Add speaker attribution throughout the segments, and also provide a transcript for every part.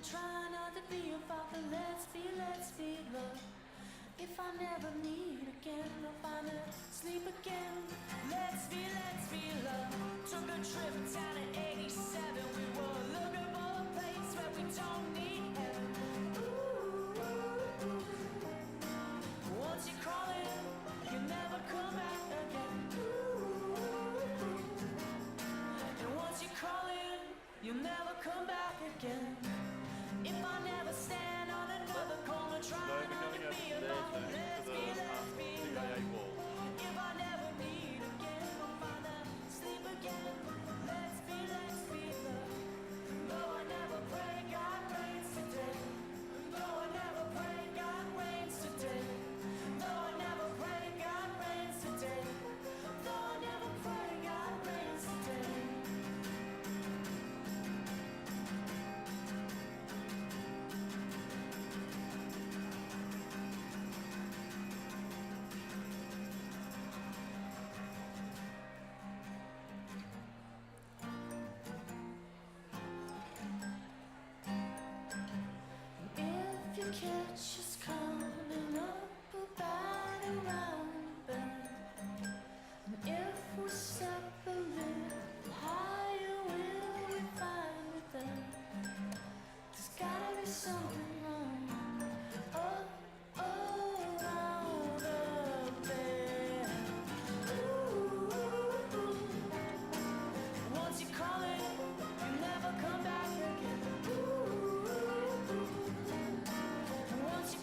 Speaker 1: try not to be a father. Let's be love. If I never meet again, I'll find her sleep again. Let's be love. Took a trip down to 87. We were looking for a place where we don't need heaven. Ooh. Once you crawl in, you never come back again. Ooh. And once you crawl in, you'll never come back again. If I never stand on another corner trying not to be alone, let's be love. If I never meet again, I'll find her sleep again. Let's be love. Though I never pray God rains today. Though I never pray God rains today. Though I never pray God rains today. Though I never pray God rains today. If you catch us coming up about around the bend, and if we step a little higher, will we find within? There's gotta be something wrong. Around the bend. Ooh. Once you call it, you never come back again. Ooh. Once you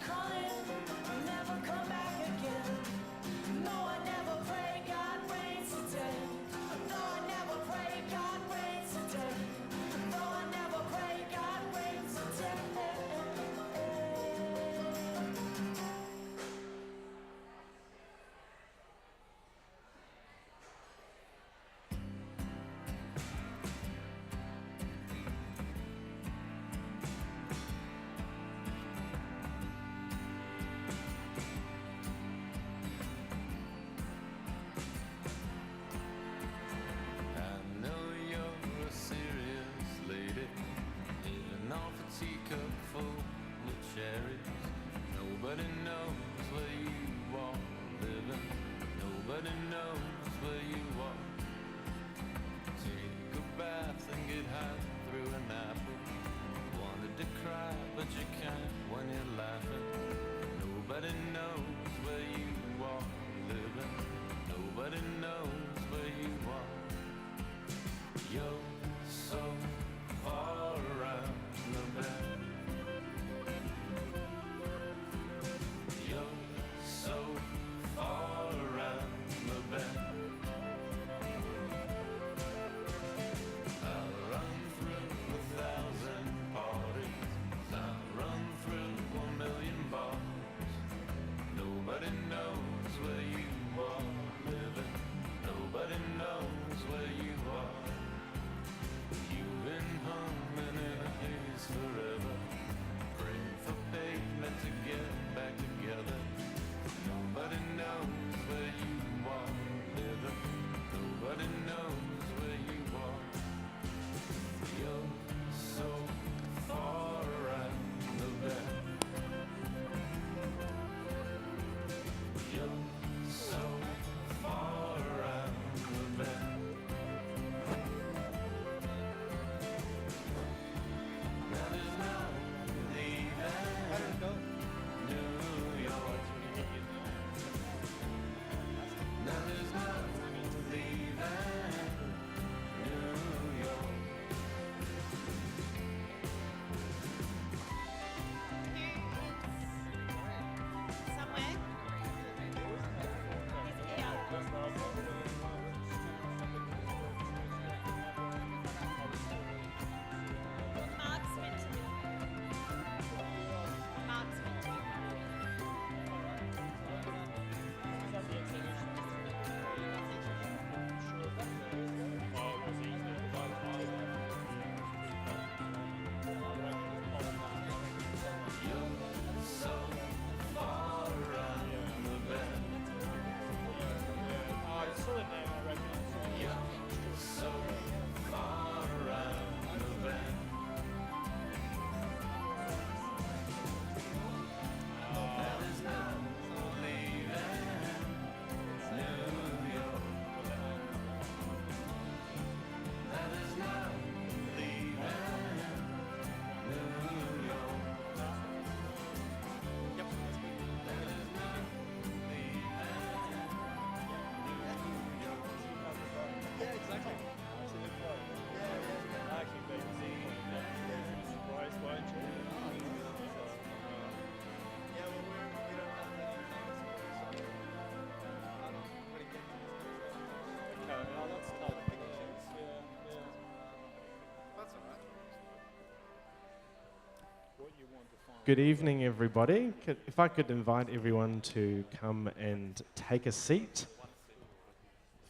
Speaker 2: Good evening, everybody. If I could invite everyone to come and take a seat.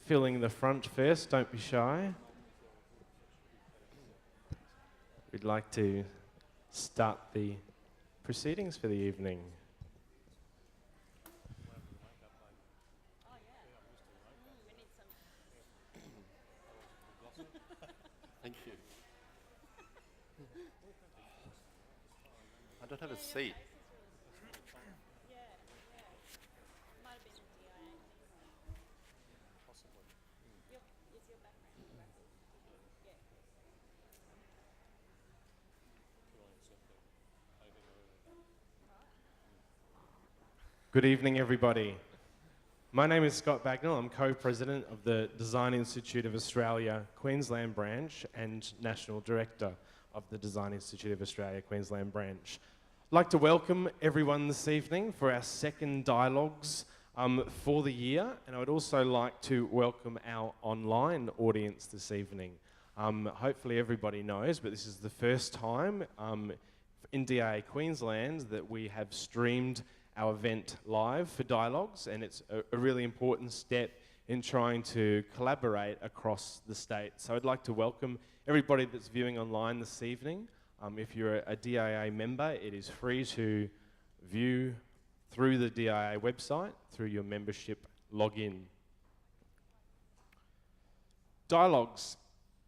Speaker 2: Filling the front first, don't be shy. We'd like to start the proceedings for the evening.
Speaker 3: Thank you. I don't have a seat.
Speaker 2: Good evening, everybody. My name is Scott Bagnall. I'm co-president of the Design Institute of Australia Queensland branch and national director of the Design Institute of Australia Queensland branch. I'd like to welcome everyone this evening for our second dialogues for the year, and I would also like to welcome our online audience this evening. Hopefully everybody knows, but this is the first time in DA Queensland that we have streamed our event live for dialogues, and it's a really important step in trying to collaborate across the state. So I'd like to welcome everybody that's viewing online this evening. If you're a DIA member, it is free to view through the DIA website, through your membership login. Dialogues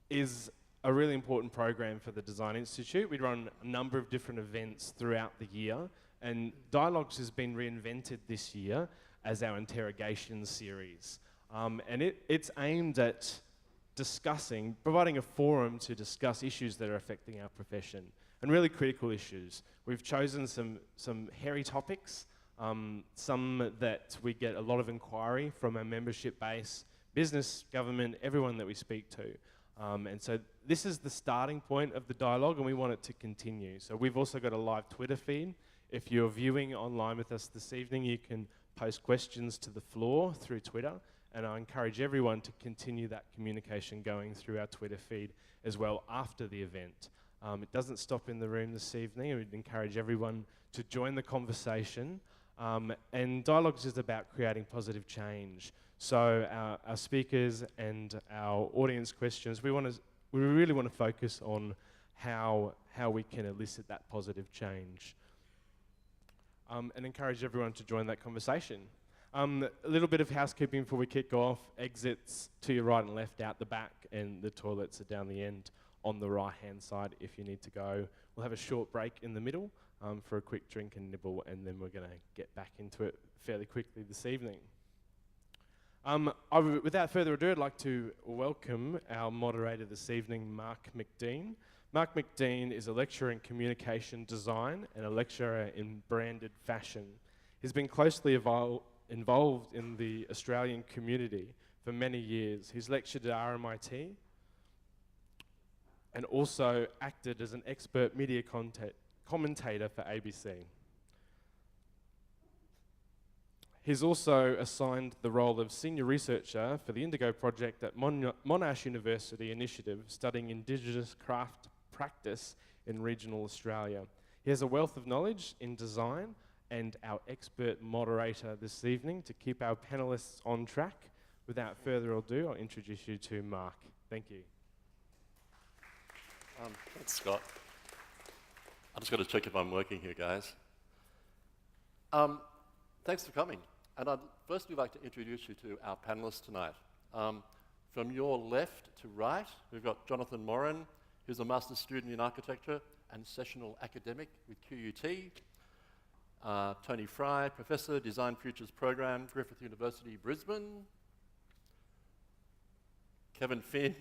Speaker 2: is a really important program for the Design Institute. We run a number of different events throughout the year, and Dialogues has been reinvented this year as our Interrogation series. And it's aimed at providing a forum to discuss issues that are affecting our profession, and really critical issues. We've chosen some hairy topics, some that we get a lot of inquiry from our membership base, business, government, everyone that we speak to. And so this is the starting point of the dialogue, and we want it to continue. So we've also got a live Twitter feed. If you're viewing online with us this evening, you can post questions to the floor through Twitter, and I encourage everyone to continue that communication going through our Twitter feed as well after the event. It doesn't stop in the room this evening, and we'd encourage everyone to join the conversation. And Dialogues is about creating positive change. So our speakers and our audience questions, we really want to focus on how we can elicit that positive change. And encourage everyone to join that conversation. A little bit of housekeeping before we kick off. Exits to your right and left out the back, and the toilets are down the end on the right-hand side if you need to go. We'll have a short break in the middle for a quick drink and nibble, and then we're going to get back into it fairly quickly this evening. Without further ado, I'd like to welcome our moderator this evening, Mark McDean. Mark McDean is a lecturer in communication design and a lecturer in branded fashion. He's been closely involved in the Australian community for many years. He's lectured at RMIT and also acted as an expert media commentator for ABC. He's also assigned the role of senior researcher for the Indigo project at Monash University Initiative, studying Indigenous craft practice in regional Australia. He has a wealth of knowledge in design, and our expert moderator this evening to keep our panelists on track. Without further ado, I'll introduce you to Mark. Thank you.
Speaker 3: Thanks, Scott. I just got to check if I'm working here, guys. Thanks for coming. And I'd firstly like to introduce you to our panelists tonight. From your left to right, we've got Jonathan Moran, who's a master's student in architecture and sessional academic with QUT. Tony Fry, Professor, Design Futures Program, Griffith University, Brisbane. Kevin Finn,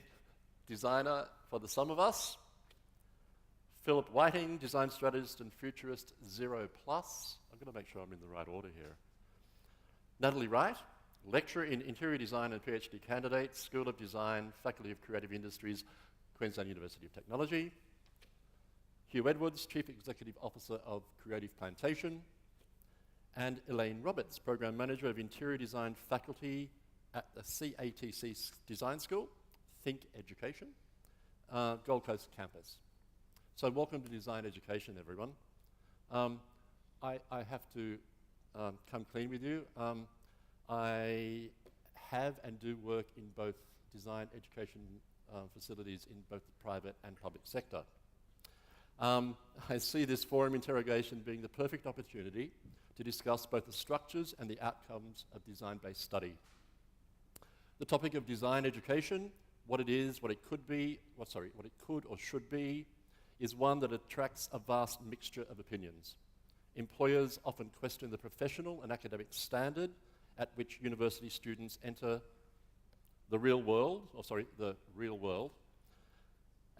Speaker 3: designer for The Sum of Us. Philip Whiting, design strategist and futurist, Zero Plus. I'm going to make sure I'm in the right order here. Natalie Wright, lecturer in interior design and PhD candidate, School of Design, Faculty of Creative Industries, Queensland University of Technology. Hugh Edwards, Chief Executive Officer of Creative Plantation. And Elaine Roberts, Program Manager of Interior Design Faculty at the CATC Design School, Think Education, Gold Coast campus. So welcome to Design Education, everyone. I have to come clean with you. I have and do work in both design education facilities in both the private and public sector. I see this forum interrogation being the perfect opportunity to discuss both the structures and the outcomes of design-based study. The topic of design education, what it is, what it could be, what it could or should be, is one that attracts a vast mixture of opinions. Employers often question the professional and academic standard at which university students enter the real world,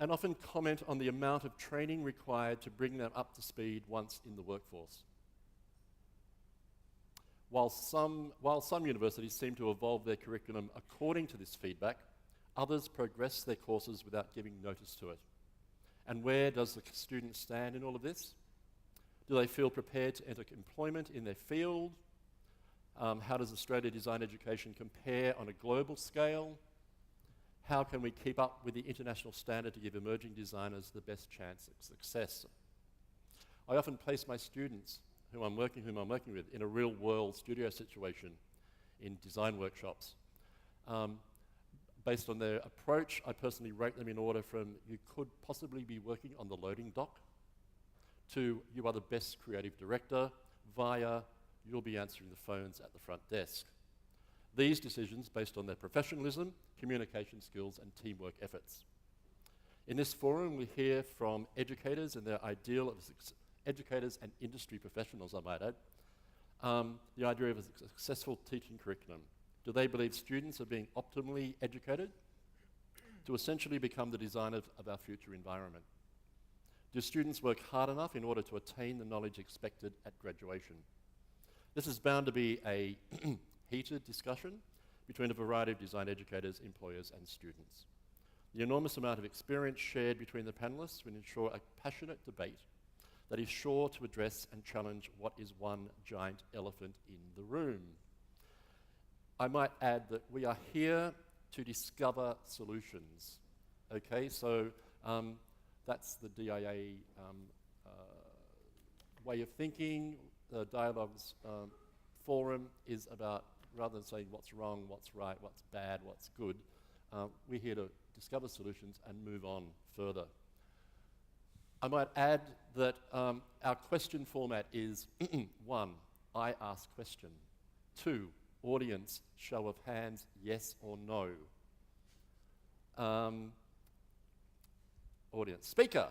Speaker 3: and often comment on the amount of training required to bring them up to speed once in the workforce. While some universities seem to evolve their curriculum according to this feedback, others progress their courses without giving notice to it. And where does the student stand in all of this? Do they feel prepared to enter employment in their field? How does Australia design education compare on a global scale? How can we keep up with the international standard to give emerging designers the best chance of success? I often place my students whom I'm working with in a real-world studio situation in design workshops. Based on their approach, I personally rate them in order from you could possibly be working on the loading dock to you are the best creative director via you'll be answering the phones at the front desk. These decisions based on their professionalism, communication skills and teamwork efforts. In this forum we hear from educators and their ideal of educators and industry professionals, I might add, the idea of a successful teaching curriculum. Do they believe students are being optimally educated to essentially become the designers of our future environment? Do students work hard enough in order to attain the knowledge expected at graduation? This is bound to be a heated discussion between a variety of design educators, employers and students. The enormous amount of experience shared between the panelists will ensure a passionate debate that is sure to address and challenge what is one giant elephant in the room. I might add that we are here to discover solutions. Okay, so that's the DIA way of thinking. The Dialogues Forum is about, rather than saying what's wrong, what's right, what's bad, what's good, we're here to discover solutions and move on further. I might add that our question format is 1, I ask question. 2, audience, show of hands, yes or no. Audience, speaker,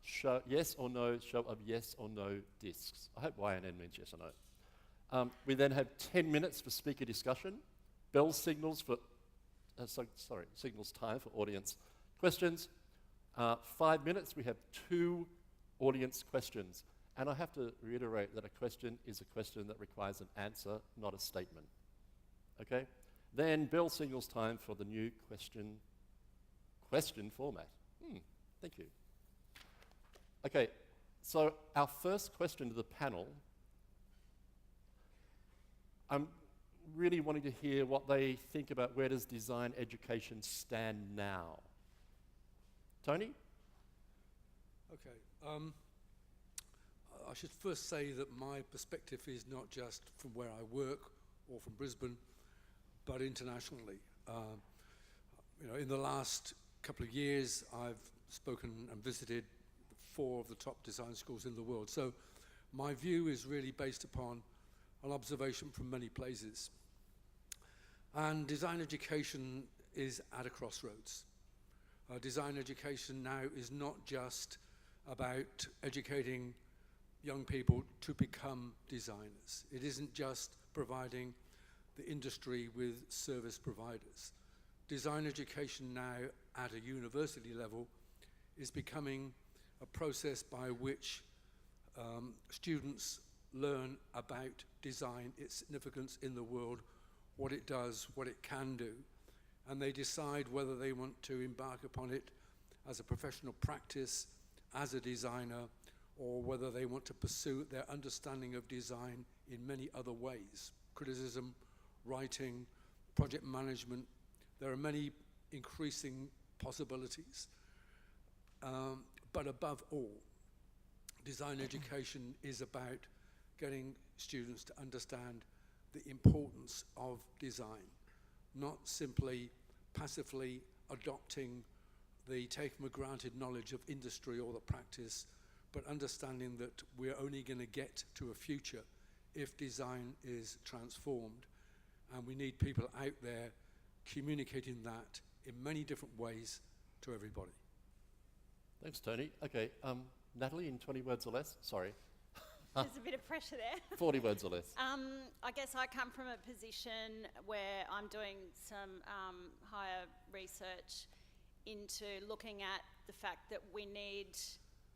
Speaker 3: show yes or no, show of yes or no discs. I hope YNN means yes or no. We then have 10 minutes for speaker discussion, bell signals for, signals time for audience questions. 5 minutes, we have 2 audience questions. And I have to reiterate that a question is a question that requires an answer, not a statement. Okay? Then bell signals time for the new question format. Thank you. Okay, so our first question to the panel, I'm really wanting to hear what they think about where does design education stand now. Tony?
Speaker 4: Okay. I should first say that my perspective is not just from where I work or from Brisbane, but internationally. In the last couple of years, I've spoken and visited 4 of the top design schools in the world. So my view is really based upon an observation from many places. And design education is at a crossroads. Design education now is not just about educating young people to become designers. It isn't just providing the industry with service providers. Design education now at a university level is becoming a process by which students learn about design, its significance in the world, what it does, what it can do, and they decide whether they want to embark upon it as a professional practice, as a designer, or whether they want to pursue their understanding of design in many other ways. Criticism, writing, project management, there are many increasing possibilities. But above all, design education is about getting students to understand the importance of design, not simply passively adopting the taken for granted knowledge of industry or the practice, but understanding that we're only going to get to a future if design is transformed. And we need people out there communicating that in many different ways to everybody.
Speaker 3: Thanks, Tony. Okay, Natalie, in 20 words or less? Sorry.
Speaker 5: There's a bit of pressure there.
Speaker 3: 40 words or less.
Speaker 5: I guess I come from a position where I'm doing some higher research into looking at the fact that we need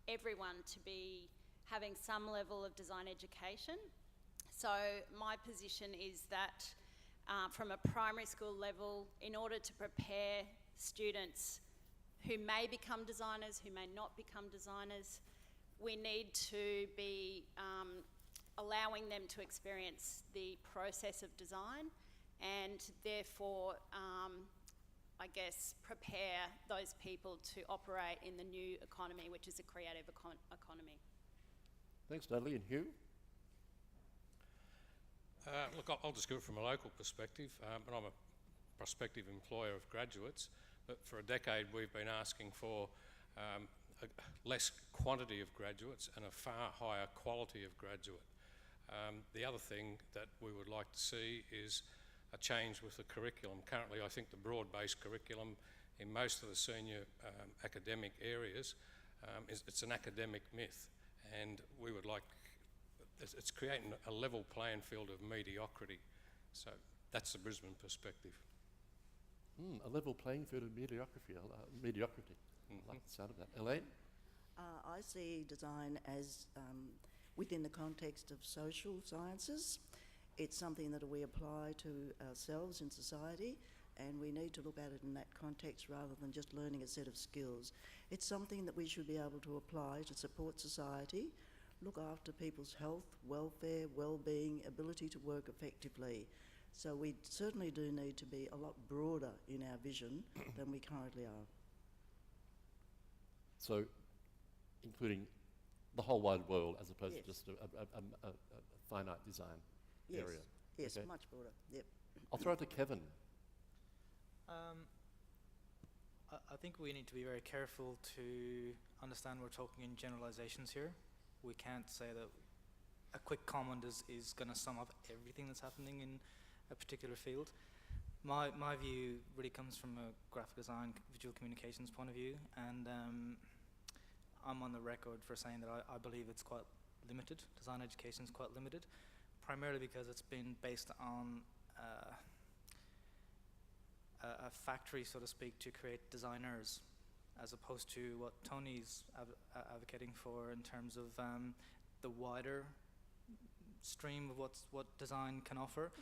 Speaker 5: everyone to be having some level of design education. So my position is that from a primary school level, in order to prepare students who may become designers, who may not become designers, we need to be allowing them to experience the process of design and therefore, I guess, prepare those people to operate in the new economy, which is a creative economy.
Speaker 3: Thanks, Natalie. And Hugh?
Speaker 6: Look, I'll just go from a local perspective, and I'm a prospective employer of graduates, but for a decade we've been asking for a less quantity of graduates and a far higher quality of graduate. The other thing that we would like to see is a change with the curriculum. Currently, I think the broad-based curriculum in most of the senior academic areas, it's an academic myth, and we would like, it's creating a level playing field of mediocrity. So that's the Brisbane perspective.
Speaker 3: A level playing field of mediocrity. Mediocrity. I like the sound of that. Elaine?
Speaker 7: I see design as within the context of social sciences. It's something that we apply to ourselves in society, and we need to look at it in that context rather than just learning a set of skills. It's something that we should be able to apply to support society, look after people's health, welfare, well-being, ability to work effectively. So we certainly do need to be a lot broader in our vision than we currently are.
Speaker 3: So, including the whole wide world as opposed
Speaker 7: Yes.
Speaker 3: to just a finite design
Speaker 7: Yes.
Speaker 3: area.
Speaker 7: Yes,
Speaker 3: Okay.
Speaker 7: much broader. Yep.
Speaker 3: I'll throw it to Kevin.
Speaker 8: I think we need to be very careful to understand we're talking in generalizations here. We can't say that a quick comment is going to sum up everything that's happening in a particular field. My view really comes from a graphic design, visual communications point of view, and I'm on the record for saying that I believe it's quite limited. Design education is quite limited, primarily because it's been based on a factory, so to speak, to create designers, as opposed to what Tony's advocating for in terms of the wider stream of what design can offer.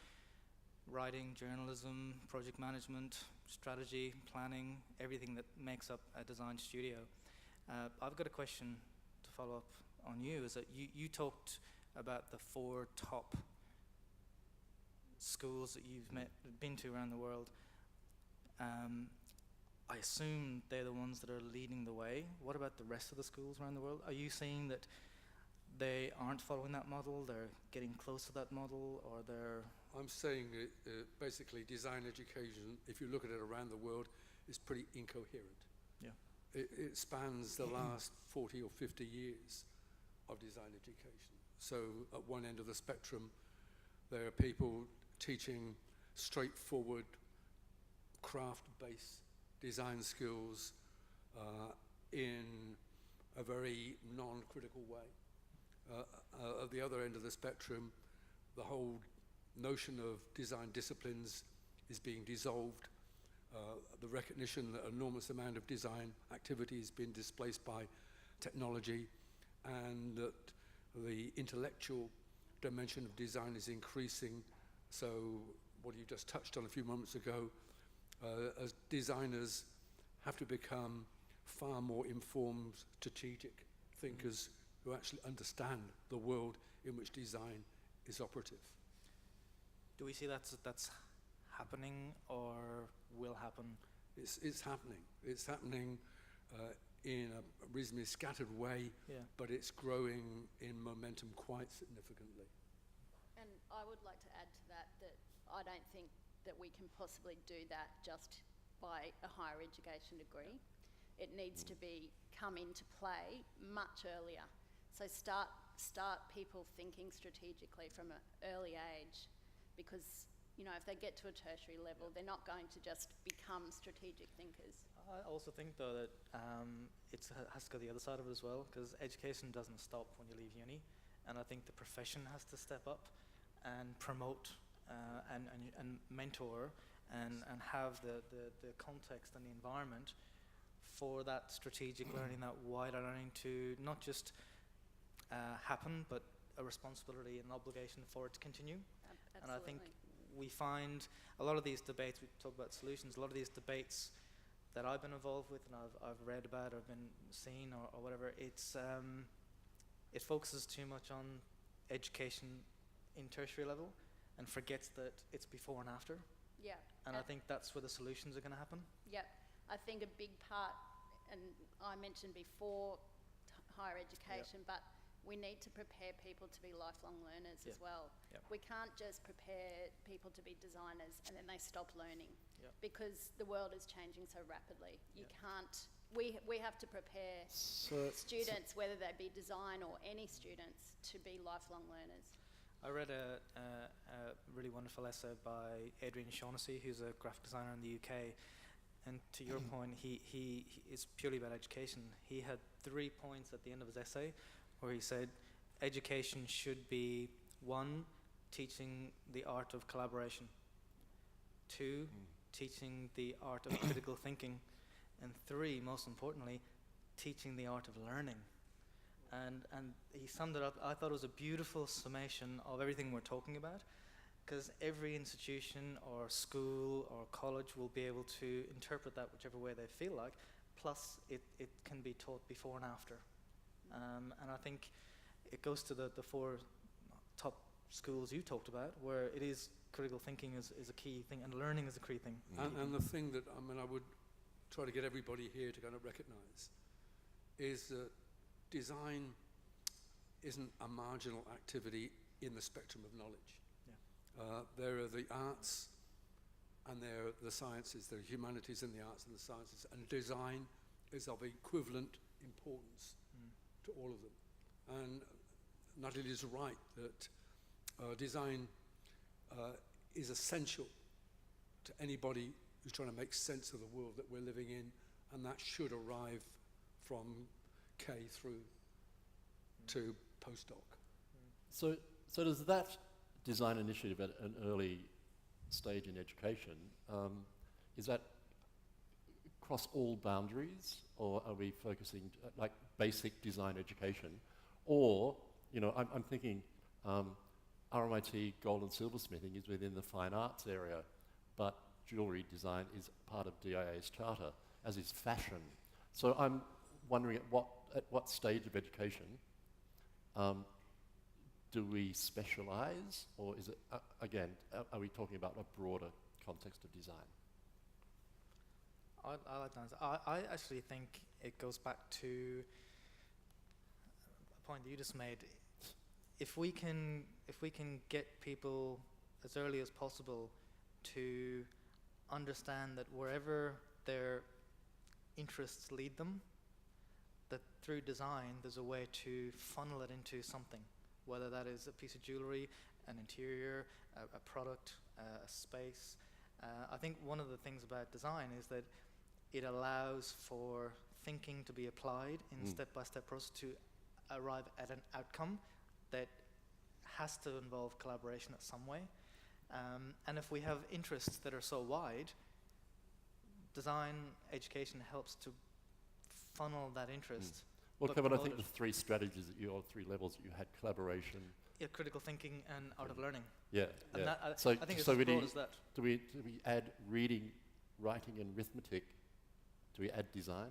Speaker 8: Writing, journalism, project management, strategy, planning, everything that makes up a design studio. I've got a question to follow up on you, is that you talked about the 4 top schools that you've been to around the world. I assume they're the ones that are leading the way. What about the rest of the schools around the world? Are you saying that they aren't following that model, they're getting close to that model, or they're...
Speaker 4: I'm saying basically design education, if you look at it around the world, is pretty incoherent.
Speaker 8: Yeah.
Speaker 4: It spans the last 40 or 50 years of design education. So at one end of the spectrum, there are people teaching straightforward craft-based design skills in a very non-critical way. At the other end of the spectrum, the whole notion of design disciplines is being dissolved. The recognition that an enormous amount of design activity has been displaced by technology, and that the intellectual dimension of design is increasing. So what you just touched on a few moments ago, as designers have to become far more informed, strategic thinkers who actually understand the world in which design is operative.
Speaker 8: Do we see that's happening or will happen?
Speaker 4: It's happening. It's happening in a reasonably scattered way,
Speaker 8: Yeah.
Speaker 4: but it's growing in momentum quite significantly.
Speaker 5: And I would like to add to that that I don't think that we can possibly do that just by a higher education degree. It needs to come into play much earlier. So start people thinking strategically from an early age, because if they get to a tertiary level, they're not going to just become strategic thinkers.
Speaker 8: I also think though that it has to go the other side of it as well, because education doesn't stop when you leave uni, and I think the profession has to step up and promote and mentor and have the context and the environment for that strategic learning, that wider learning to not just happen, but a responsibility and an obligation for it to continue.
Speaker 5: Absolutely.
Speaker 8: And I think we find a lot of these debates, we talk about solutions, a lot of these debates that I've been involved with and I've read about or been seen or whatever, it focuses too much on education in tertiary level and forgets that it's before and after.
Speaker 5: Yeah.
Speaker 8: And I think that's where the solutions are going to happen.
Speaker 5: Yep. I think a big part, and I mentioned before higher education, but we need to prepare people to be lifelong learners as well.
Speaker 8: Yep.
Speaker 5: We can't just prepare people to be designers and then they stop learning,
Speaker 8: Yep.
Speaker 5: because the world is changing so rapidly. You
Speaker 8: Yep.
Speaker 5: can't, we have to prepare students, whether they be design or any students, to be lifelong learners.
Speaker 8: I read a really wonderful essay by Adrian Shaughnessy, who's a graphic designer in the UK. And to your point, he is purely about education. He had 3 points at the end of his essay where he said education should be 1, teaching the art of collaboration, 2, teaching the art of critical thinking, and 3, most importantly, teaching the art of learning. And he summed it up. I thought it was a beautiful summation of everything we're talking about, because every institution or school or college will be able to interpret that whichever way they feel like, plus it can be taught before and after. And I think it goes to the 4 top schools you talked about, where it is critical thinking is a key thing, and learning is a key thing.
Speaker 4: And the thing that I would try to get everybody here to kind of recognise is that design isn't a marginal activity in the spectrum of knowledge.
Speaker 8: Yeah.
Speaker 4: There are the arts, and there are the sciences, the humanities and the arts and the sciences, and design is of equivalent importance to all of them. And Natalie is right that design is essential to anybody who's trying to make sense of the world that we're living in, and that should arrive from K through to postdoc.
Speaker 3: So does that design initiative at an early stage in education, is that across all boundaries, or are we focusing like basic design education? Or, I'm thinking RMIT gold and silversmithing is within the fine arts area, but jewellery design is part of DIA's charter, as is fashion. So I'm wondering at what stage of education do we specialise, or is it, again, are we talking about a broader context of design?
Speaker 8: I like to answer. I actually think it goes back to a point that you just made. If we can get people as early as possible to understand that wherever their interests lead them, that through design there's a way to funnel it into something, whether that is a piece of jewellery, an interior, a product, a space. I think one of the things about design is that it allows for thinking to be applied in step-by-step process to arrive at an outcome that has to involve collaboration in some way. And if we have interests that are so wide, design education helps to funnel that interest.
Speaker 3: Well,
Speaker 8: but
Speaker 3: Kevin, I
Speaker 8: promote
Speaker 3: think
Speaker 8: it.
Speaker 3: the 3 strategies that or 3 levels that you had: collaboration.
Speaker 8: Yeah, critical thinking and art of learning.
Speaker 3: Yeah.
Speaker 8: And
Speaker 3: yeah.
Speaker 8: that,
Speaker 3: So
Speaker 8: I think it's
Speaker 3: so
Speaker 8: as
Speaker 3: we
Speaker 8: broad
Speaker 3: do,
Speaker 8: as that.
Speaker 3: do we add reading, writing, and arithmetic? Do we add design?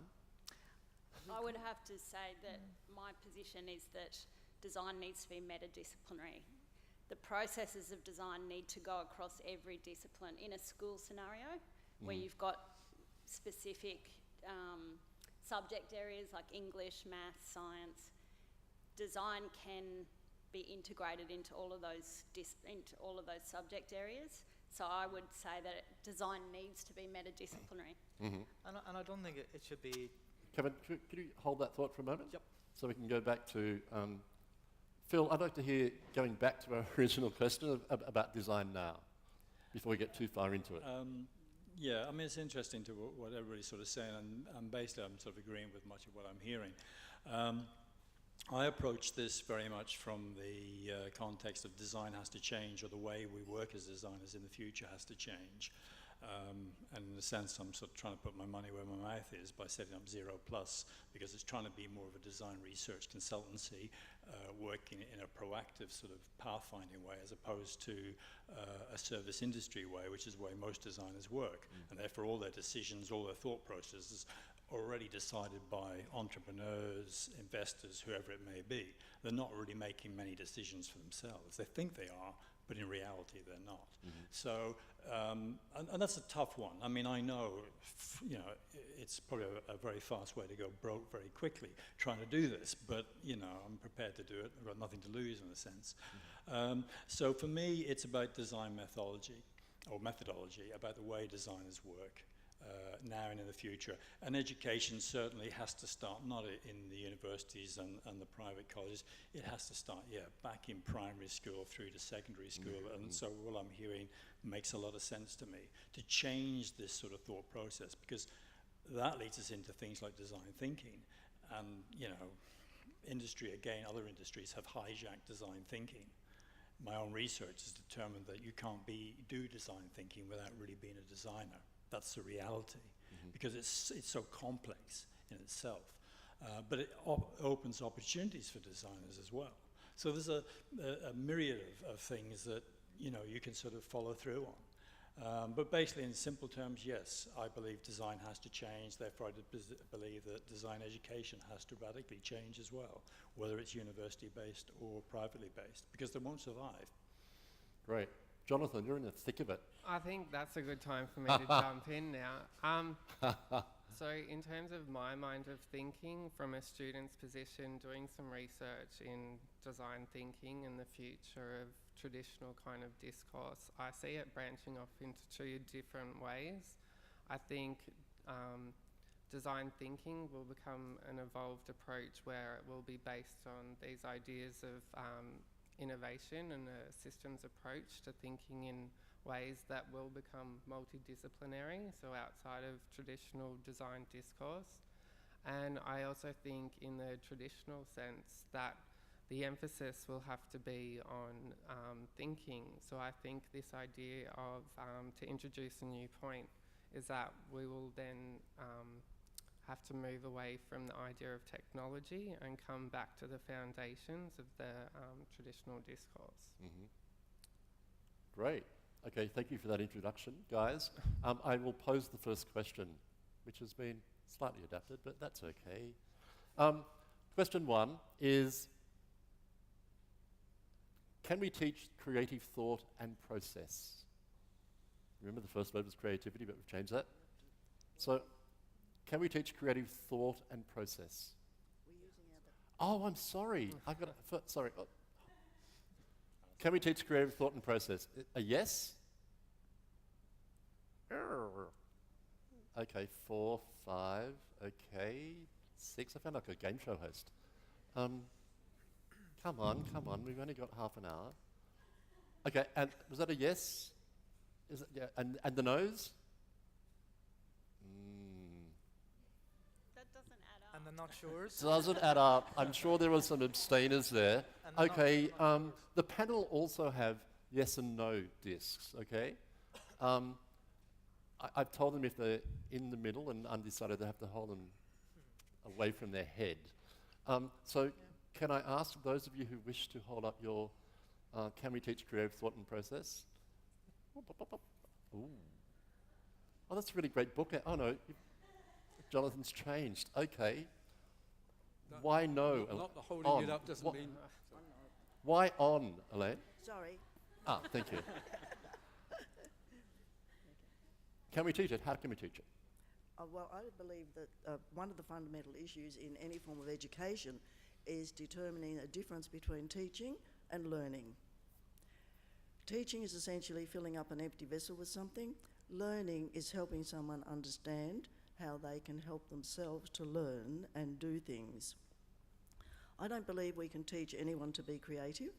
Speaker 5: I would have to say that my position is that design needs to be metadisciplinary. The processes of design need to go across every discipline. In a school scenario where you've got specific subject areas like English, math, science, design can be integrated into all of those subject areas. So I would say that design needs to be metadisciplinary.
Speaker 8: And I don't think it should be.
Speaker 3: Kevin, could you hold that thought for a moment?
Speaker 8: Yep.
Speaker 3: So we can go back to Phil. I'd like to hear, going back to our original question about design now, before we get too far into it.
Speaker 9: Yeah, I mean, it's interesting to what everybody's sort of saying, and basically I'm sort of agreeing with much of what I'm hearing. I approach this very much from the context of design has to change, or the way we work as designers in the future has to change. And in a sense, I'm sort of trying to put my money where my mouth is by setting up Zero Plus, because it's trying to be more of a design research consultancy, working in a proactive sort of pathfinding way, as opposed to a service industry way, which is the way most designers work. And therefore all their decisions, all their thought processes already decided by entrepreneurs, investors, whoever it may be. They're not really making many decisions for themselves. They think they are, but in reality they're not. So, and that's a tough one. I mean, I know, you know, it's probably a very fast way to go broke very quickly trying to do this, but, you know, I'm prepared to do it. I've got nothing to lose in a sense. So for me, it's about design methodology, about the way designers work. Now and in the future. And education certainly has to start, not in the universities and the private colleges, it has to start, back in primary school through to secondary school. And so what I'm hearing makes a lot of sense to me, to change this sort of thought process, because that leads us into things like design thinking. And, you know, industry, again, other industries have hijacked design thinking. My own research has determined that you can't do design thinking without really being a designer. That's the reality, because it's so complex in itself. But it opens opportunities for designers as well. So there's a myriad of things that, you know, you can sort of follow through on. But basically, in simple terms, yes, I believe design has to change. Therefore, I believe that design education has to radically change as well, whether it's university-based or privately based, because they won't survive.
Speaker 3: Great. Jonathan, you're in the thick of it.
Speaker 10: I think that's a good time for me to jump in now. So in terms of my mind of thinking from a student's position, doing some research in design thinking and the future of traditional kind of discourse, I see it branching off into two different ways. I think design thinking will become an evolved approach where it will be based on these ideas of innovation and a systems approach to thinking in ways that will become multidisciplinary, so outside of traditional design discourse. And I also think in the traditional sense that the emphasis will have to be on thinking. So I think this idea of, to introduce a new point, is that we will then have to move away from the idea of technology and come back to the foundations of the traditional discourse.
Speaker 3: Great. Okay, thank you for that introduction, guys. I will pose the first question, which has been slightly adapted, but that's okay. Question one is, can we teach creative thought and process? Remember the first word was creativity, but we've changed that. So, can we teach creative thought and process? Oh, I'm sorry. I've got sorry. Oh. Can we teach creative thought and process? A yes? Okay, 4, 5, okay, 6. I found like a game show host. Come on, we've only got half an hour. Okay, and was that a yes? Is it, yeah, and the no's?
Speaker 5: That doesn't add up.
Speaker 8: And the not sures?
Speaker 3: Doesn't add up. I'm sure there were some abstainers there. Okay, the panel also have yes and no discs, okay? I've told them if they're in the middle and undecided, they have to hold them away from their head. So can I ask those of you who wish to hold up your Can We Teach Creative Thought and Process? Ooh. Oh, that's a really great book. Oh no, Jonathan's changed. Okay. Why no?
Speaker 4: Not the holding it up doesn't mean...
Speaker 3: Why on, Elaine?
Speaker 7: Sorry.
Speaker 3: Ah, thank you. Can we teach it? How can we teach it?
Speaker 7: Well, I believe that one of the fundamental issues in any form of education is determining a difference between teaching and learning. Teaching is essentially filling up an empty vessel with something. Learning is helping someone understand how they can help themselves to learn and do things. I don't believe we can teach anyone to be creative,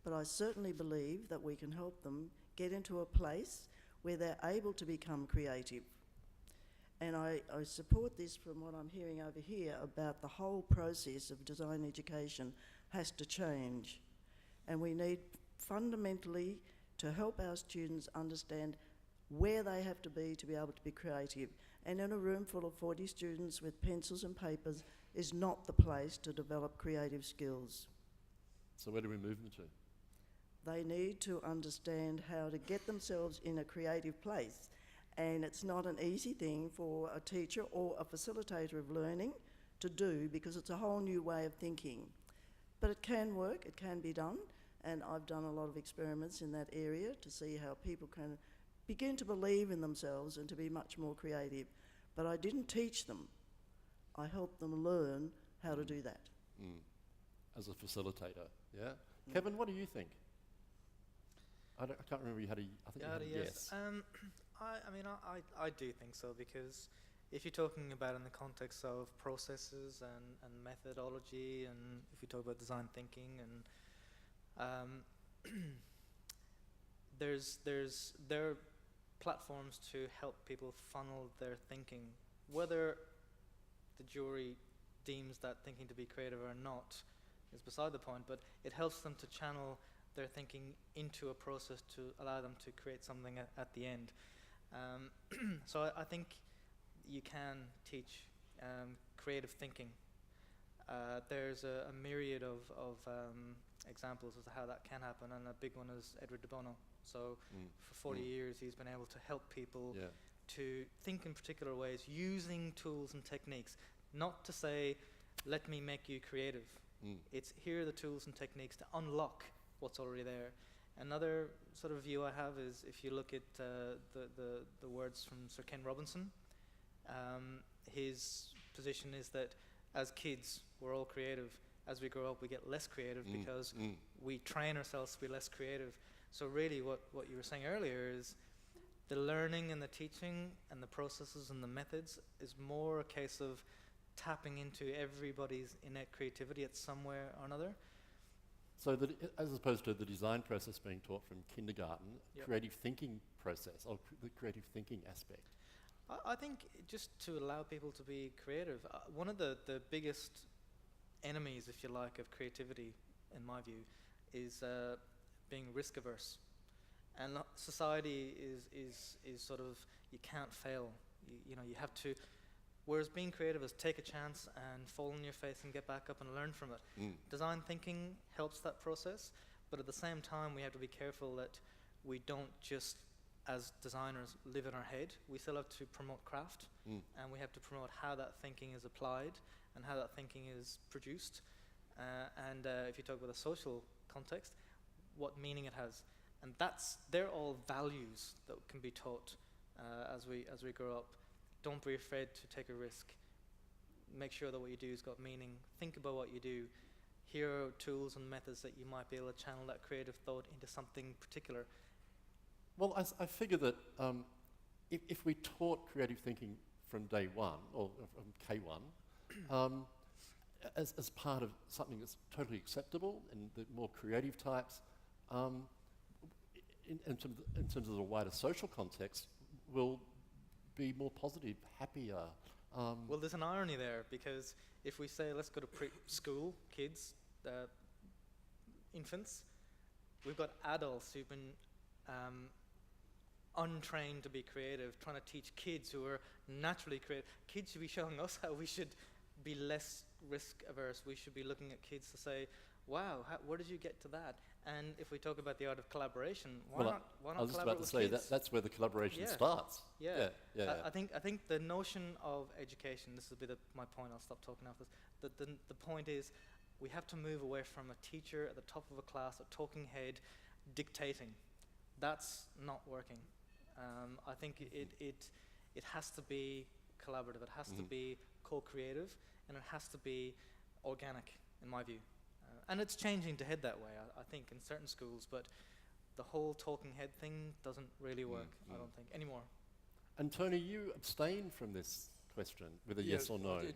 Speaker 7: but I certainly believe that we can help them get into a place where they're able to become creative. And I support this from what I'm hearing over here about the whole process of design education has to change. And we need fundamentally to help our students understand where they have to be able to be creative. And in a room full of 40 students with pencils and papers is not the place to develop creative skills.
Speaker 3: So where do we move them to?
Speaker 7: They need to understand how to get themselves in a creative place. And it's not an easy thing for a teacher or a facilitator of learning to do because it's a whole new way of thinking. But it can work, it can be done, and I've done a lot of experiments in that area to see how people can begin to believe in themselves and to be much more creative. But I didn't teach them. I helped them learn how to do that.
Speaker 3: As a facilitator, yeah? Kevin, what do you think? I can't remember, I think you had a yes.
Speaker 8: I do think so, because if you're talking about in the context of processes and methodology, and if you talk about design thinking, and there are platforms to help people funnel their thinking, whether the jury deems that thinking to be creative or not is beside the point, but it helps them to channel their thinking into a process to allow them to create something at the end. So I think you can teach creative thinking. There's a myriad of examples as to how that can happen, and a big one is Edward de Bono. So for 40 years he's been able to help people to think in particular ways using tools and techniques, not to say, let me make you creative. It's here are the tools and techniques to unlock what's already there. Another sort of view I have is if you look at the words from Sir Ken Robinson, his position is that as kids we're all creative. As we grow up we get less creative because we train ourselves to be less creative. So really what you were saying earlier is the learning and the teaching and the processes and the methods is more a case of tapping into everybody's innate creativity at somewhere or another.
Speaker 3: So that as opposed to the design process being taught from kindergarten, creative thinking process, or the creative thinking aspect.
Speaker 8: I think just to allow people to be creative, one of the biggest enemies, if you like, of creativity, in my view, is being risk averse. And society is sort of, you can't fail. You know, you have to. Whereas being creative is take a chance and fall on your face and get back up and learn from it. Design thinking helps that process, but at the same time we have to be careful that we don't just, as designers, live in our head. We still have to promote craft, and we have to promote how that thinking is applied and how that thinking is produced. And if you talk about a social context, what meaning it has. And they're all values that can be taught as we grow up. Don't be afraid to take a risk. Make sure that what you do has got meaning. Think about what you do. Here are tools and methods that you might be able to channel that creative thought into something particular.
Speaker 3: Well, I figure that if we taught creative thinking from day one, or from K1, as part of something that's totally acceptable and the more creative types, in terms of the wider social context, will be more positive, happier.
Speaker 8: Well, there's an irony there, because if we say let's go to preschool kids, infants, we've got adults who've been untrained to be creative, trying to teach kids who are naturally creative. Kids should be showing us how we should be less risk averse. We should be looking at kids to say, wow, where did you get to that? And if we talk about the art of collaboration, why not
Speaker 3: I was just about to say
Speaker 8: kids?
Speaker 3: that's where the collaboration starts.
Speaker 8: Yeah. I think the notion of education, this will be my point, I'll stop talking after this, the point is we have to move away from a teacher at the top of a class, a talking head, dictating. That's not working. I think it has to be collaborative. It has to be co-creative, and it has to be organic, in my view. And it's changing to head that way, I think, in certain schools, but the whole talking head thing doesn't really work, I don't think, anymore.
Speaker 3: And Tony, you abstained from this question with a yes or no.
Speaker 4: I did,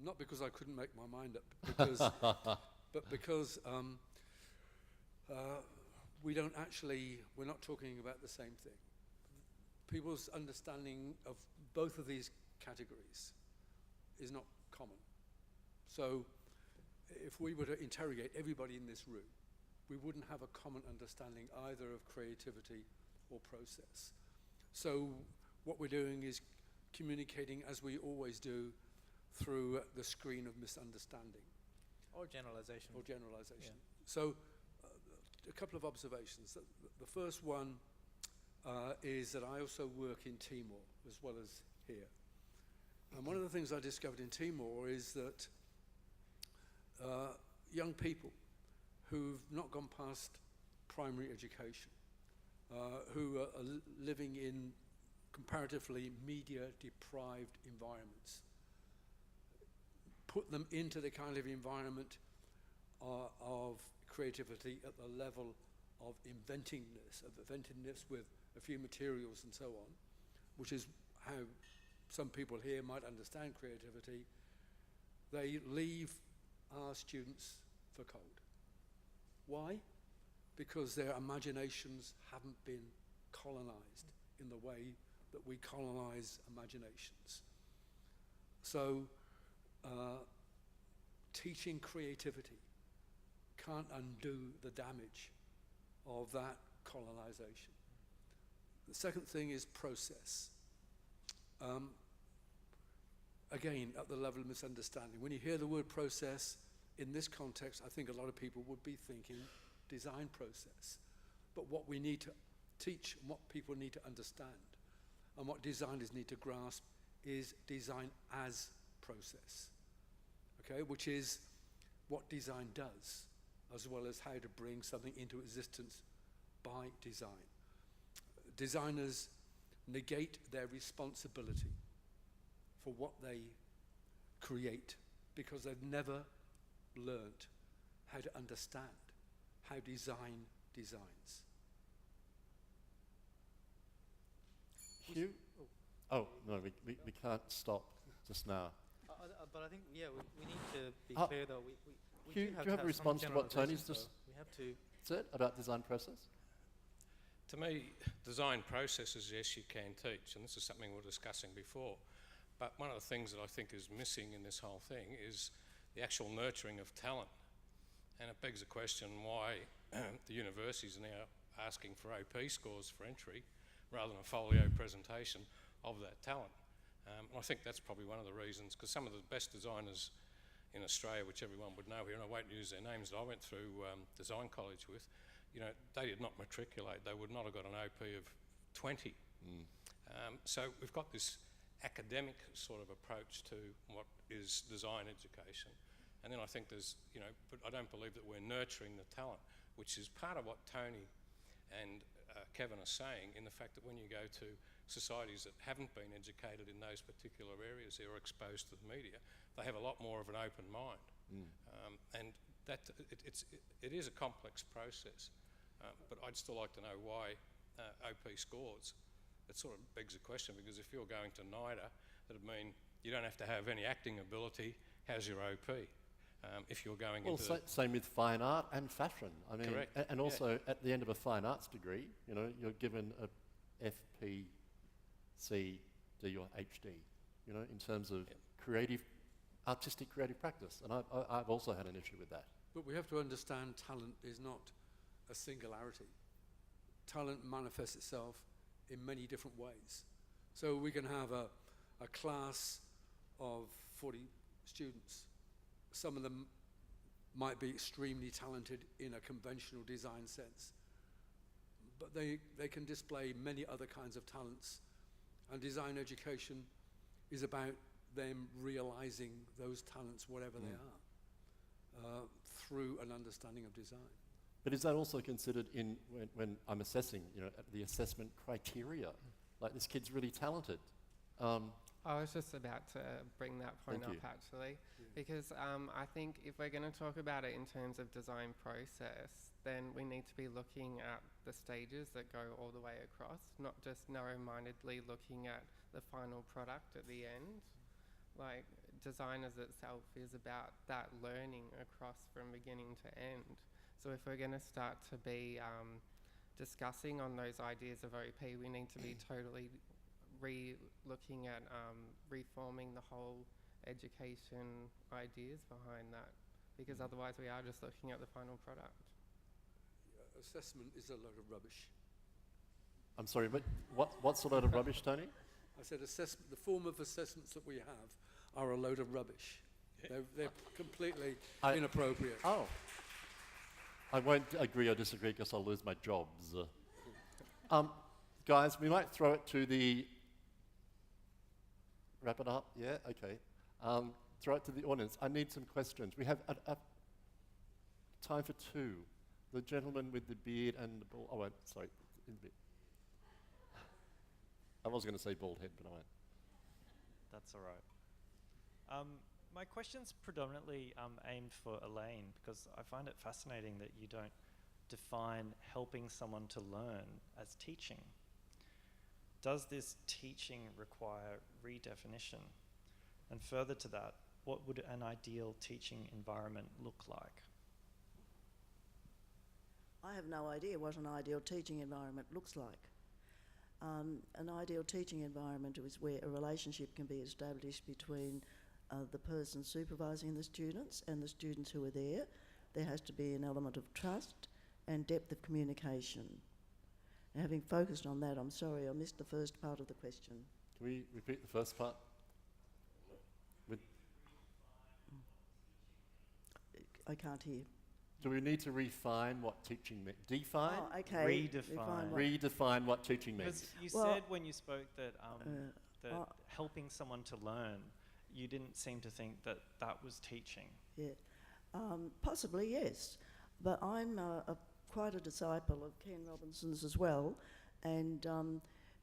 Speaker 4: not because I couldn't make my mind up, because, but because we're not talking about the same thing. People's understanding of both of these categories is not common. So if we were to interrogate everybody in this room, we wouldn't have a common understanding either of creativity or process. So what we're doing is communicating, as we always do, through the screen of misunderstanding.
Speaker 8: Or generalization.
Speaker 4: Yeah. So a couple of observations. The first one is that I also work in Timor as well as here. And one of the things I discovered in Timor is that young people who've not gone past primary education, who are living in comparatively media-deprived environments, put them into the kind of environment of creativity at the level of inventiveness with a few materials and so on, which is how some people here might understand creativity. They leave our students for cold. Why? Because their imaginations haven't been colonized in the way that we colonize imaginations. So teaching creativity can't undo the damage of that colonization. The second thing is process. Again, at the level of misunderstanding. When you hear the word process, in this context, I think a lot of people would be thinking design process. But what we need to teach, and what people need to understand, and what designers need to grasp is design as process, okay? Which is what design does, as well as how to bring something into existence by design. Designers negate their responsibility for what they create because they've never learnt how to understand how design designs.
Speaker 3: Hugh? Oh, no, we can't stop just now.
Speaker 8: But I think, yeah, we need to be
Speaker 3: Ah,
Speaker 8: clear, though. We
Speaker 3: Hugh,
Speaker 8: do have
Speaker 3: do you have a
Speaker 8: some
Speaker 3: response to what Tony's
Speaker 8: generalizations,
Speaker 3: just
Speaker 8: though. We have to.
Speaker 3: said about design process?
Speaker 6: To me, design processes, yes, you can teach, and this is something we were discussing before. But one of the things that I think is missing in this whole thing is the actual nurturing of talent. And it begs the question why the universities are now asking for OP scores for entry rather than a folio presentation of that talent. And I think that's probably one of the reasons, because some of the best designers in Australia, which everyone would know here, and I won't use their names, that I went through design college with, you know, they did not matriculate. They would not have got an OP of 20. So we've got this academic sort of approach to what is design education. And then I think there's, you know, but I don't believe that we're nurturing the talent, which is part of what Tony and Kevin are saying, in the fact that when you go to societies that haven't been educated in those particular areas, they're exposed to the media, they have a lot more of an open mind. And that it is a complex process, but I'd still like to know why OP scores. It sort of begs the question, because if you're going to NIDA, that'd mean you don't have to have any acting ability. How's your OP? If you're going into...
Speaker 3: Well, same with fine art and fashion. I mean,
Speaker 6: Correct.
Speaker 3: And also at the end of a fine arts degree, you know, you're given a FPC, D or HD, you know, in terms of artistic creative practice. And I've also had an issue with that.
Speaker 4: But we have to understand talent is not a singularity. Talent manifests itself in many different ways. So we can have a class of 40 students. Some of them might be extremely talented in a conventional design sense, but they can display many other kinds of talents. And design education is about them realizing those talents, whatever they are, through an understanding of design.
Speaker 3: But is that also considered in when I'm assessing, you know, the assessment criteria? Like, this kid's really talented.
Speaker 10: I was just about to bring that point
Speaker 3: Thank
Speaker 10: up
Speaker 3: you.
Speaker 10: actually, because I think if we're going to talk about it in terms of design process, then we need to be looking at the stages that go all the way across, not just narrow-mindedly looking at the final product at the end. Like, design as itself is about that learning across from beginning to end. So if we're going to start to be discussing on those ideas of OP, we need to be totally looking at reforming the whole education ideas behind that, because otherwise we are just looking at the final product.
Speaker 4: Assessment is a load of rubbish.
Speaker 3: I'm sorry, but what's a load of rubbish, Tony?
Speaker 4: I said the form of assessments that we have are a load of rubbish. They're completely inappropriate.
Speaker 3: Oh. I won't agree or disagree because I'll lose my jobs. Guys, we might throw it to the... Wrap it up? Yeah? Okay. Throw it to the audience. I need some questions. We have time for two. The gentleman with the beard and the bald... Oh, wait, sorry. I was going to say bald head, but I won't.
Speaker 11: That's all right. My question's predominantly aimed for Elaine, because I find it fascinating that you don't define helping someone to learn as teaching. Does this teaching require redefinition? And further to that, what would an ideal teaching environment look like?
Speaker 7: I have no idea what an ideal teaching environment looks like. An ideal teaching environment is where a relationship can be established between the person supervising the students and the students who are there. There has to be an element of trust and depth of communication. And having focused on that, I'm sorry, I missed the first part of the question.
Speaker 3: Can we repeat the first part?
Speaker 7: I can't hear.
Speaker 3: Do we need to refine what teaching means? Define?
Speaker 7: Oh, okay.
Speaker 3: Redefine what teaching means.
Speaker 11: Because you said when you spoke that helping someone to learn, you didn't seem to think that that was teaching.
Speaker 7: Yeah, possibly yes, but I'm quite a disciple of Ken Robinson's as well, and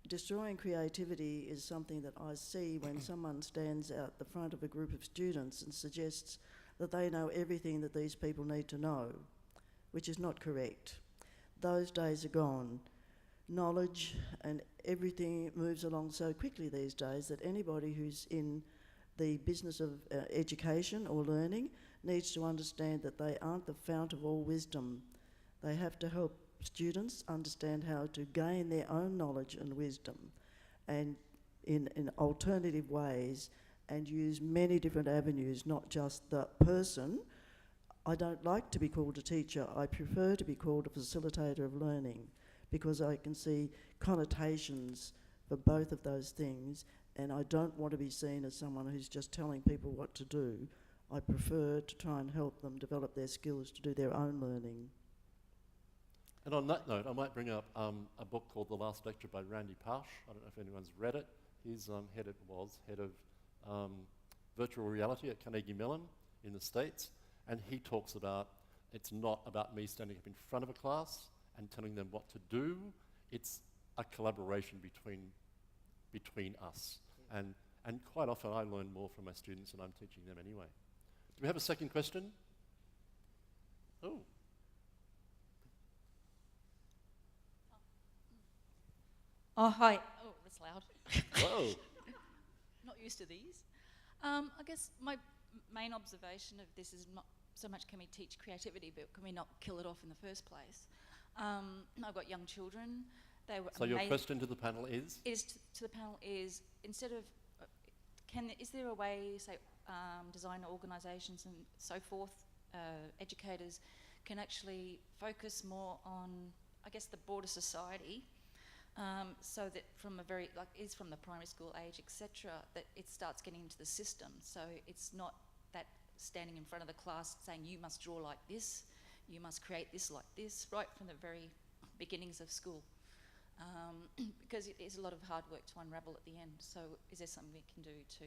Speaker 7: destroying creativity is something that I see when someone stands out the front of a group of students and suggests that they know everything that these people need to know, which is not correct. Those days are gone. Knowledge and everything moves along so quickly these days that anybody who's in the business of education or learning needs to understand that they aren't the fount of all wisdom. They have to help students understand how to gain their own knowledge and wisdom, and in alternative ways, and use many different avenues, not just the person. I don't like to be called a teacher. I prefer to be called a facilitator of learning, because I can see connotations for both of those things, and I don't want to be seen as someone who's just telling people what to do. I prefer to try and help them develop their skills to do their own learning.
Speaker 3: And on that note, I might bring up a book called The Last Lecture by Randy Pausch. I don't know if anyone's read it. He's head of virtual reality at Carnegie Mellon in the States, and he talks about it's not about me standing up in front of a class and telling them what to do. It's a collaboration between us, and quite often I learn more from my students than I'm teaching them anyway. Do we have a second question? Oh.
Speaker 12: Oh, hi. Oh, that's loud.
Speaker 3: Whoa.
Speaker 12: Not used to these. I guess my main observation of this is not so much can we teach creativity, but can we not kill it off in the first place? I've got young children. They were
Speaker 3: so your question to the panel is?
Speaker 12: To the panel is, instead of, is there a way, say, designer organisations and so forth, educators, can actually focus more on, I guess, the broader society, so that from a very, is from the primary school age, etc., that it starts getting into the system. So it's not that standing in front of the class saying you must draw like this, you must create this like this, right from the very beginnings of school. Because it is a lot of hard work to unravel at the end. So is there something we can do to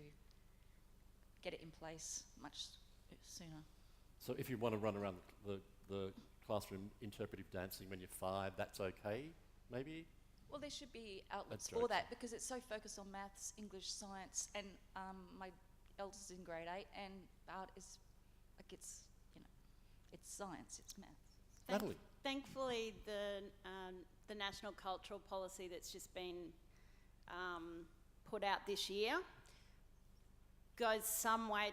Speaker 12: get it in place much sooner?
Speaker 3: So if you want to run around the classroom interpretive dancing when you're 5, that's okay, maybe?
Speaker 12: Well, there should be outlets
Speaker 3: That's
Speaker 12: for
Speaker 3: very
Speaker 12: that because it's so focused on maths, English, science, and my eldest is in grade 8, and art is like it's science, it's maths.
Speaker 3: Natalie.
Speaker 5: Thankfully, the national cultural policy that's just been put out this year goes some way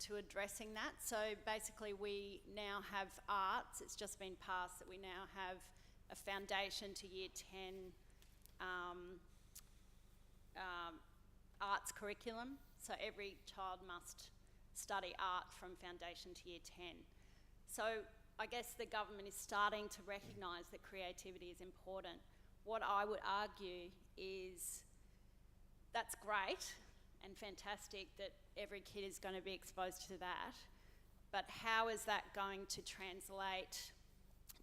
Speaker 5: to addressing that. So basically we now have arts, it's just been passed that we now have a foundation to year 10 arts curriculum. So every child must study art from foundation to year 10. So I guess the government is starting to recognise that creativity is important. What I would argue is that's great and fantastic that every kid is going to be exposed to that, but how is that going to translate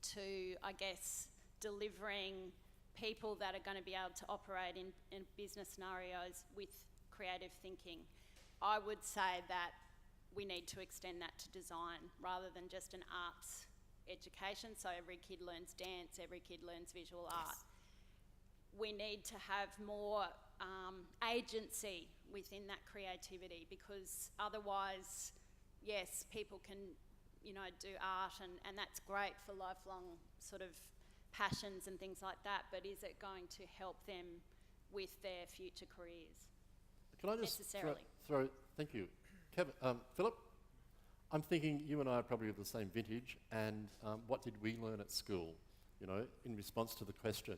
Speaker 5: to, I guess, delivering people that are going to be able to operate in business scenarios with creative thinking? I would say that we need to extend that to design rather than just an arts education. So every kid learns dance, every kid learns visual art. We need to have more agency within that creativity, because otherwise, yes, people can, do art and that's great for lifelong sort of passions and things like that, but is it going to help them with their future careers?
Speaker 3: Can I just
Speaker 5: necessarily?
Speaker 3: throw thank you. Kevin, Philip, I'm thinking you and I are probably of the same vintage, and what did we learn at school, in response to the question?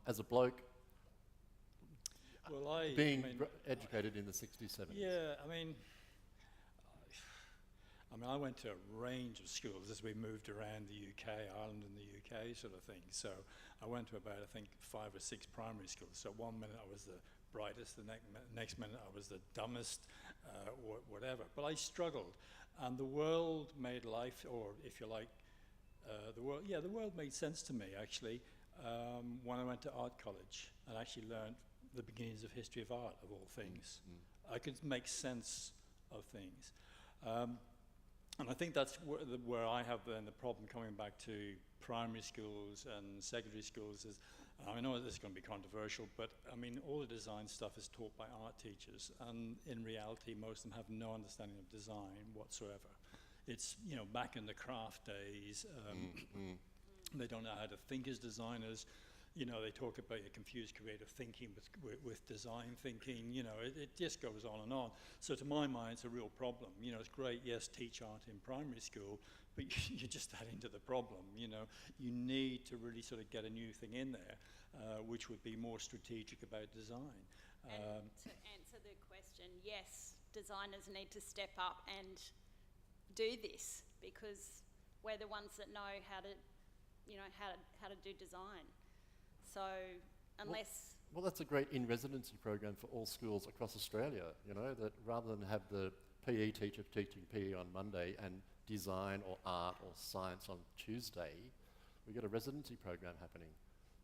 Speaker 3: As a bloke,
Speaker 9: Well,
Speaker 3: educated in the 60s, 70s.
Speaker 9: Yeah, I went to a range of schools as we moved around the UK, Ireland and the UK sort of thing. So I went to about, I think, 5 or 6 primary schools. So one minute I was the brightest, the next minute I was the dumbest, whatever. But I struggled. And the world made life, or if you like, the world made sense to me, actually, when I went to art college and actually learned the beginnings of history of art, of all things. I could make sense of things. And I think that's where I have then the problem coming back to primary schools and secondary schools is, I know this is going to be controversial, but all the design stuff is taught by art teachers, and in reality most of them have no understanding of design whatsoever. It's, back in the craft days, they don't know how to think as designers. They talk about your confused creative thinking with design thinking. It just goes on and on. So to my mind, it's a real problem. It's great, yes, teach art in primary school, but you're just adding to the problem. You need to really sort of get a new thing in there, which would be more strategic about design.
Speaker 5: And to answer the question, yes, designers need to step up and do this, because we're the ones that know how to do design. So unless...
Speaker 3: Well, that's a great in-residency program for all schools across Australia, that rather than have the PE teacher teaching PE on Monday and design or art or science on Tuesday, we've got a residency program happening.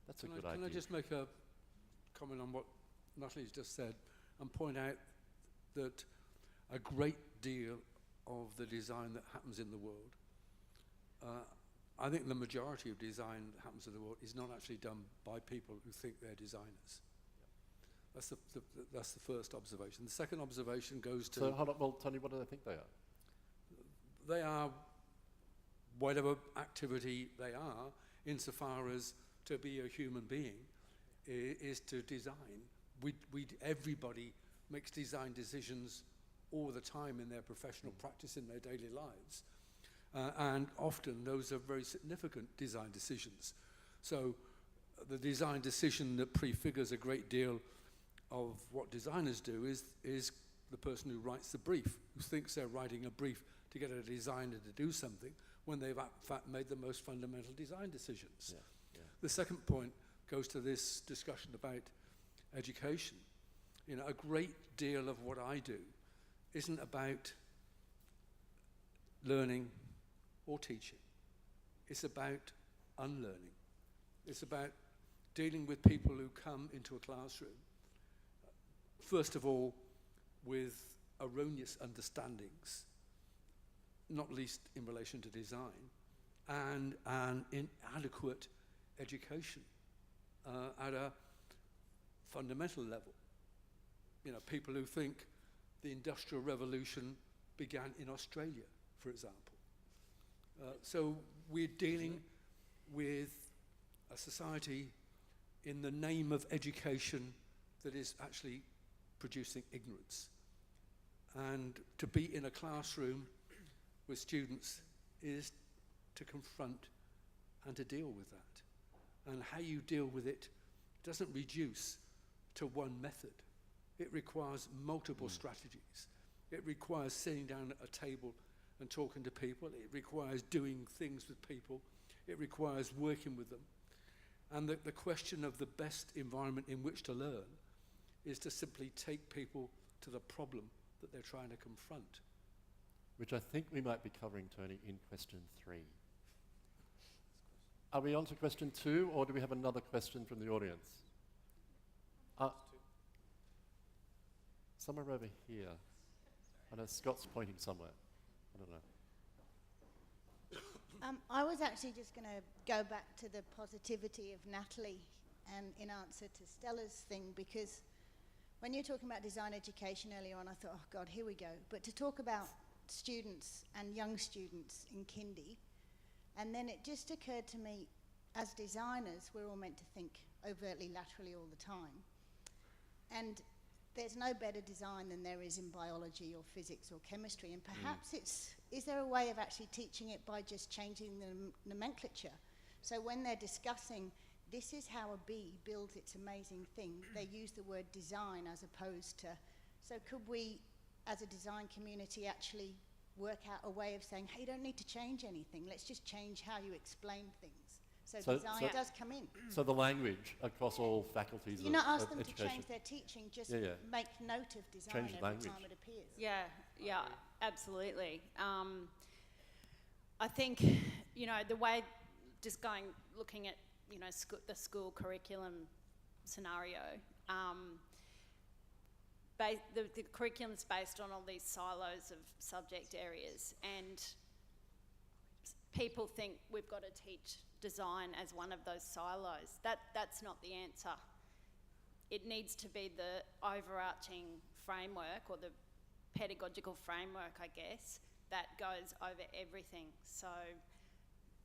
Speaker 3: That's a good idea.
Speaker 4: Can I just make a comment on what Natalie's just said and point out that a great deal of the design that happens in the world, I think the majority of design that happens in the world is not actually done by people who think they're designers. That's the first observation. The second observation goes to...
Speaker 3: So hold on, well, Tony, what do they think they are?
Speaker 4: They are whatever activity they are, insofar as to be a human being is to design. Everybody makes design decisions all the time in their professional practice, in their daily lives. And often those are very significant design decisions. So the design decision that prefigures a great deal of what designers do is the person who writes the brief, who thinks they're writing a brief to get a designer to do something when they've in fact made the most fundamental design decisions.
Speaker 3: Yeah, yeah.
Speaker 4: The second point goes to this discussion about education. A great deal of what I do isn't about learning or teaching. It's about unlearning. It's about dealing with people who come into a classroom, first of all, with erroneous understandings, not least in relation to design, and an inadequate education at a fundamental level. You know, people who think the Industrial Revolution began in Australia, for example. So we're dealing with a society in the name of education that is actually producing ignorance. And to be in a classroom with students is to confront and to deal with that. And how you deal with it doesn't reduce to one method. It requires multiple strategies. It requires sitting down at a table and talking to people. It requires doing things with people. It requires working with them. And the question of the best environment in which to learn is to simply take people to the problem that they're trying to confront.
Speaker 3: Which I think we might be covering, Tony, in question 3. Are we on to question 2, or do we have another question from the audience? Somewhere over here. I know Scott's pointing somewhere. I don't know.
Speaker 13: I was actually just going to go back to the positivity of Natalie and in answer to Stella's thing, because when you were talking about design education earlier on, I thought, oh God, here we go. But to talk about students and young students in kindy, and then it just occurred to me, as designers, we're all meant to think overtly laterally all the time. And there's no better design than there is in biology or physics or chemistry, and perhaps is there a way of actually teaching it by just changing the nomenclature? So when they're discussing, this is how a bee builds its amazing thing, they use the word design as opposed to, so could we, as a design community, actually work out a way of saying, hey, you don't need to change anything, let's just change how you explain things. So design does come in.
Speaker 3: So the language across all faculties
Speaker 13: You not ask
Speaker 3: of
Speaker 13: them
Speaker 3: education.
Speaker 13: to change their teaching, just
Speaker 3: Yeah, yeah.
Speaker 13: make note of design
Speaker 3: Change
Speaker 13: every
Speaker 3: language.
Speaker 13: time it appears.
Speaker 5: Yeah, absolutely. I think, the way, just looking at, the school curriculum scenario, the curriculum's based on all these silos of subject areas, and people think we've got to teach design as one of those silos. That's not the answer. It needs to be the overarching framework, or the pedagogical framework, I guess, that goes over everything. So,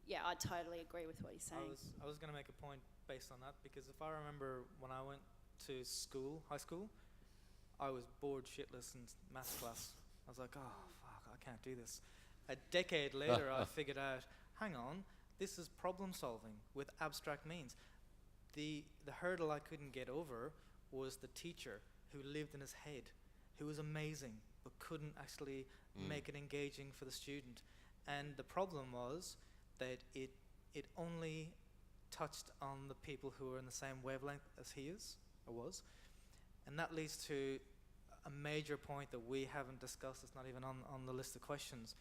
Speaker 5: yeah, I totally agree with what you're saying.
Speaker 8: I was going to make a point based on that, because if I remember when I went to school, high school, I was bored shitless in maths class. I was like, oh, fuck, I can't do this. A decade later, I figured out, hang on, this is problem solving with abstract means. The hurdle I couldn't get over was the teacher who lived in his head, who was amazing, but couldn't actually make it engaging for the student. And the problem was that it only touched on the people who were in the same wavelength as he is, or was. And that leads to a major point that we haven't discussed, it's not even on the list of questions.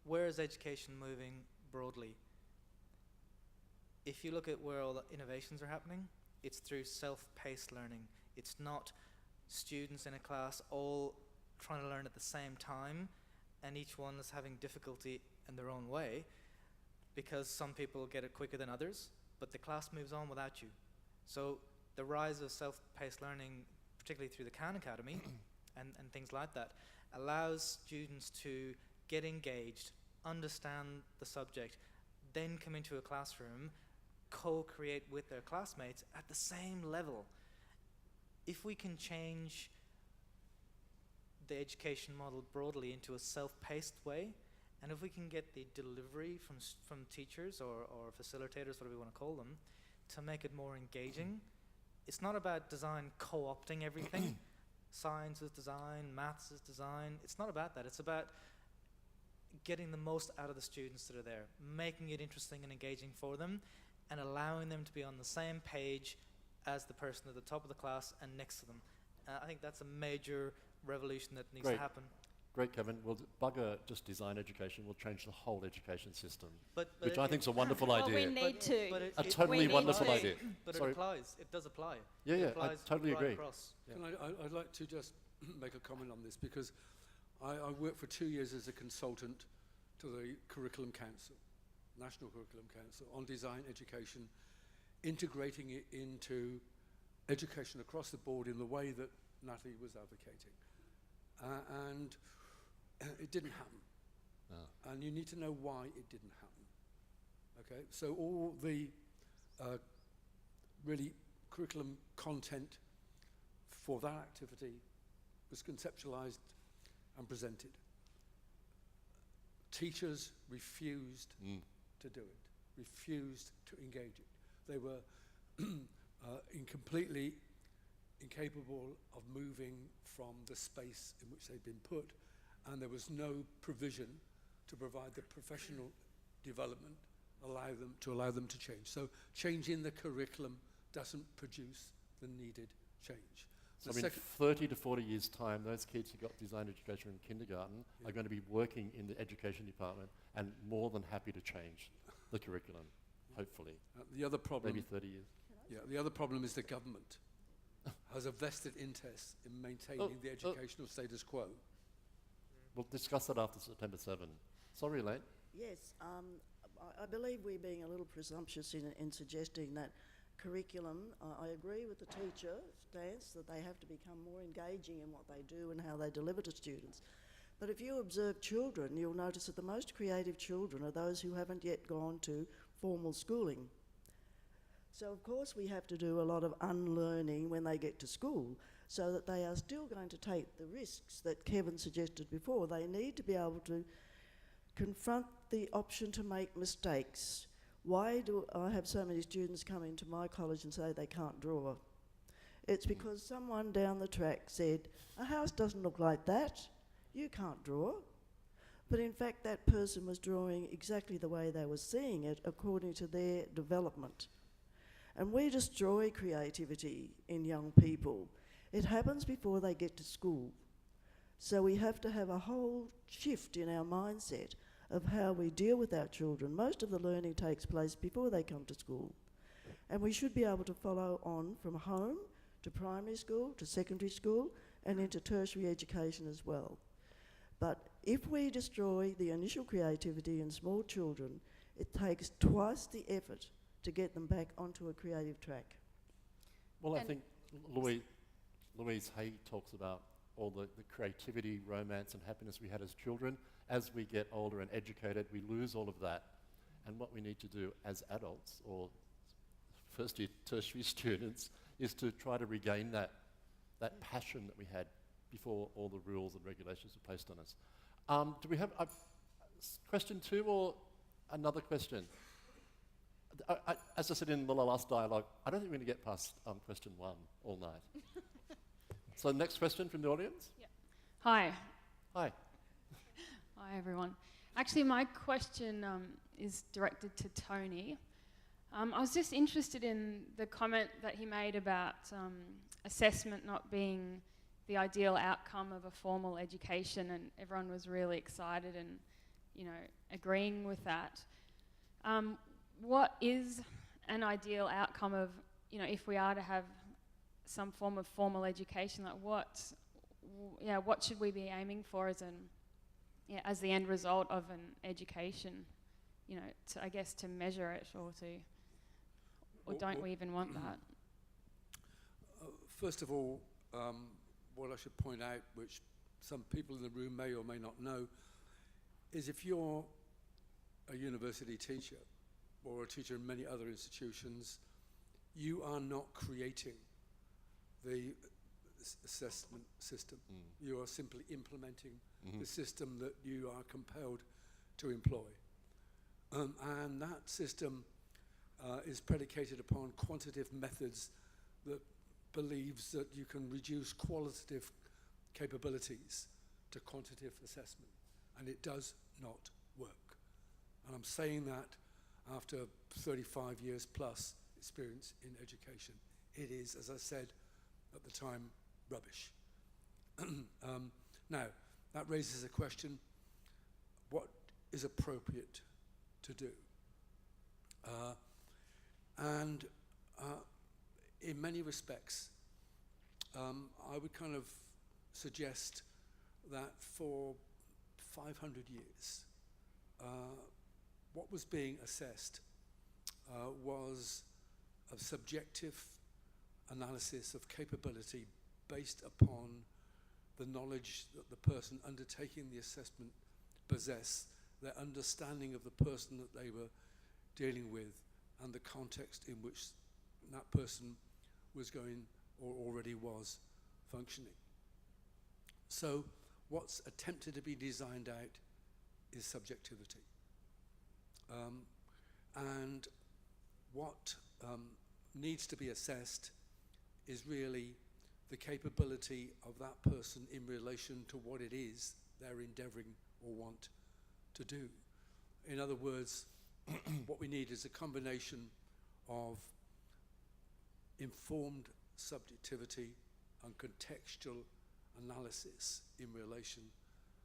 Speaker 8: Where is education moving broadly? If you look at where all the innovations are happening, it's through self-paced learning. It's not students in a class all trying to learn at the same time, and each one is having difficulty in their own way, because some people get it quicker than others, but the class moves on without you. So the rise of self-paced learning, particularly through the Khan Academy and things like that, allows students to get engaged, understand the subject, then come into a classroom, co-create with their classmates at the same level. If we can change the education model broadly into a self-paced way, and if we can get the delivery from teachers or facilitators, whatever we want to call them, to make it more engaging. It's not about design co-opting everything. Science is design, maths is design. It's not about that. It's about getting the most out of the students that are there, making it interesting and engaging for them, and allowing them to be on the same page as the person at the top of the class and next to them. I think that's a major revolution that needs to happen.
Speaker 3: Great, Kevin. Well, bugger just design education will change the whole education system,
Speaker 8: but
Speaker 3: which I think is a wonderful idea.
Speaker 5: Well, we need to.
Speaker 3: A totally wonderful idea.
Speaker 8: But
Speaker 3: Sorry.
Speaker 8: it applies. It does apply.
Speaker 3: Yeah,
Speaker 8: it
Speaker 3: yeah,
Speaker 8: applies
Speaker 3: I totally
Speaker 8: right
Speaker 3: agree.
Speaker 8: Across.
Speaker 3: Yeah.
Speaker 4: I'd like to just make a comment on this, because I worked for 2 years as a consultant to the Curriculum Council, National Curriculum Council, on design education integrating it into education across the board in the way that Natalie was advocating. And it didn't happen.
Speaker 3: No.
Speaker 4: And you need to know why it didn't happen. Okay, so all the really curriculum content for that activity was conceptualized and presented. Teachers refused to do it, refused to engage it. They were completely incapable of moving from the space in which they'd been put, and there was no provision to provide the professional development to allow them to change. So changing the curriculum doesn't produce the needed change.
Speaker 3: So in 30 to 40 years' time, those kids who got design education in kindergarten are going to be working in the education department and more than happy to change the curriculum, hopefully.
Speaker 4: The other problem,
Speaker 3: maybe 30 years.
Speaker 4: The other problem is the government has a vested interest in maintaining the educational status quo.
Speaker 3: We'll discuss that after September 7. Sorry, Elaine.
Speaker 7: Yes, I believe we're being a little presumptuous in suggesting that curriculum, I agree with the teacher stance that they have to become more engaging in what they do and how they deliver to students. But if you observe children, you'll notice that the most creative children are those who haven't yet gone to formal schooling. So of course we have to do a lot of unlearning when they get to school so that they are still going to take the risks that Kevin suggested before. They need to be able to confront the option to make mistakes. Why do I have so many students come into my college and say they can't draw? It's because someone down the track said, a house doesn't look like that, you can't draw. But in fact that person was drawing exactly the way they were seeing it according to their development. And we destroy creativity in young people. It happens before they get to school. So we have to have a whole shift in our mindset of how we deal with our children. Most of the learning takes place before they come to school. And we should be able to follow on from home to primary school, to secondary school, and into tertiary education as well. But if we destroy the initial creativity in small children, it takes twice the effort to get them back onto a creative track.
Speaker 3: Well, I think Louise Hay talks about all the creativity, romance and happiness we had as children. As we get older and educated, we lose all of that. And what we need to do as adults or first year tertiary students is to try to regain that passion that we had before all the rules and regulations were placed on us. Do we have a question 2 or another question? As I said in the last dialogue, I don't think we're going to get past question 1 all night. So next question from the audience?
Speaker 14: Yeah. Hi.
Speaker 3: Hi.
Speaker 14: Hi, everyone. Actually, my question is directed to Tony. I was just interested in the comment that he made about assessment not being the ideal outcome of a formal education, and everyone was really excited and, agreeing with that. What is an ideal outcome of, if we are to have some form of formal education? Like what should we be aiming for as the end result of an education? I guess to measure it or don't we even want that?
Speaker 4: First of all, what I should point out, which some people in the room may or may not know, is if you're a university teacher or a teacher in many other institutions, you are not creating the assessment system. You are simply implementing the system that you are compelled to employ. And that system is predicated upon quantitative methods that believes that you can reduce qualitative capabilities to quantitative assessment. And it does not work. And I'm saying that after 35 years plus experience in education. It is, as I said at the time, rubbish. Now, that raises a question, what is appropriate to do? In many respects, I would kind of suggest that for 500 years, what was being assessed was of subjective analysis of capability based upon the knowledge that the person undertaking the assessment possessed, their understanding of the person that they were dealing with, and the context in which that person was going or already was functioning. So what's attempted to be designed out is subjectivity. And what needs to be assessed is really the capability of that person in relation to what it is they're endeavouring or want to do. In other words, what we need is a combination of informed subjectivity and contextual analysis in relation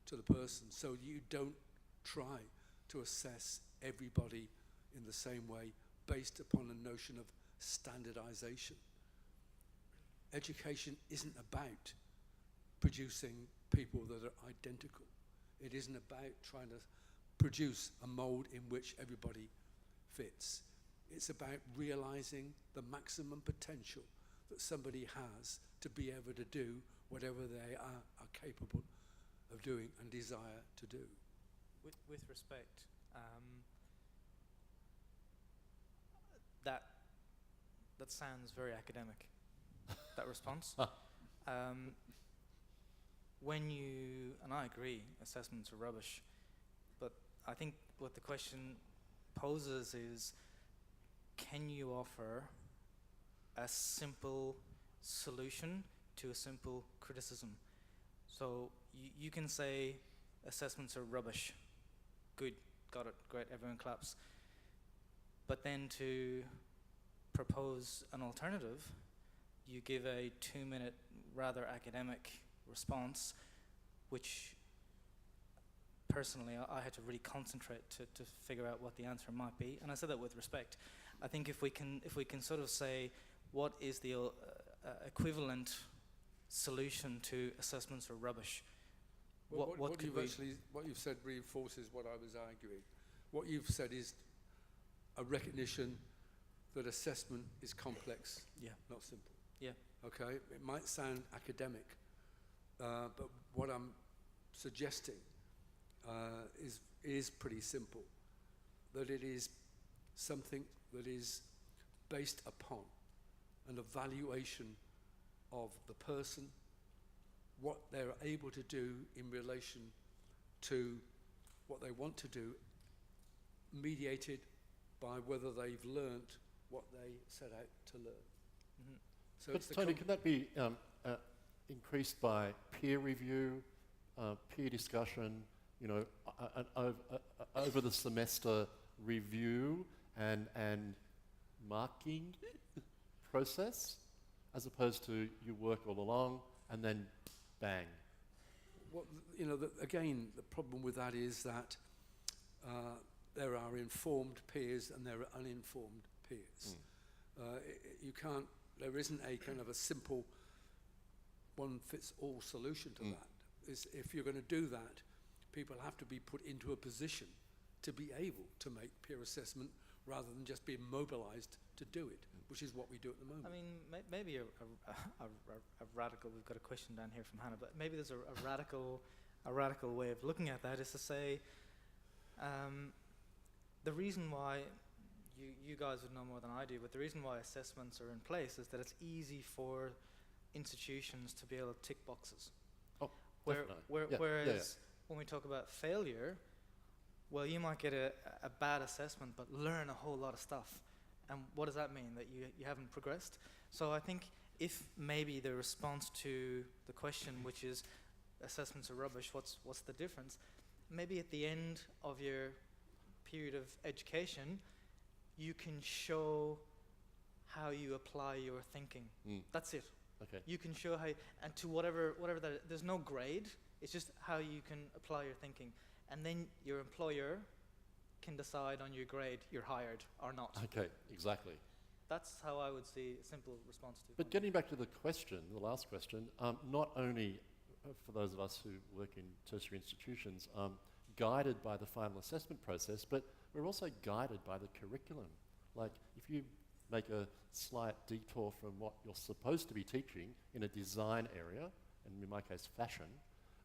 Speaker 4: to the person. So you don't try to assess everybody in the same way based upon a notion of standardization. Education isn't about producing people that are identical. It isn't about trying to produce a mold in which everybody fits. It's about realizing the maximum potential that somebody has to be able to do whatever they are capable of doing and desire to do.
Speaker 8: With respect, that sounds very academic, that response. When you, and I agree, assessments are rubbish, but I think what the question poses is, can you offer a simple solution to a simple criticism? So you can say assessments are rubbish. Good, got it, great, everyone claps. But then to propose an alternative, you give a 2-minute, rather academic response, which personally I had to really concentrate to figure out what the answer might be. And I said that with respect. I think if we can sort of say what is the equivalent solution to assessments are rubbish,
Speaker 4: Well,
Speaker 8: what could
Speaker 4: what you've said reinforces what I was arguing. What you've said is a recognition that assessment is complex, not simple.
Speaker 8: Yeah.
Speaker 4: Okay, it might sound academic, but what I'm suggesting is pretty simple. That it is something that is based upon an evaluation of the person, what they're able to do in relation to what they want to do, mediated by whether they've learnt what they set out to learn.
Speaker 8: Mm-hmm.
Speaker 4: So
Speaker 3: but Tony, can that be increased by peer review, peer discussion, you know, over the semester review and marking process, as opposed to you work all along and then bang?
Speaker 4: Well, you know, again, the problem with that is that there are informed peers and there are uninformed peers. You can't, there isn't a kind of a simple one-fits-all solution to that. If you're going to do that, people have to be put into a position to be able to make peer assessment rather than just being mobilized to do it, which is what we do at the moment.
Speaker 8: I mean, maybe a radical, we've got a question down here from Hannah, but maybe there's a radical way of looking at that is to say, the reason why, you guys would know more than I do, but the reason why assessments are in place is that it's easy for institutions to be able to tick boxes.
Speaker 3: Oh,
Speaker 8: Whereas when we talk about failure, well, you might get a bad assessment, but learn a whole lot of stuff. And what does that mean? That you haven't progressed? So I think if maybe the response to the question, which is assessments are rubbish, what's the difference? Maybe at the end of your period of education, you can show how you apply your thinking. That's it.
Speaker 3: Okay.
Speaker 8: You can show how, and to whatever that, there's no grade, it's just how you can apply your thinking. And then your employer can decide on your grade, you're hired or not.
Speaker 3: Okay, exactly.
Speaker 8: That's how I would see a simple response to it.
Speaker 3: But getting back to the question, the last question, not only for those of us who work in tertiary institutions, guided by the final assessment process, but we're also guided by the curriculum. Like, if you make a slight detour from what you're supposed to be teaching in a design area, and in my case, fashion,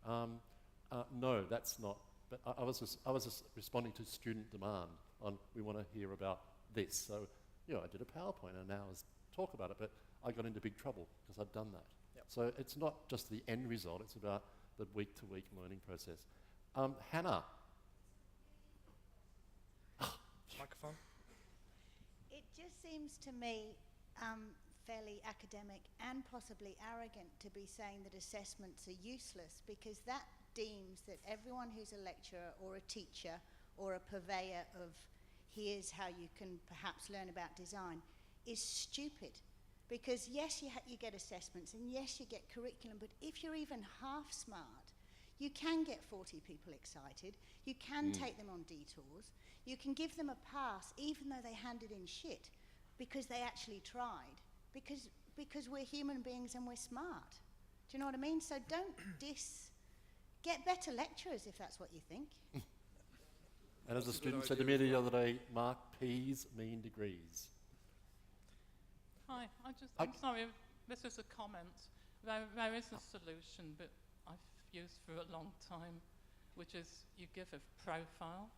Speaker 3: no, that's not. But I was just responding to student demand on, we want to hear about this. So, you know, I did a PowerPoint and now is talk about it, but I got into big trouble because I'd done that.
Speaker 11: Yep.
Speaker 3: So it's not just the end result, it's about the week-to-week learning process. Hannah.
Speaker 11: Microphone.
Speaker 13: It just seems to me fairly academic and possibly arrogant to be saying that assessments are useless, because that deems that everyone who's a lecturer or a teacher or a purveyor of here's how you can perhaps learn about design is stupid. Because yes, you get assessments and yes, you get curriculum, but if you're even half smart, you can get 40 people excited, you can take them on detours, you can give them a pass even though they handed in shit because they actually tried, because we're human beings and we're smart. Do you know what I mean? So don't get better lecturers if that's what you think.
Speaker 3: And as a
Speaker 4: That's a good
Speaker 3: student said to
Speaker 4: idea
Speaker 3: me
Speaker 4: as
Speaker 3: the
Speaker 4: well.
Speaker 3: other day, Mark, P's mean degrees.
Speaker 15: Hi, I'm sorry, this is a comment. There is a solution that I've used for a long time, which is you give a profile.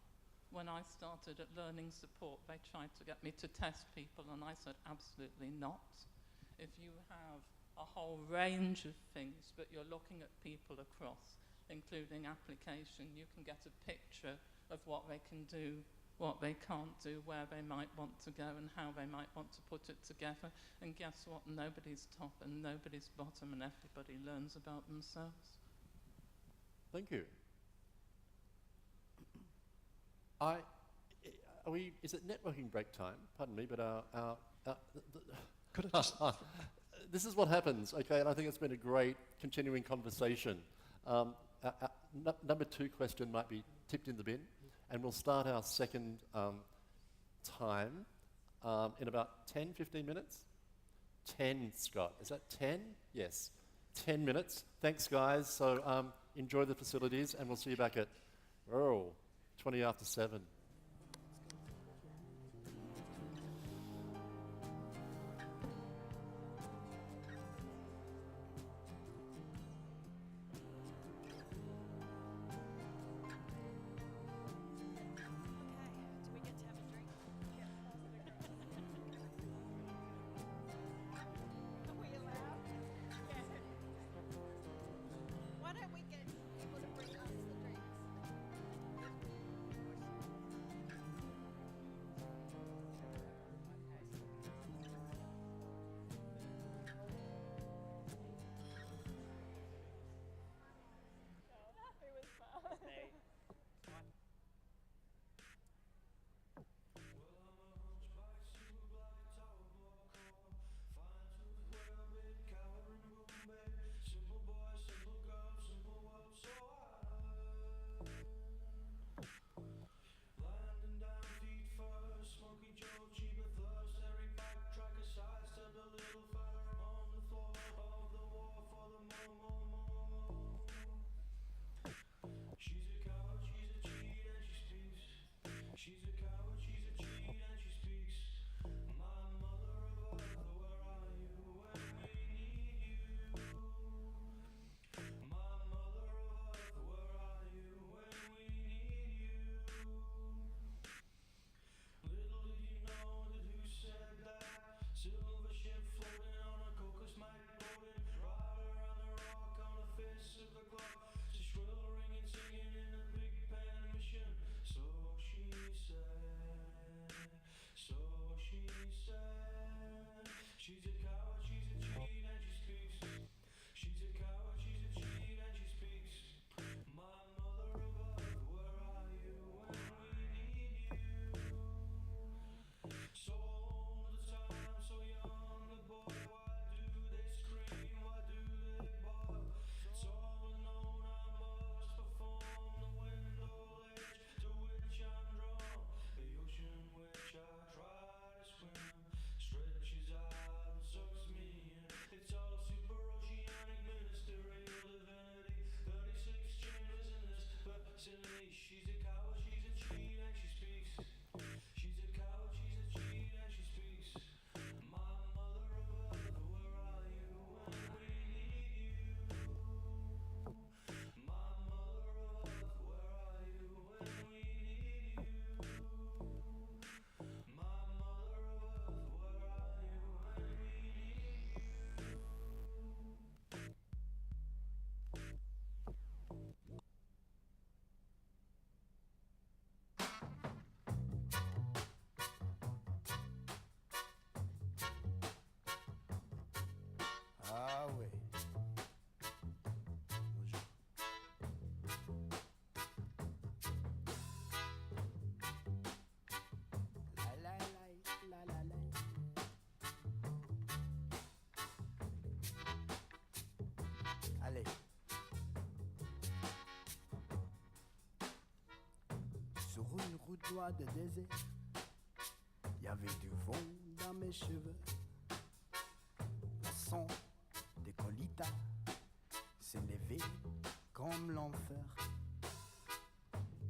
Speaker 15: When I started at learning support, they tried to get me to test people, and I said absolutely not. If you have a whole range of things, but you're looking at people across, including application, you can get a picture of what they can do, what they can't do, where they might want to go and how they might want to put it together. And guess what? Nobody's top and nobody's bottom, and everybody learns about themselves.
Speaker 3: Thank you. Is it networking break time? Pardon me, but
Speaker 9: Could I just...
Speaker 3: this is what happens, okay, and I think it's been a great continuing conversation. Number 2 question might be tipped in the bin, and we'll start our second time in about 10, 15 minutes? 10, Scott. Is that 10? Yes. 10 minutes. Thanks, guys. So enjoy the facilities, and we'll see you back at 20 after 7.
Speaker 5: Why don't we get people to bring us the drinks?
Speaker 16: bout de noix de désert. Il y avait du vent dans mes cheveux. Le son des colitas s'est levé comme l'enfer.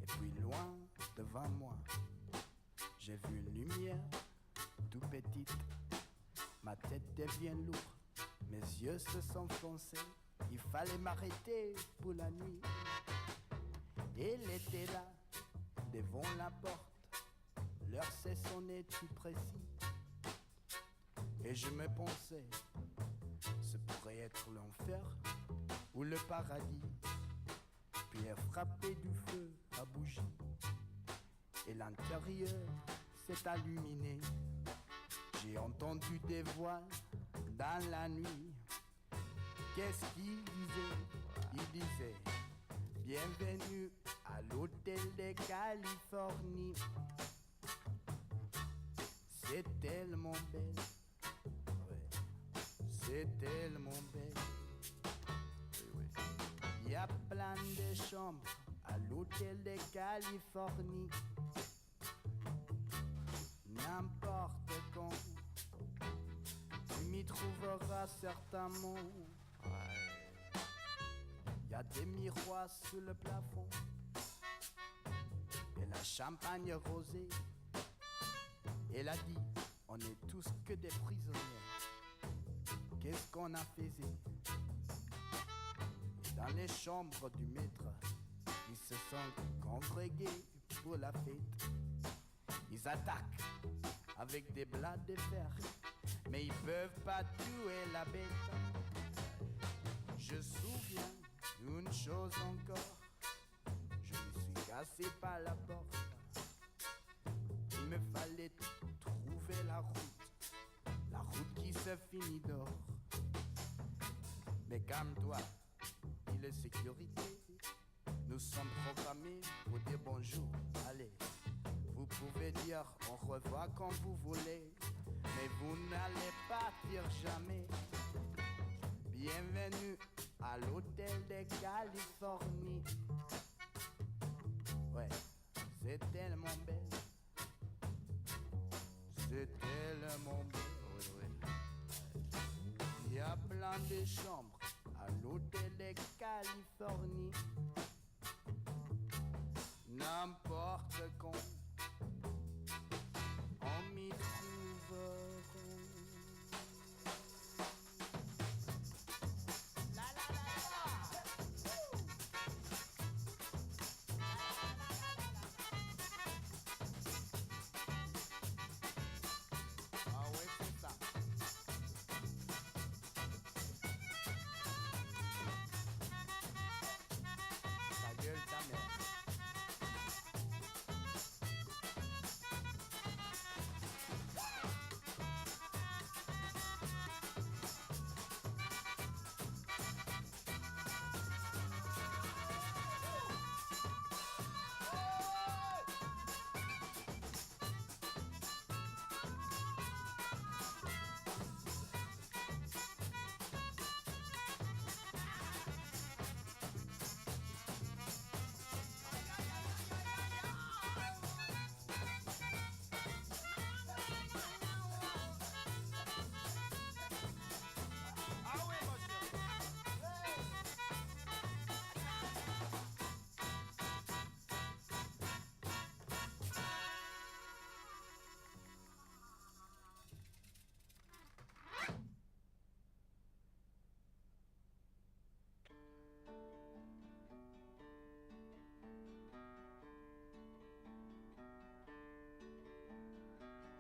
Speaker 16: Et puis loin devant moi, j'ai vu une lumière tout petite. Ma tête devient lourde, mes yeux se sont foncés. Il fallait m'arrêter pour la nuit. Elle était là, devant la porte. L'heure s'est sonnée tout précis. Et je me pensais, ce pourrait être l'enfer ou le paradis. Puis elle frappait du feu à bougie. Et l'intérieur s'est illuminé. J'ai entendu des voix dans la nuit. Qu'est-ce qu'il disait? Il disait: bienvenue à l'hôtel de Californie. C'est tellement belle, ouais, c'est tellement belle. Il y a plein de chambres à l'hôtel de Californie. N'importe quand, tu m'y trouveras certainement. Il y a des miroirs sous le plafond et la champagne rosée. Elle a dit: on est tous que des prisonniers. Qu'est-ce qu'on a fait? Dans les chambres du maître, ils se sont congrégés pour la fête. Ils attaquent avec des blattes de fer, mais ils peuvent pas tuer la bête. Je me souviens d'une chose encore, je me suis cassé par la porte. Il me fallait trouver la route qui se finit d'or. Mais calme-toi, il est sécurité. Nous sommes programmés pour dire bonjour. Allez, vous pouvez dire au revoir quand vous voulez, mais vous n'allez pas dire jamais. Bienvenue à l'hôtel de Californie. Ouais, c'est tellement belle. C'est tellement belle. Il y a plein de chambres à l'hôtel de Californie. N'importe quand, on m'y trouvera. Ah ouais, c'est ça. Ta gueule, ta mère.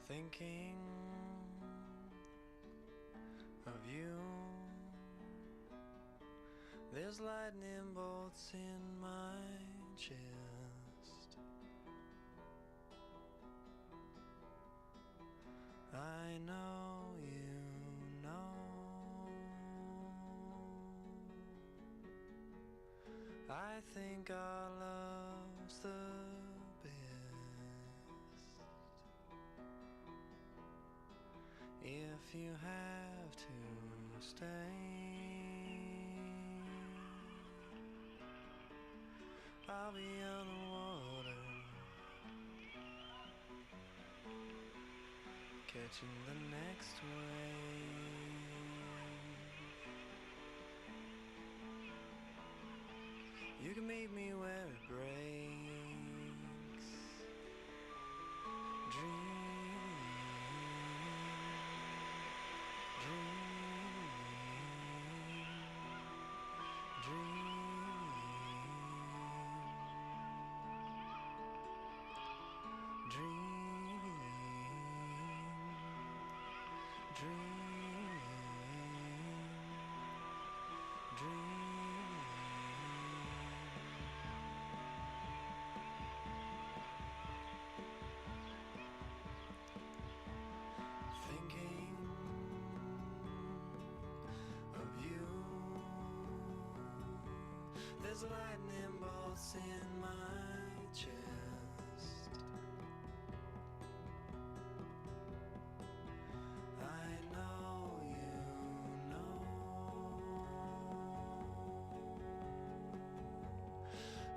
Speaker 17: Thinking of you, there's lightning bolts in my chest. I know you know. I think our love's the if you have to stay. I'll be on the water catching the next wave. You can meet me where it breaks. Dream, dream, thinking of you. There's lightning bolts in my chest. I know you know.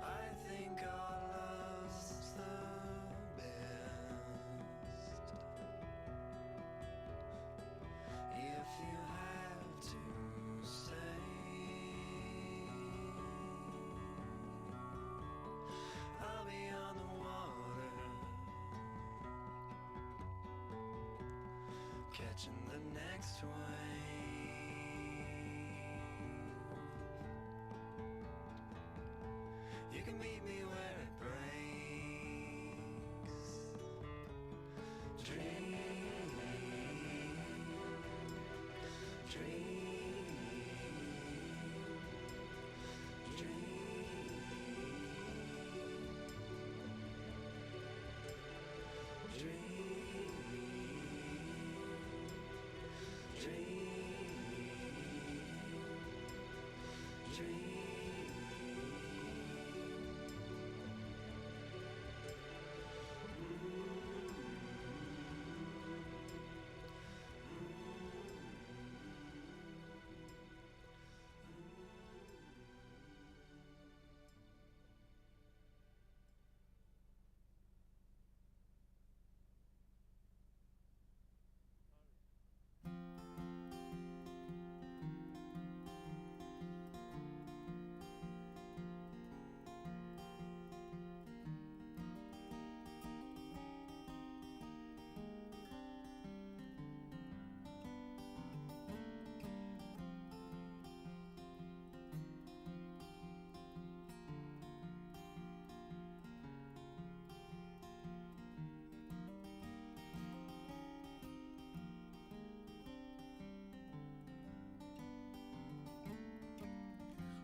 Speaker 17: I think our love's the best. If you have to stay, I'll be on the water, catching the next wave. You can meet me where it breaks. Dream,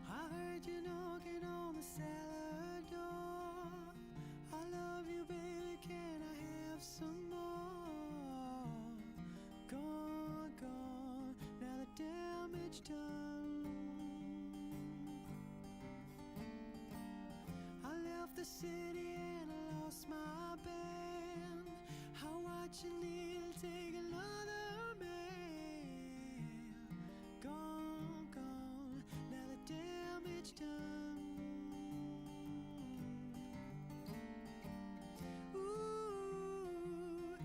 Speaker 17: I heard you knocking on the cellar door. I love you, baby, can I have some more? Gone, gone, now the damage done. I left the city and I lost my band. I watch you needle take another man. Gone, gone, now the damage done. Ooh,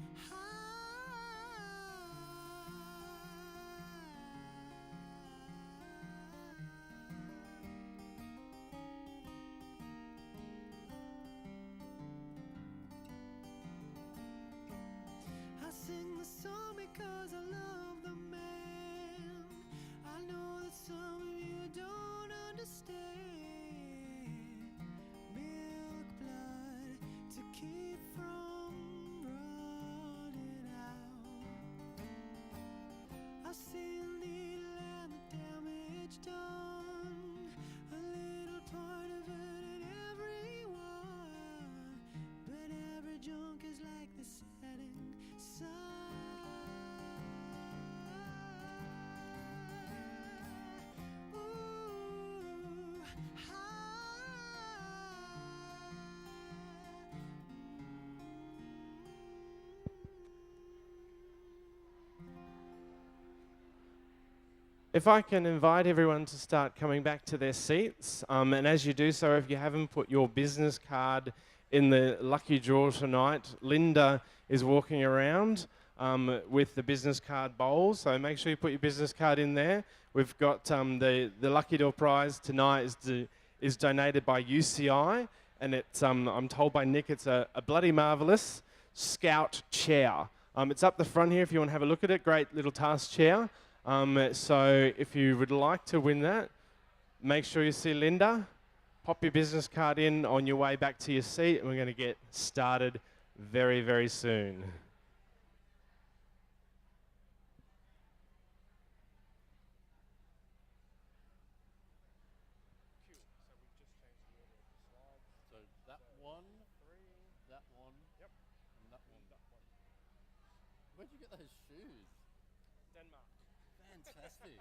Speaker 17: I sing the song because I love the man. I know that some of you don't understand. Milk blood to keep from running out. I see the needle and the damage done. A little part of it in everyone. But every junk is like the setting sun. Ooh,
Speaker 2: If I can invite everyone to start coming back to their seats, and as you do so, if you haven't put your business card in the lucky draw tonight, Linda is walking around. with the business card bowl. So make sure you put your business card in there. We've got the Lucky Door prize tonight is donated by UCI, and it's I'm told by Nick it's a bloody marvellous Scout chair. It's up the front here if you want to have a look at it. Great little task chair. So if you would like to win that, make sure you see Linda. Pop your business card in on your way back to your seat, and we're going to get started very, very soon.
Speaker 3: So that one, that one, and that one. Where'd you get those shoes?
Speaker 2: Denmark.
Speaker 3: Fantastic.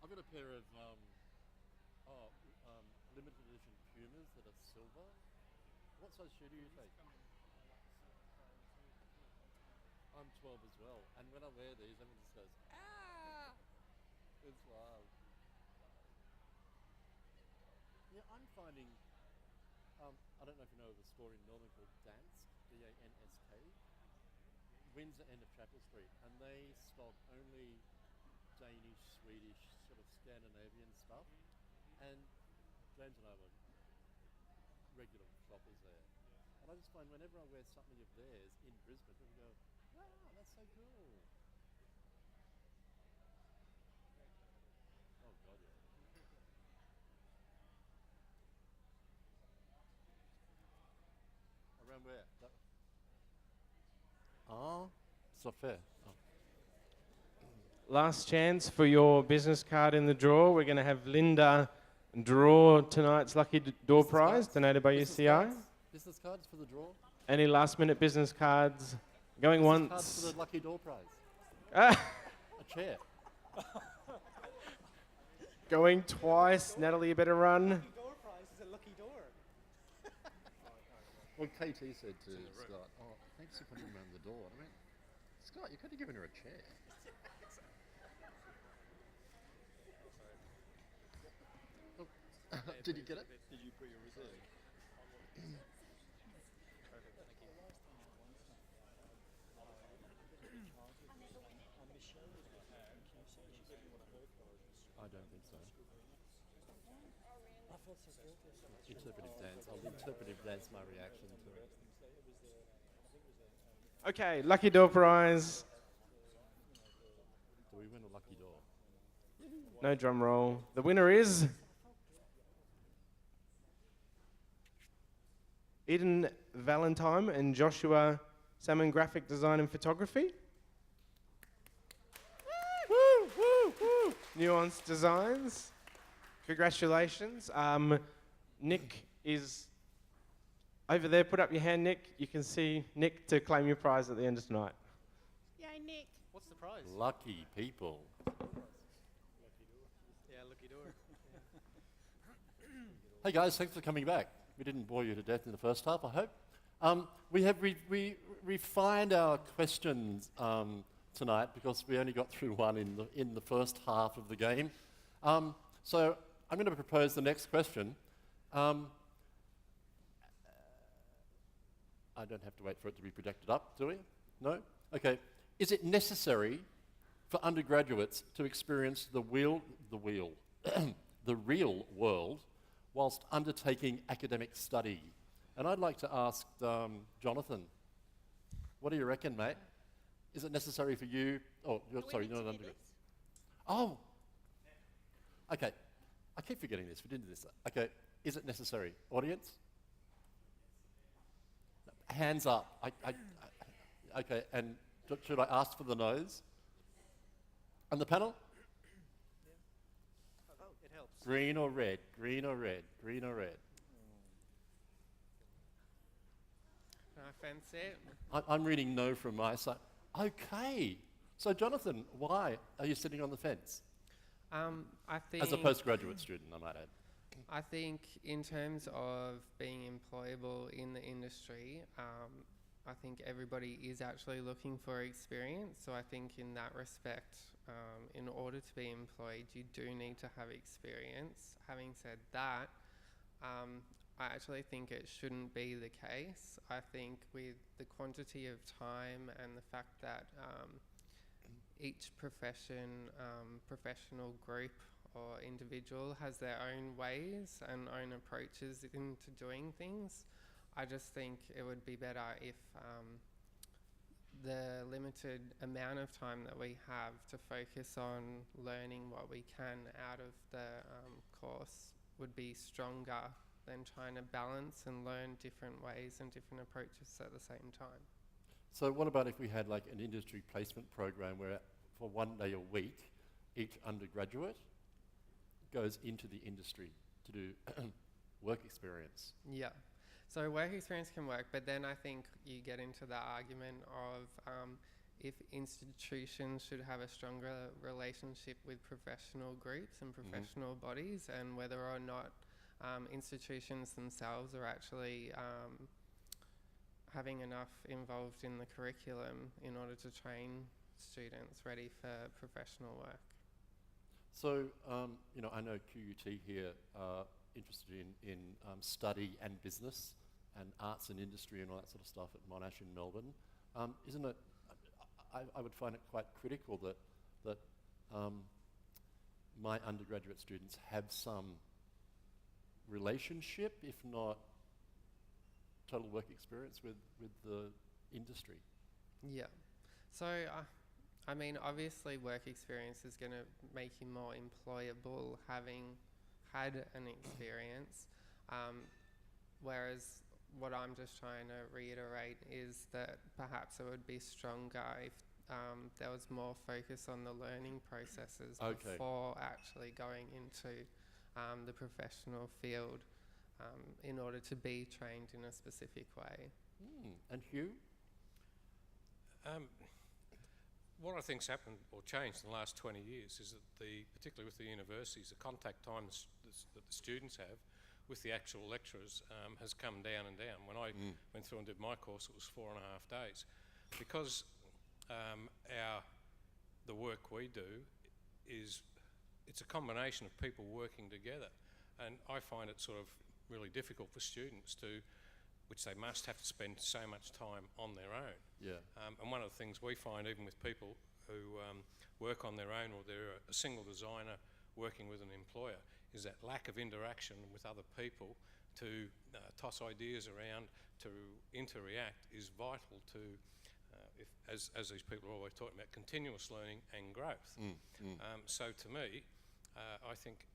Speaker 3: I've got a pair of limited edition Pumas that are silver. What size shoe do you take? I'm 12 as well, and when I wear these, everyone just goes, ah! It's wild. Yeah, I'm finding, I don't know if you know of a store in Melbourne called Dansk, D-A-N-S-K, Windsor end of Chapel Street, and they stock only Danish, Swedish, sort of Scandinavian stuff, and James and I were regular shoppers there. And I just find whenever I wear something of theirs in Brisbane, people go, wow, that's so cool. Oh, God, yeah. Around where? It's not fair. Oh.
Speaker 2: Last chance for your business card in the draw. We're going to have Linda draw tonight's Lucky Door prize donated by UCI.
Speaker 3: Business cards for the draw?
Speaker 2: Any last minute business cards going
Speaker 3: business
Speaker 2: once?
Speaker 3: Cards for the Lucky Door prize.
Speaker 2: A
Speaker 3: chair.
Speaker 2: Going twice. Natalie, you better run.
Speaker 18: Lucky Door prize is a lucky door.
Speaker 3: Well, KT said to Scott, oh, thanks for putting around the door. I mean, Scott, you could have given her a chair. Did you get it?
Speaker 9: Did you put your reserve?
Speaker 3: I don't think so. Interpretive dance. I'll interpretive dance my reaction to it.
Speaker 2: Okay, Lucky Door prize.
Speaker 3: Do we win a lucky door?
Speaker 2: No drum roll. The winner is Eden Valentine and Joshua Salmon, graphic design and photography. Woo, woo, woo. Nuance Designs. Congratulations. Nick is over there. Put up your hand, Nick. You can see Nick to claim your prize at the end of tonight.
Speaker 18: Yay, Nick. What's the prize?
Speaker 3: Lucky people.
Speaker 18: Yeah, lucky door.
Speaker 3: Hey guys, thanks for coming back. We didn't bore you to death in the first half, I hope. We have refined our questions tonight because we only got through one in the first half of the game. So I'm going to propose the next question. I don't have to wait for it to be projected up, do we? No? Okay. Is it necessary for undergraduates to experience the real world whilst undertaking academic study? And I'd like to ask Jonathan, what do you reckon, mate? Is it necessary for you? Oh, sorry, you're not an undergrad. Oh! Okay. I keep forgetting this. We didn't do this. Okay. Is it necessary? Audience? Hands up. Okay. And should I ask for the no's? And the panel?
Speaker 18: Oh, it helps.
Speaker 3: Green or red? Green or red? Green or red?
Speaker 10: I fancy it.
Speaker 3: I'm reading no from my side. Okay. So, Jonathan, why are you sitting on the fence?
Speaker 10: I think
Speaker 3: as a postgraduate student, I might add.
Speaker 10: I think in terms of being employable in the industry, I think everybody is actually looking for experience. So I think in that respect, in order to be employed, you do need to have experience. Having said that, I actually think it shouldn't be the case. I think with the quantity of time and the fact that each profession, professional group or individual has their own ways and own approaches into doing things, I just think it would be better if the limited amount of time that we have to focus on learning what we can out of the course would be stronger than trying to balance and learn different ways and different approaches at the same time.
Speaker 3: So what about if we had like an industry placement program where for 1 day a week, each undergraduate goes into the industry to do work experience?
Speaker 10: Yeah. So work experience can work, but then I think you get into the argument of if institutions should have a stronger relationship with professional groups and professional bodies, and whether or not institutions themselves are actually having enough involved in the curriculum in order to train students ready for professional work.
Speaker 3: So, you know, I know QUT here are interested in study and business and arts and industry and all that sort of stuff at Monash in Melbourne. Isn't it, I would find it quite critical that my undergraduate students have some relationship, if not total work experience with the industry.
Speaker 10: Yeah. So, I mean, obviously work experience is going to make you more employable having had an experience, whereas what I'm just trying to reiterate is that perhaps it would be stronger if there was more focus on the learning processes before actually going into the professional field in order to be trained in a specific way.
Speaker 3: And Hugh?
Speaker 6: What I think's happened or changed in the last 20 years is that particularly with the universities, the contact time that the students have with the actual lecturers has come down and down. When I went through and did my course, it was 4.5 days. Because the work we do it's a combination of people working together, and I find it sort of really difficult for students which they must have to spend so much time on their own.
Speaker 3: Yeah.
Speaker 6: And one of the things we find, even with people who work on their own, or they're a single designer working with an employer, is that lack of interaction with other people to toss ideas around, to interact, is vital to, as these people are always talking about, continuous learning and growth. So to me, I think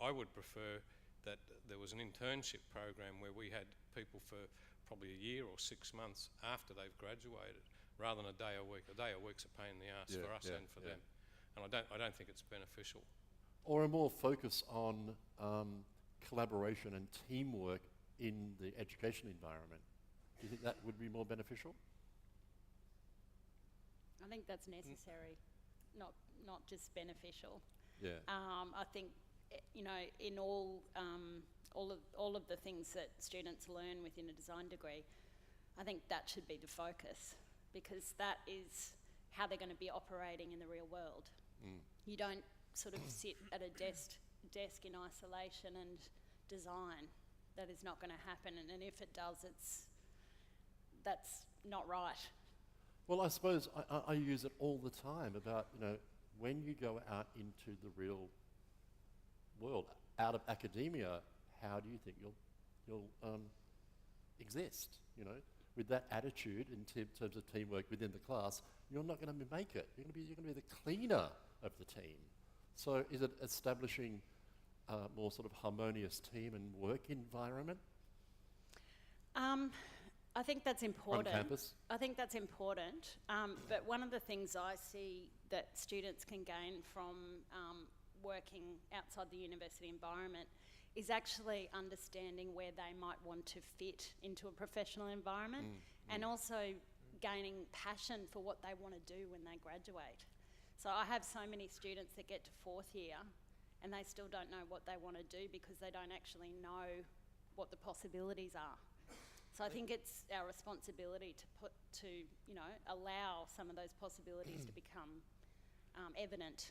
Speaker 6: I would prefer that there was an internship program where we had people for probably a year or 6 months after they've graduated, rather than a day a week. A day a week's a pain in the arse for us and for them, and I don't think it's beneficial.
Speaker 3: Or a more focus on collaboration and teamwork in the education environment. Do you think that would be more beneficial?
Speaker 5: I think that's necessary, not just beneficial.
Speaker 3: Yeah.
Speaker 5: I think, you know, in all of the things that students learn within a design degree, I think that should be the focus, because that is how they're going to be operating in the real world. You don't sort of sit at a desk in isolation and design. That is not going to happen, and if it does, that's not right.
Speaker 3: Well, I suppose I use it all the time about, you know, when you go out into the real world, out of academia, how do you think you'll exist? You know, with that attitude in terms of teamwork within the class, you're not going to make it. You're going to be the cleaner of the team. So, is it establishing a more sort of harmonious team and work environment?
Speaker 5: I think that's important.
Speaker 3: On campus?
Speaker 5: I think that's important. But one of the things I see that students can gain from working outside the university environment is actually understanding where they might want to fit into a professional environment, and also gaining passion for what they want to do when they graduate. So I have so many students that get to 4th year and they still don't know what they want to do because they don't actually know what the possibilities are. So I think it's our responsibility to allow some of those possibilities to become evident.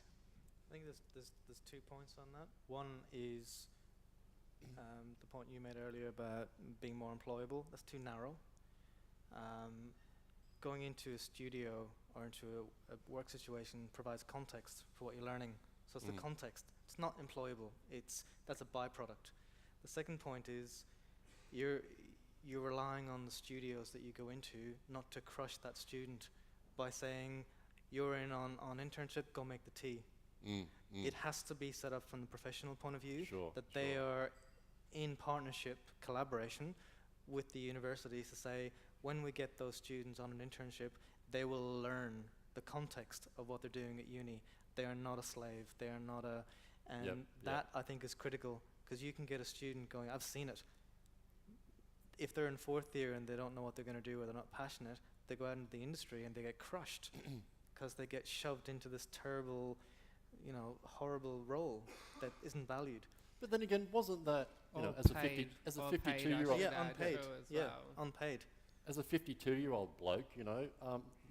Speaker 8: I think there's 2 points on that. One is the point you made earlier about being more employable, that's too narrow. Going into a studio or into a work situation provides context for what you're learning. So it's the context. It's not employable. That's a byproduct. The second point is you're relying on the studios that you go into not to crush that student by saying, you're in on internship, go make the tea. It has to be set up from the professional point of view, that they are in partnership, collaboration with the universities to say, when we get those students on an internship, they will learn the context of what they're doing at uni. They are not a slave, they are not a... And that, I think, is critical, because you can get a student going, I've seen it. If they're in fourth year and they don't know what they're going to do or they're not passionate, they go out into the industry and they get crushed because they get shoved into this terrible, horrible role that isn't valued.
Speaker 3: But then again, wasn't that, as a 52-year-old...
Speaker 8: Yeah, unpaid. Unpaid.
Speaker 3: As a 52-year-old bloke,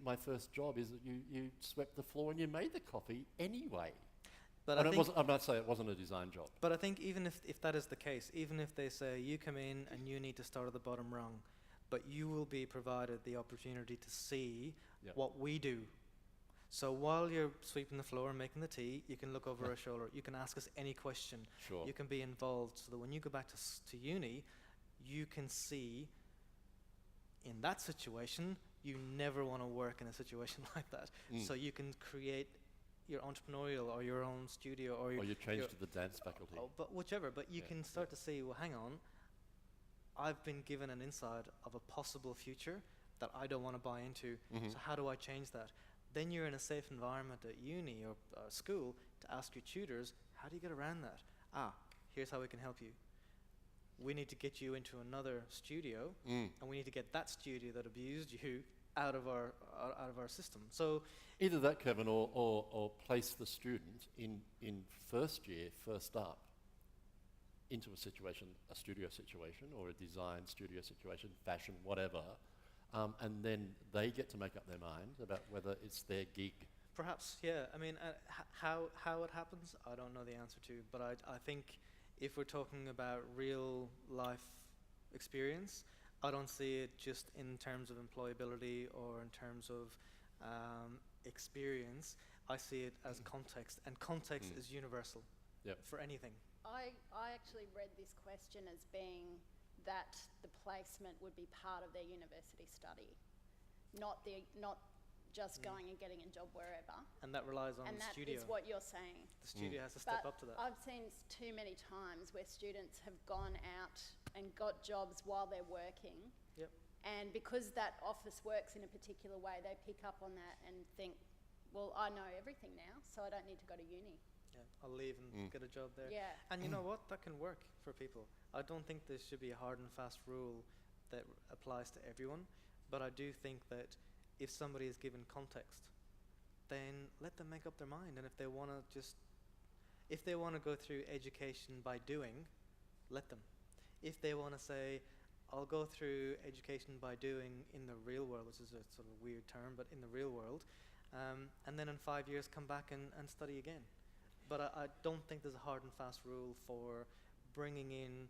Speaker 3: my first job is that you swept the floor and you made the coffee anyway. But I'm not saying it wasn't a design job.
Speaker 8: But I think even if that is the case, even if they say you come in and you need to start at the bottom rung, but you will be provided the opportunity to see what we do. So while you're sweeping the floor and making the tea, you can look over our shoulder. You can ask us any question.
Speaker 3: Sure.
Speaker 8: You can be involved so that when you go back to uni, you can see in that situation, you never want to work in a situation like that. So you can create your entrepreneurial or your own studio or
Speaker 3: you change to the dance faculty.
Speaker 8: But whichever, but you can start to see, well, hang on, I've been given an insight of a possible future that I don't want to buy into. So how do I change that? Then you're in a safe environment at uni or school to ask your tutors, how do you get around that? Here's how we can help you. We need to get you into another studio, and we need to get that studio that abused you out of our system. So
Speaker 3: either that, Kevin, or place the student in first year, first up, into a situation, a studio situation, or a design studio situation, fashion, whatever, and then they get to make up their mind about whether it's their gig.
Speaker 8: Perhaps, yeah. I mean, how it happens, I don't know the answer to, but I think if we're talking about real life experience, I don't see it just in terms of employability or in terms of experience. I see it as context, and context is universal for anything.
Speaker 5: I actually read this question as being that the placement would be part of their university study, not just going and getting a job wherever.
Speaker 8: And that relies on the studio.
Speaker 5: And that is what you're saying.
Speaker 8: The studio has to step up to that.
Speaker 5: I've seen too many times where students have gone out and got jobs while they're working.
Speaker 8: Yep.
Speaker 5: And because that office works in a particular way, they pick up on that and think, well, I know everything now, so I don't need to go to uni.
Speaker 8: Yeah, I'll leave and get a job there.
Speaker 5: Yeah.
Speaker 8: And you know what? That can work for people. I don't think there should be a hard and fast rule that applies to everyone, but I do think that if somebody is given context, then let them make up their mind. And if they want to go through education by doing, let them. If they want to say, I'll go through education by doing in the real world, which is a sort of weird term, but in the real world, and then in 5 years come back and study again. But I don't think there's a hard and fast rule for bringing in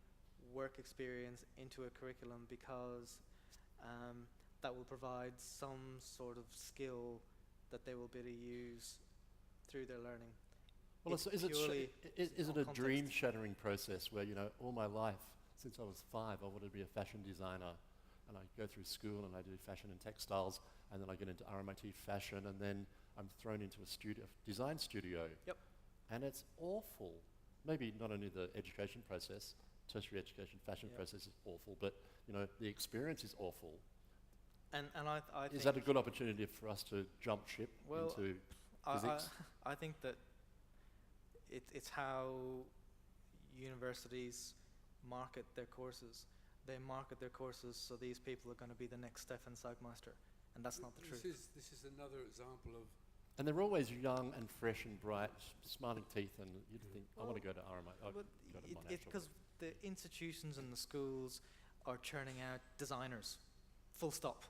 Speaker 8: work experience into a curriculum, because that will provide some sort of skill that they will be able to use through their learning.
Speaker 3: Well, is it a dream-shattering process where, all my life, since I was 5, I wanted to be a fashion designer, and I go through school and I do fashion and textiles, and then I get into RMIT fashion, and then I'm thrown into a design studio.
Speaker 8: Yep.
Speaker 3: And it's awful. Maybe not only the education process, tertiary education, fashion process is awful, but the experience is awful.
Speaker 8: And I think
Speaker 3: is that a good opportunity for us to jump ship into physics?
Speaker 8: I think that it's how universities market their courses. They market their courses so these people are going to be the next Stefan Sagmeister, and that's not the truth.
Speaker 4: This is another example of...
Speaker 3: And they're always young and fresh and bright, smiling teeth, and you'd think, I want to go to RMIT.
Speaker 8: It's because the institutions and the schools are churning out designers, full stop.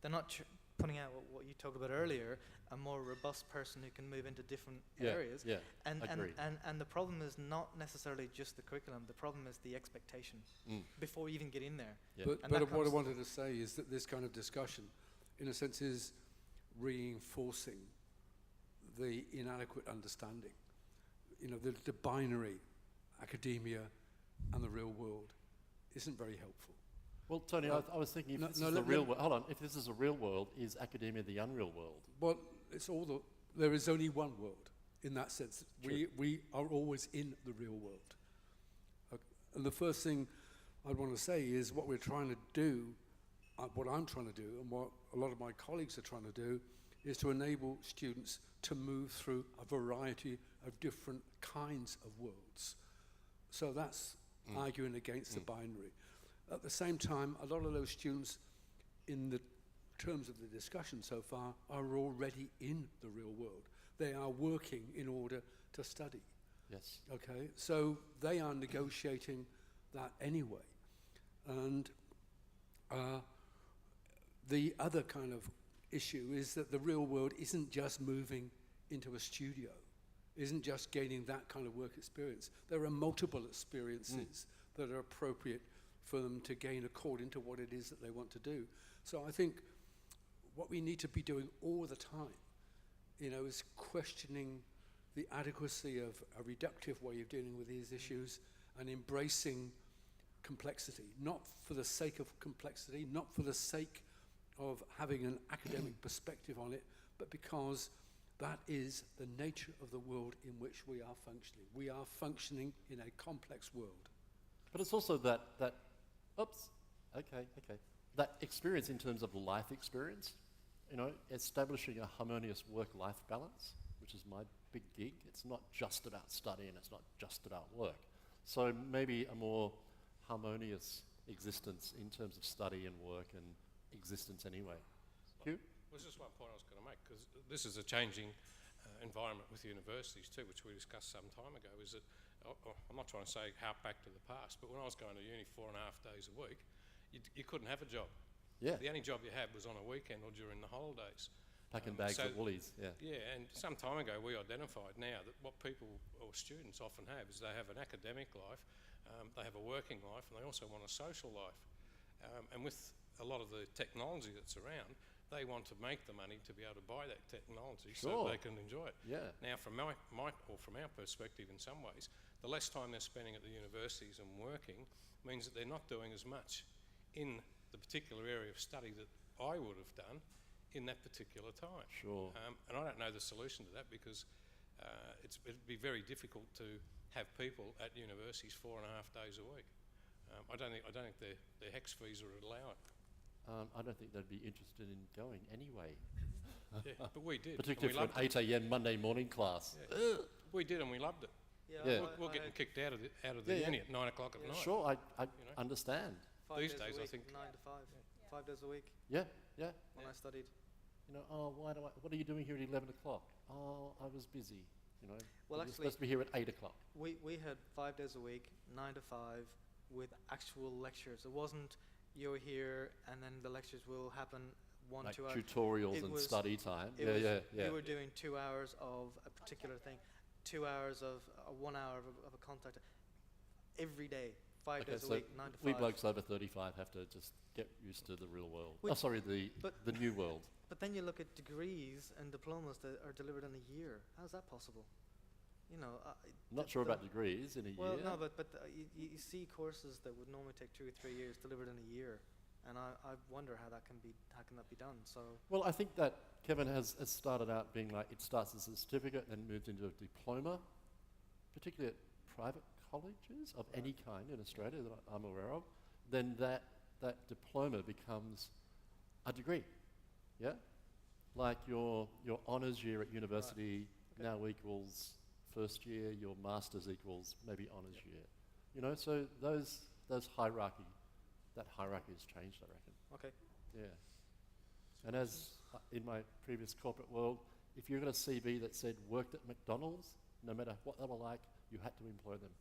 Speaker 8: They're not putting out what you talked about earlier, a more robust person who can move into different
Speaker 3: Yeah,
Speaker 8: areas.
Speaker 3: yeah,
Speaker 8: And,
Speaker 3: agree.
Speaker 8: and the problem is not necessarily just the curriculum, the problem is the expectation before you even get in there.
Speaker 3: Yeah.
Speaker 4: But,
Speaker 8: And
Speaker 4: but
Speaker 8: that
Speaker 4: what I
Speaker 8: comes-
Speaker 4: wanted to say is that this kind of discussion, in a sense, is reinforcing the inadequate understanding. You know, the binary, academia and the real world, isn't very helpful.
Speaker 3: Well, Tony, I was thinking if this is the real world, hold on, if this is a real world, is academia the unreal world?
Speaker 4: Well, it's all there is only one world in that sense. We are always in the real world. And the first thing I'd want to say is what we're trying to do, what I'm trying to do, and what a lot of my colleagues are trying to do, is to enable students to move through a variety of different kinds of worlds. So that's arguing against the binary. At the same time, a lot of those students, in the terms of the discussion so far, are already in the real world. They are working in order to study.
Speaker 3: Yes.
Speaker 4: Okay, so they are negotiating that anyway. And the other kind of issue is that the real world isn't just moving into a studio, isn't just gaining that kind of work experience. There are multiple experiences that are appropriate for them to gain according to what it is that they want to do. So I think what we need to be doing all the time, you know, is questioning the adequacy of a reductive way of dealing with these issues and embracing complexity, not for the sake of complexity, not for the sake of having an academic perspective on it, but because that is the nature of the world in which we are functioning. We are functioning in a complex world.
Speaker 3: But it's also that experience in terms of life experience, you know, establishing a harmonious work-life balance, which is my big gig. It's not just about study and it's not just about work. So maybe a more harmonious existence in terms of study and work and existence anyway. Hugh?
Speaker 6: Well, this is one point I was going to make, because this is a changing environment with universities too, which we discussed some time ago, is that, I'm not trying to say harp back to the past, but when I was going to uni 4.5 days a week, you couldn't have a job.
Speaker 3: Yeah.
Speaker 6: The only job you had was on a weekend or during the holidays.
Speaker 3: Packing bags at Woolies, yeah.
Speaker 6: Yeah, and some time ago we identified now that what people or students often have is they have an academic life, they have a working life, and they also want a social life. And with a lot of the technology that's around, they want to make the money to be able to buy that technology so they can enjoy it.
Speaker 3: Yeah.
Speaker 6: Now, from from our perspective, in some ways, the less time they're spending at the universities and working means that they're not doing as much in the particular area of study that I would have done in that particular time.
Speaker 3: Sure.
Speaker 6: And I don't know the solution to that, because it'd be very difficult to have people at universities 4.5 days a week. I don't think their HEX visa would allow it.
Speaker 3: I don't think they'd be interested in going anyway.
Speaker 6: Yeah, but we did.
Speaker 3: Particularly for an 8 a.m. Monday morning class.
Speaker 6: Yeah. We did, and we loved it.
Speaker 3: Yeah.
Speaker 6: We're getting kicked out of the uni at 9 o'clock at night.
Speaker 3: Sure, I understand.
Speaker 8: 5
Speaker 6: These
Speaker 8: days
Speaker 6: days,
Speaker 8: a
Speaker 6: I
Speaker 8: week,
Speaker 6: think
Speaker 8: 9 to 5, 5 days a week.
Speaker 3: Yeah.
Speaker 8: When I studied.
Speaker 3: You know, what are you doing here at 11 o'clock? Oh, I was busy, you know.
Speaker 8: Well,
Speaker 3: You're
Speaker 8: actually,
Speaker 3: supposed to be here at 8 o'clock.
Speaker 8: We had 5 days a week, 9 to 5, with actual lectures. It wasn't you're here and then the lectures will happen 1,
Speaker 3: Like
Speaker 8: 2 hours.
Speaker 3: tutorials and study time. Yeah.
Speaker 8: You were doing 2 hours of a particular thing, 2 hours of 1 hour of a contact every day, 5 days a week, 9 to 5.
Speaker 3: We blokes over 35 have to just get used to the real world. The new world.
Speaker 8: But then you look at degrees and diplomas that are delivered in a year. How's that possible? You know,
Speaker 3: not sure about degrees in a year.
Speaker 8: Well, no, but you see courses that would normally take 2 or 3 years delivered in a year, and I wonder how that can that be done. So.
Speaker 3: Well, I think that Kevin has started out being like, it starts as a certificate and moves into a diploma, particularly at private colleges of any kind in Australia that I'm aware of. Then that diploma becomes a degree, yeah? Like your honours year at university now equals first year, your master's equals maybe honours year. You know, so that hierarchy has changed, I reckon.
Speaker 8: Okay.
Speaker 3: Yeah. And as in my previous corporate world, if you've got a CV that said worked at McDonald's, no matter what they were like, you had to employ them.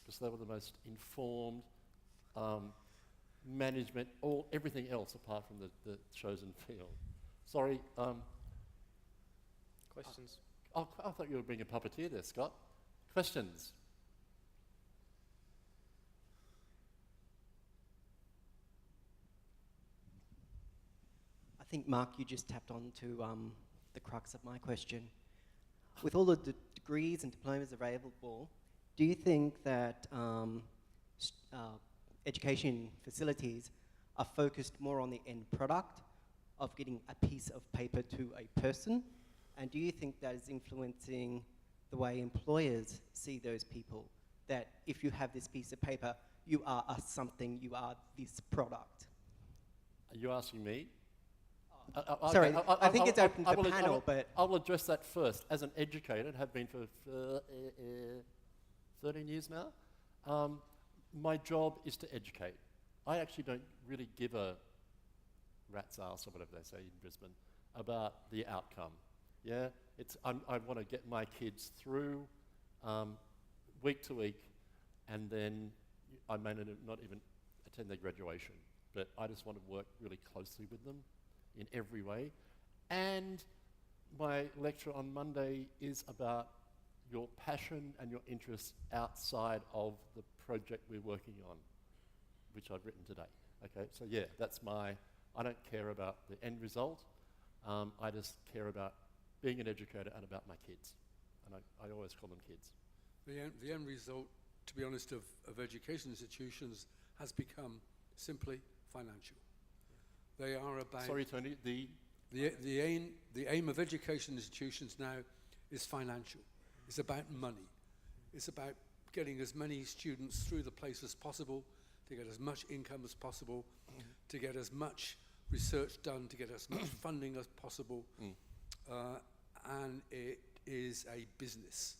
Speaker 3: Because they were the most informed, management, everything else apart from the chosen field. Sorry.
Speaker 2: Questions?
Speaker 3: Oh, I thought you were being a puppeteer there, Scott. Questions?
Speaker 19: I think, Mark, you just tapped on to the crux of my question. With all the degrees and diplomas available, do you think that education facilities are focused more on the end product of getting a piece of paper to a person? And do you think that is influencing the way employers see those people? That if you have this piece of paper, you are something, you are this product?
Speaker 3: Are you asking me?
Speaker 19: Sorry, I think it's open to panel, but...
Speaker 3: I will address that first. As an educator, and have been for 13 years now, my job is to educate. I actually don't really give a rat's ass, or whatever they say in Brisbane, about the outcome. Yeah, I want to get my kids through week to week, and then I may not even attend their graduation, but I just want to work really closely with them in every way. And my lecture on Monday is about your passion and your interests outside of the project we're working on, which I've written today. Okay, so yeah, I don't care about the end result. I just care about being an educator and about my kids. And I always call them kids.
Speaker 4: The end result, to be honest, of education institutions has become simply financial. They are about...
Speaker 3: Sorry, Tony,
Speaker 4: The aim of education institutions now is financial. It's about money. It's about getting as many students through the place as possible, to get as much income as possible, to get as much research done, to get as much funding as possible. And it is a business.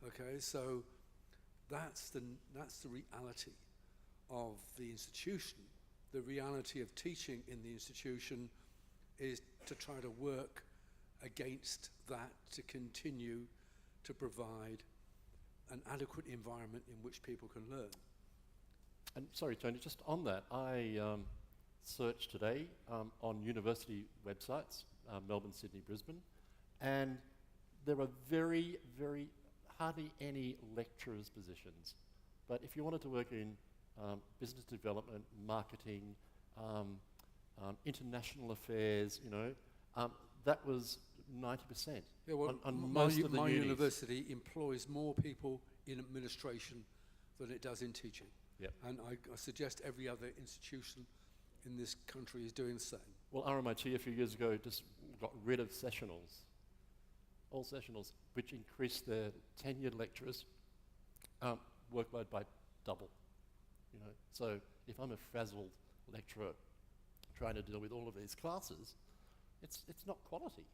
Speaker 4: Okay, so that's the reality of the institution. The reality of teaching in the institution is to try to work against that, to continue to provide an adequate environment in which people can learn.
Speaker 3: And sorry, Tony, just on that, I searched today on university websites, Melbourne, Sydney, Brisbane, and there are hardly any lecturers' positions. But if you wanted to work in business development, marketing, international affairs, that was 90%.
Speaker 4: Yeah, well,
Speaker 3: on most of the
Speaker 4: my
Speaker 3: unis.
Speaker 4: university employs more people in administration than it does in teaching.
Speaker 3: Yep.
Speaker 4: And I suggest every other institution in this country is doing the same.
Speaker 3: Well, RMIT a few years ago just got rid of sessionals, all sessionals, which increased their tenured lecturers' workload by double. So if I'm a frazzled lecturer trying to deal with all of these classes, it's not quality,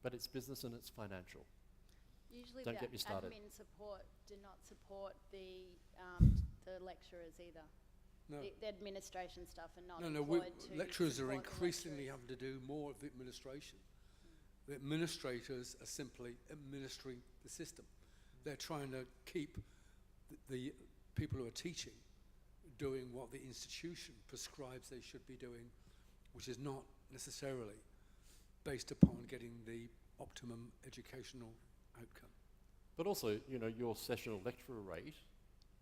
Speaker 3: but it's business and it's financial.
Speaker 5: Usually
Speaker 3: Don't
Speaker 5: the
Speaker 3: get me started.
Speaker 5: admin support do not support the lecturers either.
Speaker 4: No.
Speaker 5: The administration staff are not
Speaker 4: No,
Speaker 5: employed to
Speaker 4: lecturers are
Speaker 5: support the
Speaker 4: increasingly
Speaker 5: lecturers.
Speaker 4: having to do more of the administration. The administrators are simply administering the system. They're trying to keep the people who are teaching doing what the institution prescribes they should be doing, which is not necessarily based upon getting the optimum educational outcome.
Speaker 3: But also, your sessional lecturer rate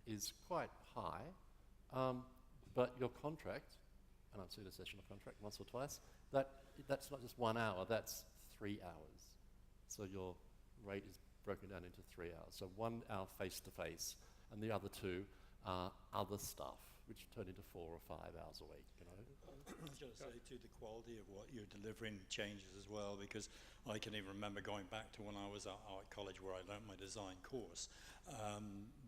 Speaker 3: is quite high, but your contract, and I've seen a sessional contract once or twice, that's not just 1 hour, that's 3 hours. So your rate is broken down into 3 hours. So 1 hour face-to-face, and the other 2 are other stuff, which turn into 4 or 5 hours a week,
Speaker 9: I was going to say, too, the quality of what you're delivering changes as well, because I can even remember going back to when I was at art college where I learnt my design course.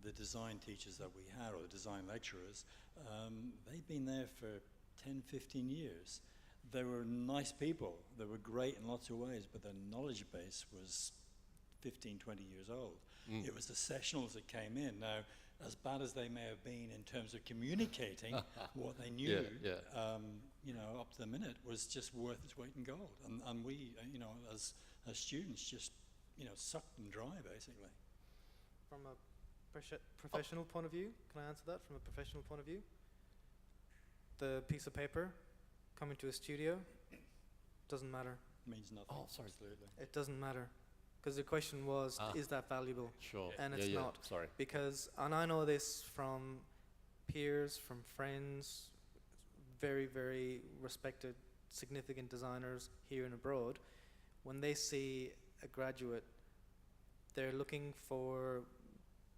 Speaker 9: The design teachers that we had, or the design lecturers, they'd been there for 10, 15 years. They were nice people. They were great in lots of ways, but their knowledge base was 15, 20 years old. It was the sessionals that came in. Now, as bad as they may have been in terms of communicating what they knew, up to the minute was just worth its weight in gold. And we, as students, just, sucked them dry, basically.
Speaker 8: From a professional point of view, can I answer that from a professional point of view? The piece of paper coming to a studio, Doesn't matter.
Speaker 9: Means nothing.
Speaker 3: Oh, sorry.
Speaker 9: Absolutely.
Speaker 8: It doesn't matter. Because the question was, is that valuable?
Speaker 3: Sure.
Speaker 8: And
Speaker 3: Yeah,
Speaker 8: it's
Speaker 3: yeah.
Speaker 8: not.
Speaker 3: Sorry.
Speaker 8: Because, and I know this from peers, from friends, very, very respected, significant designers here and abroad. When they see a graduate, they're looking for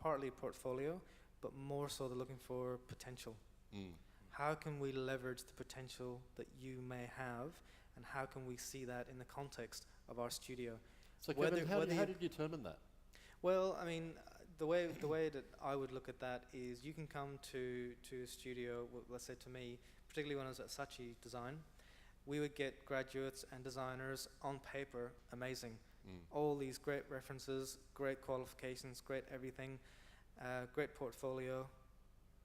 Speaker 8: partly portfolio, but more so they're looking for potential.
Speaker 3: Mm.
Speaker 8: How can we leverage the potential that you may have, and how can we see that in the context of our studio?
Speaker 3: So Kevin, how did you determine that?
Speaker 8: Well, I mean, the way that I would look at that is you can come to a studio, let's say to me, particularly when I was at Saatchi Design, we would get graduates and designers on paper, amazing. All these great references, great qualifications, great everything, great portfolio.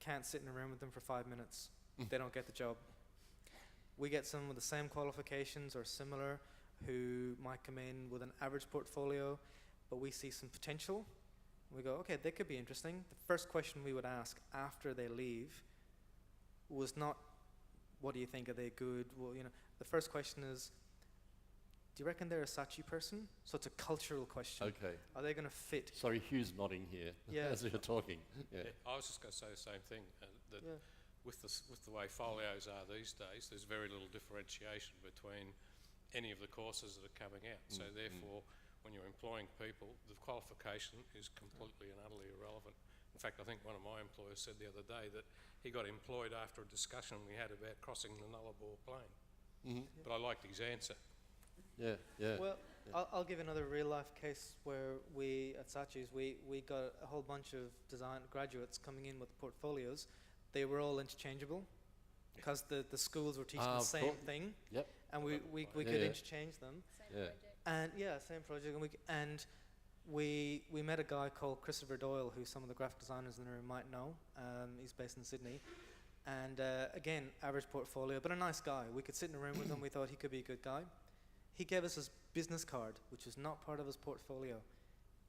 Speaker 8: Can't sit in a room with them for 5 minutes. They don't get the job. We get some with the same qualifications or similar who might come in with an average portfolio, but we see some potential. We go, okay, they could be interesting. The first question we would ask after they leave was not, what do you think, are they good? Well, you know, the first question is, do you reckon they're a Saatchi person? So it's a cultural question.
Speaker 3: Okay.
Speaker 8: Are they going to fit?
Speaker 3: Sorry, Hugh's nodding here as you're talking. Yeah.
Speaker 6: I was just going to say the same thing. That with the way folios are these days, there's very little differentiation between any of the courses that are coming out. So therefore, when you're employing people, the qualification is completely and utterly irrelevant. In fact, I think one of my employers said the other day that he got employed after a discussion we had about crossing the Nullarbor plain. But I liked his answer.
Speaker 3: Yeah, yeah.
Speaker 8: Well, I'll give another real life case where we at Saatchi's we got a whole bunch of design graduates coming in with portfolios. They were all interchangeable because the schools were teaching the same thing.
Speaker 3: Yep.
Speaker 8: And we could interchange them.
Speaker 3: Yeah.
Speaker 8: And same project. And we met a guy called Christopher Doyle, who some of the graphic designers in the room might know. He's based in Sydney. And again, average portfolio, but a nice guy. We could sit in a room with him. We thought he could be a good guy. He gave us his business card, which is not part of his portfolio.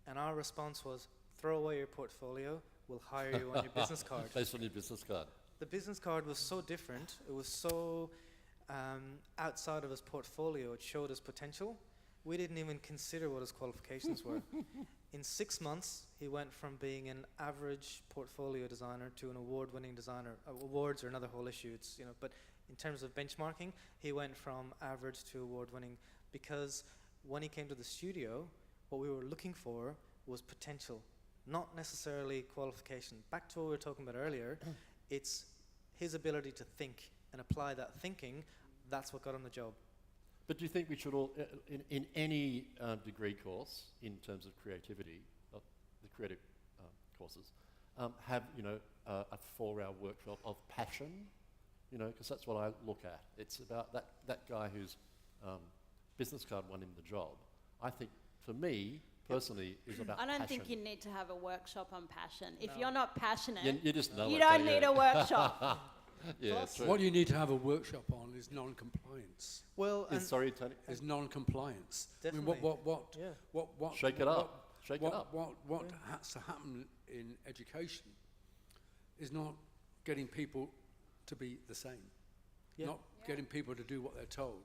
Speaker 8: And our response was, throw away your portfolio, we'll hire you on your business card.
Speaker 3: Based on your business card.
Speaker 8: The business card was so different, it was so outside of his portfolio, it showed his potential. We didn't even consider what his qualifications were. In 6 months, he went from being an average portfolio designer to an award-winning designer. Awards are another whole issue, but in terms of benchmarking, he went from average to award-winning because when he came to the studio, what we were looking for was potential, not necessarily qualification. Back to what we were talking about earlier, it's his ability to think and apply that thinking. That's what got him the job.
Speaker 3: But do you think we should all, in any degree course, in terms of creativity, the creative courses, have a 4-hour workshop of passion? Because that's what I look at. It's about that guy whose business card won him the job. I think, for me, personally, is about passion.
Speaker 5: I don't think you need to have a workshop on passion. If you're not passionate,
Speaker 3: you just know
Speaker 5: you
Speaker 3: it,
Speaker 5: don't need a workshop.
Speaker 3: Yeah, true.
Speaker 4: What you need to have a workshop on is non-compliance.
Speaker 8: Well,
Speaker 3: sorry, Tony.
Speaker 4: Is non-compliance.
Speaker 8: Definitely.
Speaker 4: I mean, what?
Speaker 3: Shake it up. Shake it up.
Speaker 4: What has to happen in education is not getting people to be the same. Not getting people to do what they're told.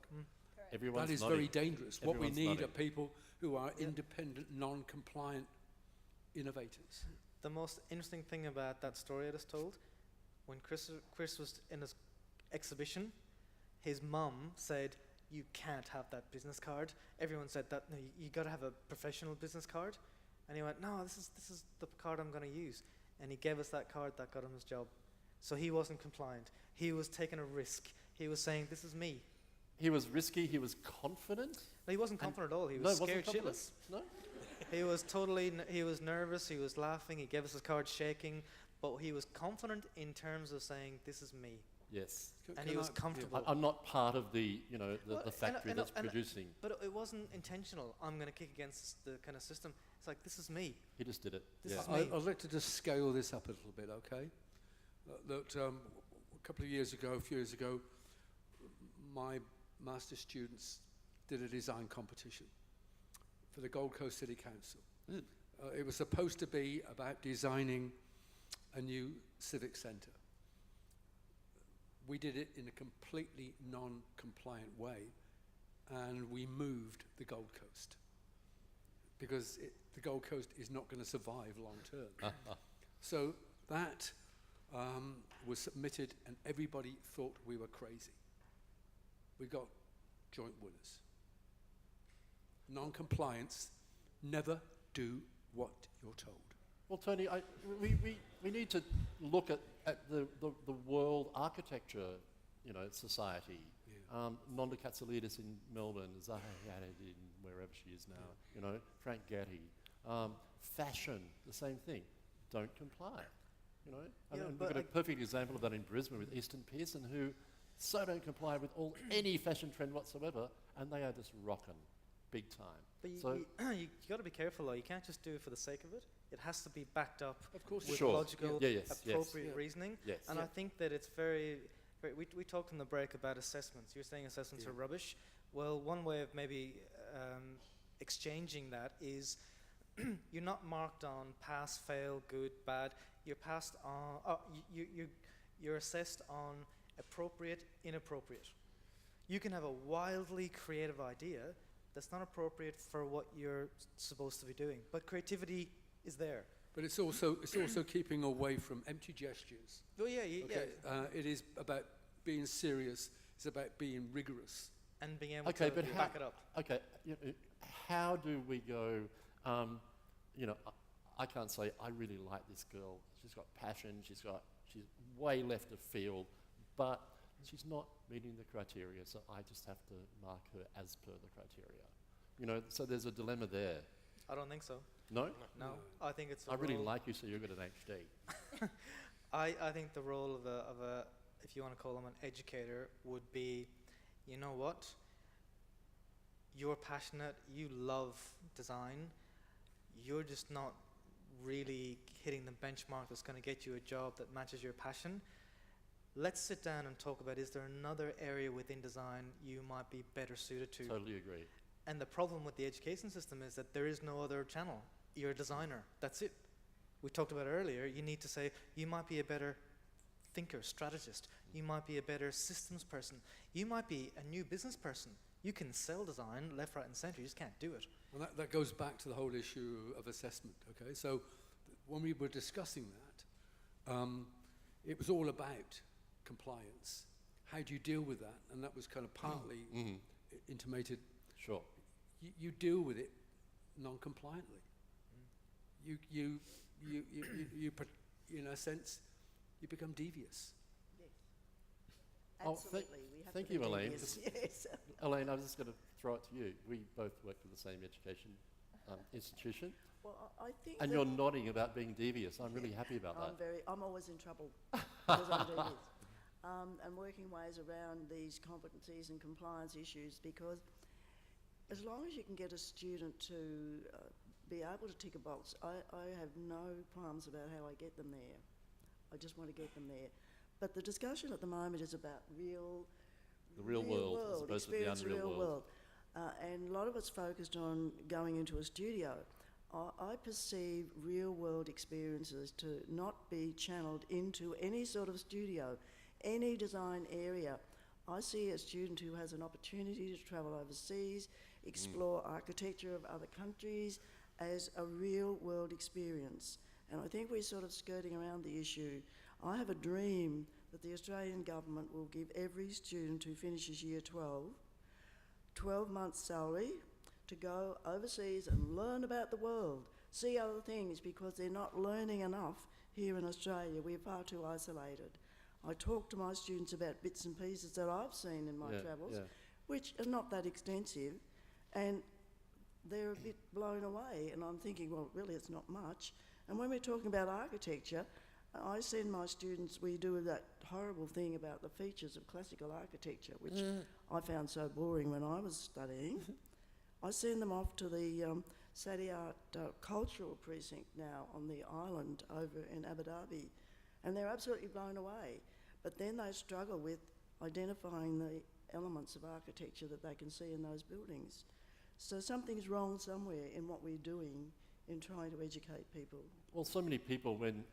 Speaker 3: Everyone's
Speaker 4: that is
Speaker 3: nodding.
Speaker 4: very dangerous. What we
Speaker 3: Everyone's
Speaker 4: need
Speaker 3: nodding.
Speaker 4: are people who are independent, non-compliant innovators.
Speaker 8: The most interesting thing about that story I just told, when Chris was in his exhibition, his mum said, you can't have that business card. Everyone said that, no, you got to have a professional business card. And he went, no, this is the card I'm going to use. And he gave us that card that got him his job. So he wasn't compliant. He was taking a risk. He was saying, this is me.
Speaker 3: He was risky, he was confident?
Speaker 8: No, he wasn't confident at all. He was scared shitless.
Speaker 3: No?
Speaker 8: He was he was nervous, he was laughing, he gave us his card shaking, but he was confident in terms of saying, this is me.
Speaker 3: Yes.
Speaker 8: And he was comfortable.
Speaker 3: I'm not part of the factory that's producing.
Speaker 8: But it wasn't intentional. I'm going to kick against the kind of system. It's like, this is me.
Speaker 3: He just did it.
Speaker 8: This is me.
Speaker 4: I'd like to just scale this up a little bit, okay? A couple of years ago, a few years ago, my master's students did a design competition for the Gold Coast City Council. It was supposed to be about designing a new civic centre. We did it in a completely non-compliant way, and we moved the Gold Coast because the Gold Coast is not going to survive long term. So that was submitted, and everybody thought we were crazy. We got joint winners. Non-compliance, never do what you're told.
Speaker 3: Well, Tony, we need to look at the world architecture, society. Nonda Katsalidis in Melbourne, Zaha Hadid in wherever she is now, Frank Getty. Fashion, the same thing. Don't comply, And we've got a perfect example of that in Brisbane with Easton Pearson, who so don't comply with any fashion trend whatsoever, and they are just rocking big time.
Speaker 8: But
Speaker 3: So
Speaker 8: you got to be careful though. You can't just do it for the sake of it. It has to be backed up with
Speaker 3: Sure.
Speaker 8: logical,
Speaker 3: Yes.
Speaker 8: appropriate reasoning.
Speaker 3: Yes.
Speaker 8: And I think that it's very we talked in the break about assessments. You're saying assessments are rubbish. Well, one way of maybe exchanging that is you're not marked on pass, fail, good, bad. You're passed on. You're assessed on appropriate, inappropriate. You can have a wildly creative idea that's not appropriate for what you're supposed to be doing, but creativity is there.
Speaker 4: But it's also keeping away from empty gestures.
Speaker 8: Oh yeah,
Speaker 4: It is about being serious. It's about being rigorous
Speaker 8: and being able to back it up.
Speaker 3: Okay, how do we go? I can't say I really like this girl. She's got passion. She's way left of field, but she's not meeting the criteria. So I just have to mark her as per the criteria. So there's a dilemma there.
Speaker 8: I don't think so.
Speaker 3: No?
Speaker 8: No. I think it's.
Speaker 3: I really like you, so you're good at HD.
Speaker 8: I think the role of a if you want to call him an educator would be, you know what? You're passionate. You love design. You're just not really hitting the benchmark that's going to get you a job that matches your passion. Let's sit down and talk about, is there another area within design you might be better suited to?
Speaker 3: Totally agree.
Speaker 8: And the problem with the education system is that there is no other channel. You're a designer. That's it. We talked about it earlier. You need to say, you might be a better thinker, strategist. You might be a better systems person. You might be a new business person. You can sell design left, right, and center. You just can't do it.
Speaker 4: Well, that goes back to the whole issue of assessment, okay? So when we were discussing that, it was all about compliance. How do you deal with that? And that was kind of partly intimated.
Speaker 3: Sure.
Speaker 4: You deal with it non-compliantly. You in a sense, you become devious.
Speaker 7: Absolutely, we have
Speaker 3: thank
Speaker 7: to
Speaker 3: you,
Speaker 7: be
Speaker 3: Elaine.
Speaker 7: devious, yes.
Speaker 3: Elaine, I was just going to throw it to you. We both work for the same education institution.
Speaker 7: Well, I think
Speaker 3: and you're nodding about being devious. I'm really happy about that.
Speaker 7: I'm always in trouble because I'm devious. And working ways around these competencies and compliance issues, because as long as you can get a student to be able to tick a box, I have no qualms about how I get them there. I just want to get them there. But the discussion at the moment is about
Speaker 3: the real world as opposed to the unreal world.
Speaker 7: And a lot of it's focused on going into a studio. I perceive real world experiences to not be channeled into any sort of studio, any design area. I see a student who has an opportunity to travel overseas, explore architecture of other countries as a real world experience. And I think we're sort of skirting around the issue. I have a dream that the Australian government will give every student who finishes year 12 months salary to go overseas and learn about the world, see other things, because they're not learning enough here in Australia. We're far too isolated. I talk to my students about bits and pieces that I've seen in my travels, which are not that extensive, and they're a bit blown away, and I'm thinking, well, really it's not much. And when we're talking about architecture, I send my students, we do that horrible thing about the features of classical architecture, which I found so boring when I was studying. I send them off to the Saadiyat Cultural Precinct now on the island over in Abu Dhabi, and they're absolutely blown away. But then they struggle with identifying the elements of architecture that they can see in those buildings. So something's wrong somewhere in what we're doing in trying to educate people.
Speaker 3: Well, so many people, when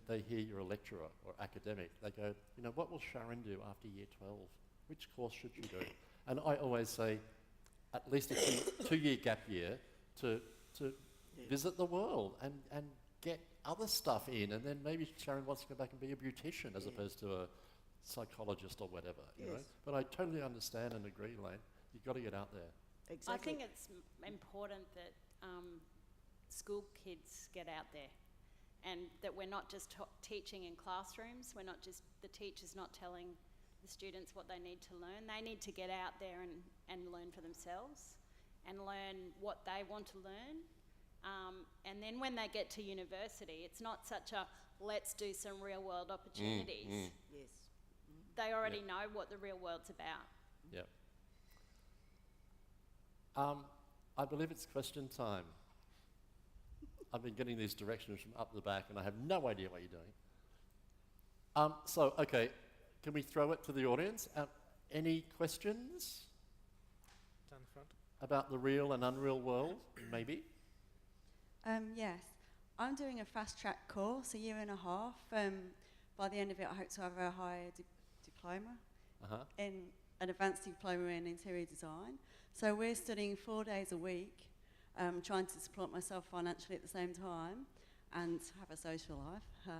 Speaker 3: they hear you're a lecturer or academic, they go, what will Sharon do after year 12? Which course should she do? And I always say, at least a two-year gap year to visit the world and get other stuff in, and then maybe Sharon wants to go back and be a beautician as opposed to a psychologist or whatever. You know? But I totally understand and agree, Lane. You've got to get out there.
Speaker 5: I think it's important that school kids get out there, and that we're not just teaching in classrooms. We're not just, the teacher's not telling the students what they need to learn. They need to get out there and learn for themselves and learn what they want to learn. And then when they get to university, it's not such a let's do some real world opportunities.
Speaker 7: Yes.
Speaker 5: They already know what the real world's about.
Speaker 3: Yep. I believe it's question time. I've been getting these directions from up the back and I have no idea what you're doing. So, okay, can we throw it to the audience? Any questions?
Speaker 8: Down the front.
Speaker 3: About the real and unreal world, maybe?
Speaker 20: Yes. I'm doing a fast track course, a year and a half. By the end of it, I hope to have a higher diploma in an advanced diploma in interior design. So we're studying 4 days a week, trying to support myself financially at the same time and have a social life.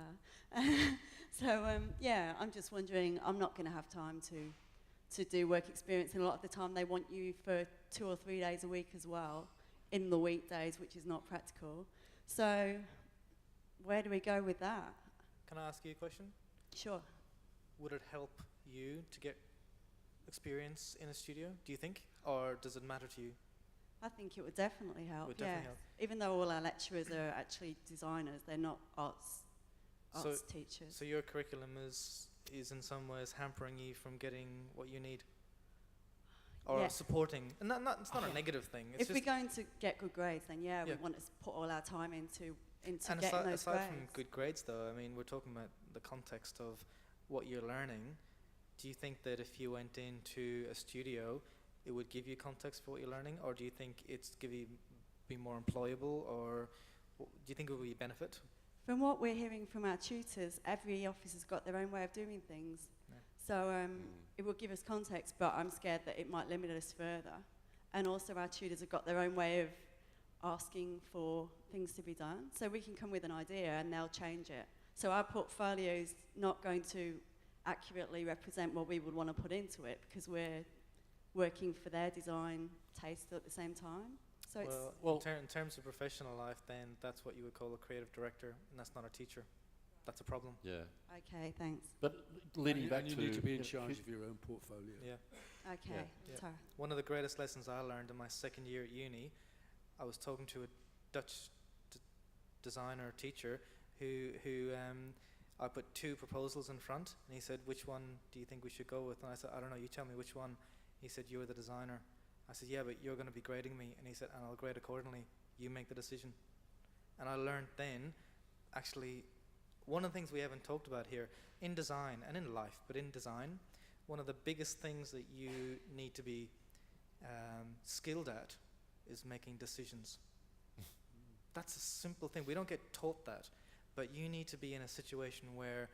Speaker 20: So yeah, I'm just wondering, I'm not going to have time to do work experience, and a lot of the time they want you for 2 or 3 days a week as well, in the weekdays, which is not practical. So where do we go with that?
Speaker 8: Can I ask you a question?
Speaker 20: Sure.
Speaker 8: Would it help you to get experience in a studio, do you think? Or does it matter to you?
Speaker 20: I think it would definitely help,
Speaker 8: Would definitely help.
Speaker 20: Even though all our lecturers are actually designers, they're not arts teachers.
Speaker 8: So your curriculum is in some ways hampering you from getting what you need? Or supporting? And it's not a negative thing. It's
Speaker 20: if we're going to get good grades, then we want to put all our time into
Speaker 8: and
Speaker 20: getting those
Speaker 8: aside
Speaker 20: grades.
Speaker 8: from good grades, though, I mean, we're talking about the context of what you're learning. Do you think that if you went into a studio, it would give you context for what you're learning, or do you think it's be more employable, or do you think it would be a benefit?
Speaker 20: From what we're hearing from our tutors, every office has got their own way of doing things.
Speaker 8: Yeah.
Speaker 20: So it will give us context, but I'm scared that it might limit us further. And also our tutors have got their own way of asking for things to be done. So we can come with an idea and they'll change it. So our portfolio is not going to accurately represent what we would want to put into it, because we're working for their design taste at the same time. So
Speaker 8: in terms of professional life, then that's what you would call a creative director, and that's not a teacher. That's a problem.
Speaker 3: Yeah.
Speaker 20: Okay, thanks.
Speaker 3: But leading back
Speaker 4: you
Speaker 3: to...
Speaker 4: need to be in charge of your own portfolio.
Speaker 8: Yeah.
Speaker 20: Okay.
Speaker 8: Yeah.
Speaker 20: Sorry.
Speaker 8: One of the greatest lessons I learned in my second year at uni, I was talking to a Dutch designer teacher who I put 2 proposals in front, and he said, which one do you think we should go with? And I said, I don't know, you tell me which one. He said, you're the designer. I said, yeah, but you're going to be grading me. And he said, and I'll grade accordingly. You make the decision. And I learned then, actually, one of the things we haven't talked about here, in design and in life, but in design, one of the biggest things that you need to be skilled at is making decisions. That's a simple thing. We don't get taught that. But you need to be in a situation where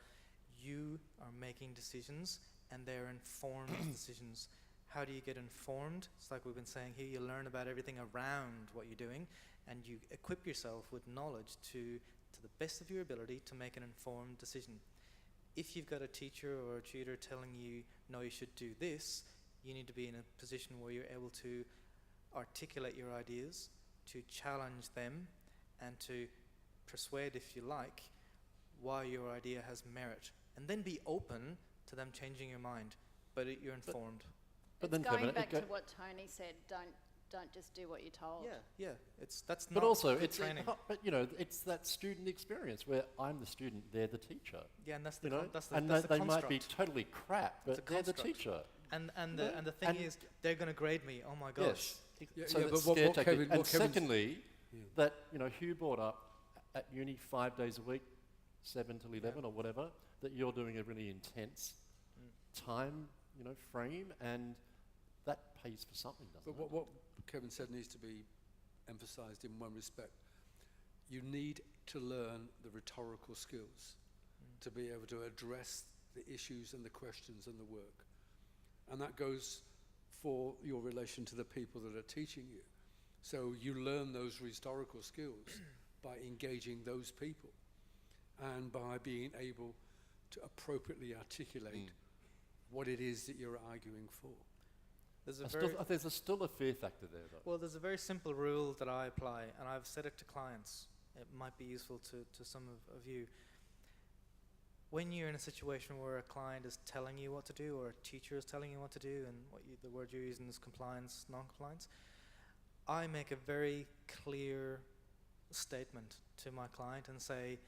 Speaker 8: you are making decisions and they're informed decisions. How do you get informed? It's like we've been saying here, you learn about everything around what you're doing and you equip yourself with knowledge to the best of your ability to make an informed decision. If you've got a teacher or a tutor telling you, no, you should do this, you need to be in a position where you're able to articulate your ideas, to challenge them, and to persuade, if you like, why your idea has merit. And then be open to them changing your mind, but you're informed.
Speaker 5: But then going back to what Tony said, don't just do what you're told.
Speaker 8: Yeah, that's
Speaker 3: but
Speaker 8: not
Speaker 3: also
Speaker 8: good
Speaker 3: it's
Speaker 8: training.
Speaker 3: But you know, it's that student experience where I'm the student, they're the teacher.
Speaker 8: Yeah, and that's the
Speaker 3: and
Speaker 8: that's the
Speaker 3: they
Speaker 8: construct.
Speaker 3: might be totally crap, but they're the teacher.
Speaker 8: And the thing is, they're going to grade me. Oh my gosh.
Speaker 3: Yes. So that's scare tactic. And secondly, that Hugh brought up at uni 5 days a week, 7 till 11 or whatever, that you're doing a really intense time, frame, and that pays for something, doesn't it?
Speaker 4: But what Kevin said needs to be emphasised in one respect. You need to learn the rhetorical skills to be able to address the issues and the questions and the work. And that goes for your relation to the people that are teaching you. So you learn those historical skills by engaging those people and by being able to appropriately articulate what it is that you're arguing for.
Speaker 11: There's
Speaker 3: still a fear factor there, though.
Speaker 8: Well, there's a very simple rule that I apply, and I've said it to clients. It might be useful to some of you. When you're in a situation where a client is telling you what to do, or a teacher is telling you what to do, and the word you're using is compliance, non-compliance, I make a very clear statement to my client and say,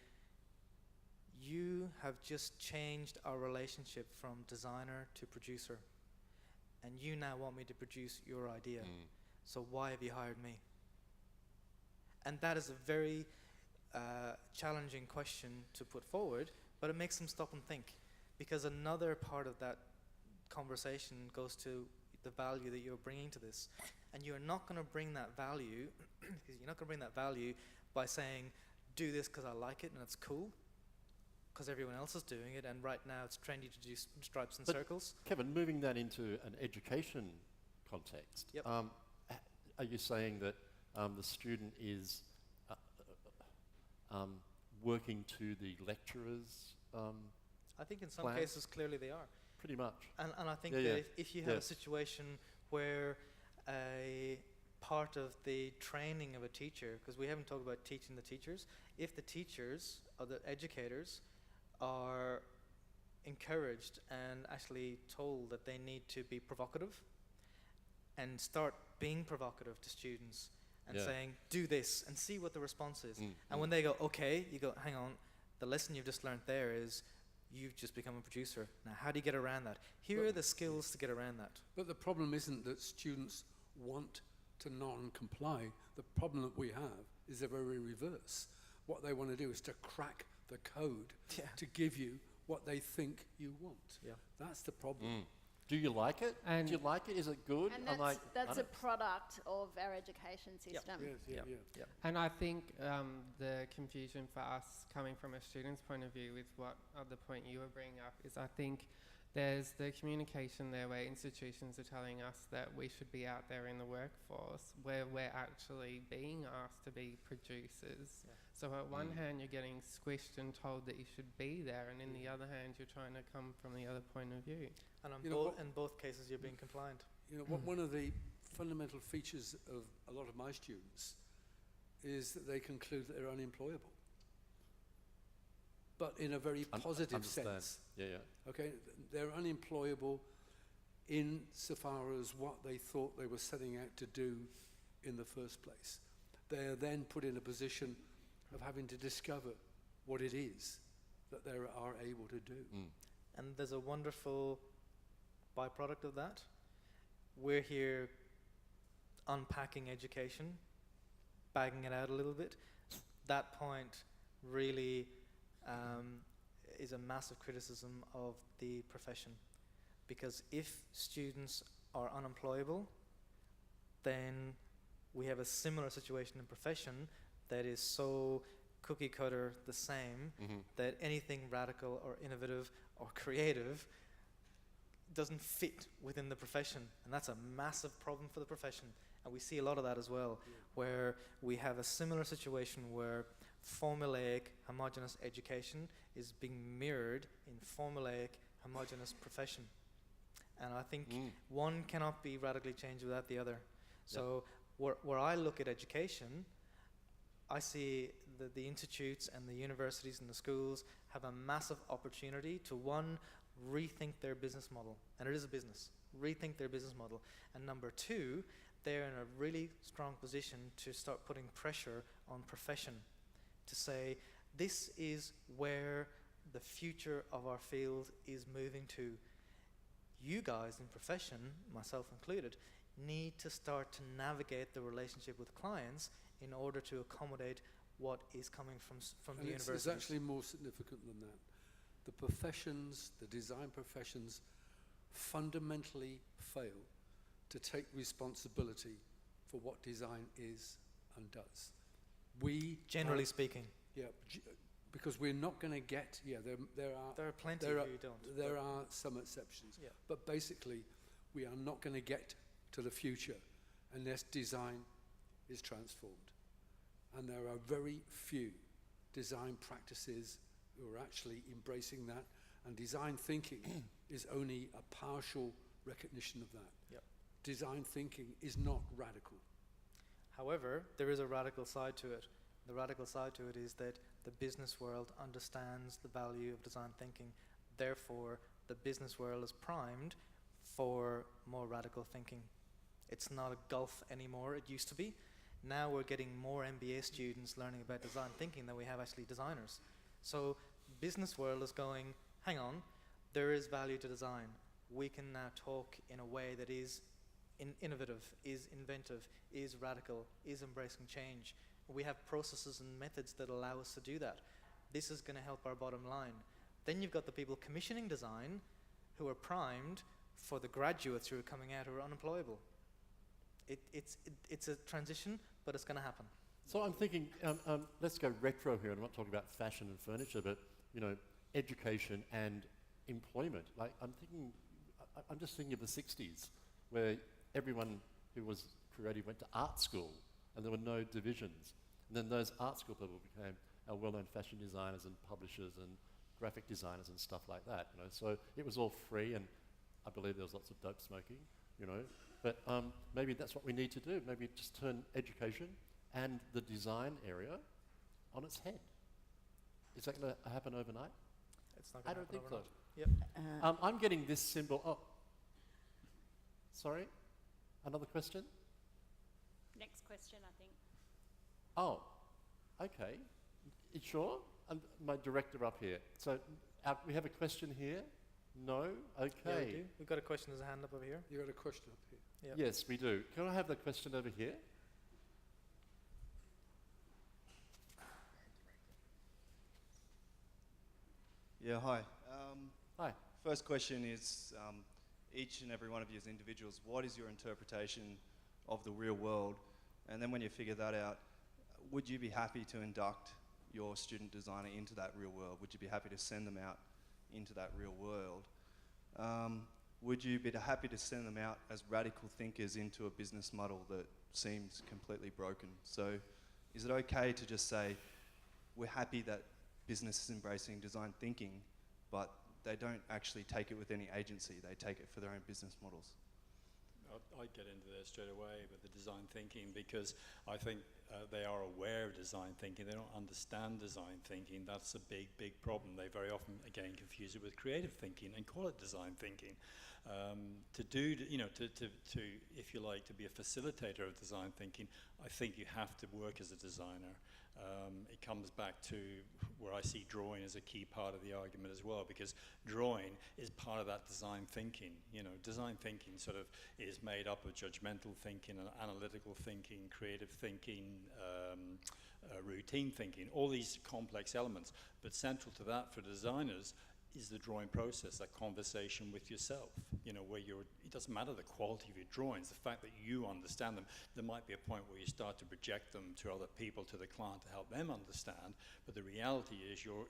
Speaker 8: you have just changed our relationship from designer to producer, and you now want me to produce your idea. So why have you hired me? And that is a very challenging question to put forward, but it makes them stop and think, because another part of that conversation goes to the value that you're bringing to this. And you're not going to bring that value, you're not going to bring that value by saying, do this because I like it and it's cool, because everyone else is doing it, and right now it's trendy to do stripes and circles.
Speaker 3: Kevin, moving that into an education context,
Speaker 8: Yep.
Speaker 3: Are you saying that the student is working to the lecturer's
Speaker 8: I think in some
Speaker 3: plans?
Speaker 8: cases clearly they are.
Speaker 3: Pretty much.
Speaker 8: And I think
Speaker 3: Yeah,
Speaker 8: that
Speaker 3: yeah.
Speaker 8: if you have a situation where a part of the training of a teacher, because we haven't talked about teaching the teachers, if the teachers or the educators are encouraged and actually told that they need to be provocative and start being provocative to students and saying, do this and see what the response is. And when they go, okay, you go, hang on, the lesson you've just learned there is you've just become a producer. Now, how do you get around that? Here are the skills to get around that.
Speaker 4: But the problem isn't that students want to non-comply. The problem that we have is the very reverse. What they want to do is to crack the code to give you what they think you want.
Speaker 8: Yeah.
Speaker 4: That's the problem.
Speaker 3: Do you like it?
Speaker 10: And
Speaker 3: do you like it? Is it good?
Speaker 5: And
Speaker 3: I'm like,
Speaker 5: that's
Speaker 3: I
Speaker 5: a product of our education system.
Speaker 4: Yes,
Speaker 10: And I think the confusion for us coming from a student's point of view with what the point you were bringing up is I think there's the communication there where institutions are telling us that we should be out there in the workforce where we're actually being asked to be producers. So at one hand you're getting squished and told that you should be there, and in the other hand you're trying to come from the other point of view.
Speaker 8: And in both cases you're being compliant.
Speaker 4: You know, one of the fundamental features of a lot of my students is that they conclude that they're unemployable, but in a very positive sense. Okay, they're unemployable insofar as what they thought they were setting out to do in the first place. They are then put in a position of having to discover what it is that they are able to do.
Speaker 8: And there's a wonderful byproduct of that. We're here unpacking education, bagging it out a little bit. That point really is a massive criticism of the profession, because if students are unemployable, then we have a similar situation in profession that is so cookie cutter the same that anything radical or innovative or creative doesn't fit within the profession, and that's a massive problem for the profession. And we see a lot of that as well, where we have a similar situation where formulaic, homogeneous education is being mirrored in formulaic, homogeneous profession. And I think one cannot be radically changed without the other. So where I look at education, I see that the institutes and the universities and the schools have a massive opportunity to, one, rethink their business model. And it is a business. Rethink their business model. And number two, they're in a really strong position to start putting pressure on profession to say, this is where the future of our field is moving to. You guys in profession, myself included, need to start to navigate the relationship with clients in order to accommodate what is coming from the universities.
Speaker 4: It's actually more significant than that. The professions, the design professions, fundamentally fail to take responsibility for what design is and does. We
Speaker 8: generally speaking,
Speaker 4: because we're not going to get. There are
Speaker 8: plenty who don't.
Speaker 4: There are some exceptions, but basically, we are not going to get to the future unless design is transformed. And there are very few design practices who are actually embracing that, and design thinking is only a partial recognition of that.
Speaker 8: Yep.
Speaker 4: Design thinking is not radical.
Speaker 8: However, there is a radical side to it. The radical side to it is that the business world understands the value of design thinking. Therefore, the business world is primed for more radical thinking. It's not a gulf anymore. It used to be. Now we're getting more MBA students learning about design thinking than we have actually designers. So business world is going, hang on, there is value to design. We can now talk in a way that is innovative, is inventive, is radical, is embracing change. We have processes and methods that allow us to do that. This is going to help our bottom line. Then you've got the people commissioning design who are primed for the graduates who are coming out who are unemployable. It's a transition, but it's going to happen.
Speaker 3: So I'm thinking, let's go retro here. I'm not talking about fashion and furniture, but education and employment. Like I'm just thinking of the 60s, where everyone who was creative went to art school, and there were no divisions. And then those art school people became our well-known fashion designers and publishers and graphic designers and stuff like that. So it was all free, and I believe there was lots of dope smoking. But maybe that's what we need to do. Maybe just turn education and the design area on its head. Is that going to happen overnight?
Speaker 8: It's not going to happen overnight.
Speaker 3: I don't think so. I'm getting this symbol. Oh, sorry. Another question?
Speaker 5: Next question, I think.
Speaker 3: Oh, okay. You sure? And my director up here. So we have a question here? No? Okay.
Speaker 8: Yeah, we do. We've got a question. There's a hand up over here.
Speaker 4: You got a question up here?
Speaker 8: Yep.
Speaker 3: Yes, we do. Can I have the question over here?
Speaker 19: Yeah, hi.
Speaker 3: Hi.
Speaker 19: First question is, each and every one of you as individuals, what is your interpretation of the real world? And then when you figure that out, would you be happy to induct your student designer into that real world? Would you be happy to send them out into that real world? Would you be happy to send them out as radical thinkers into a business model that seems completely broken? So is it okay to just say, we're happy that business is embracing design thinking, but they don't actually take it with any agency, they take it for their own business models?
Speaker 9: I'd get into there straight away with the design thinking, because I think they are aware of design thinking. They don't understand design thinking. That's a big, big problem. They very often, again, confuse it with creative thinking and call it design thinking. If you like, to be a facilitator of design thinking, I think you have to work as a designer. It comes back to where I see drawing as a key part of the argument as well, because drawing is part of that design thinking. Design thinking sort of is made up of judgmental thinking, and analytical thinking, creative thinking, routine thinking, all these complex elements. But central to that for designers is the drawing process, that conversation with yourself, where it doesn't matter the quality of your drawings, the fact that you understand them. There might be a point where you start to project them to other people, to the client, to help them understand, but the reality is you're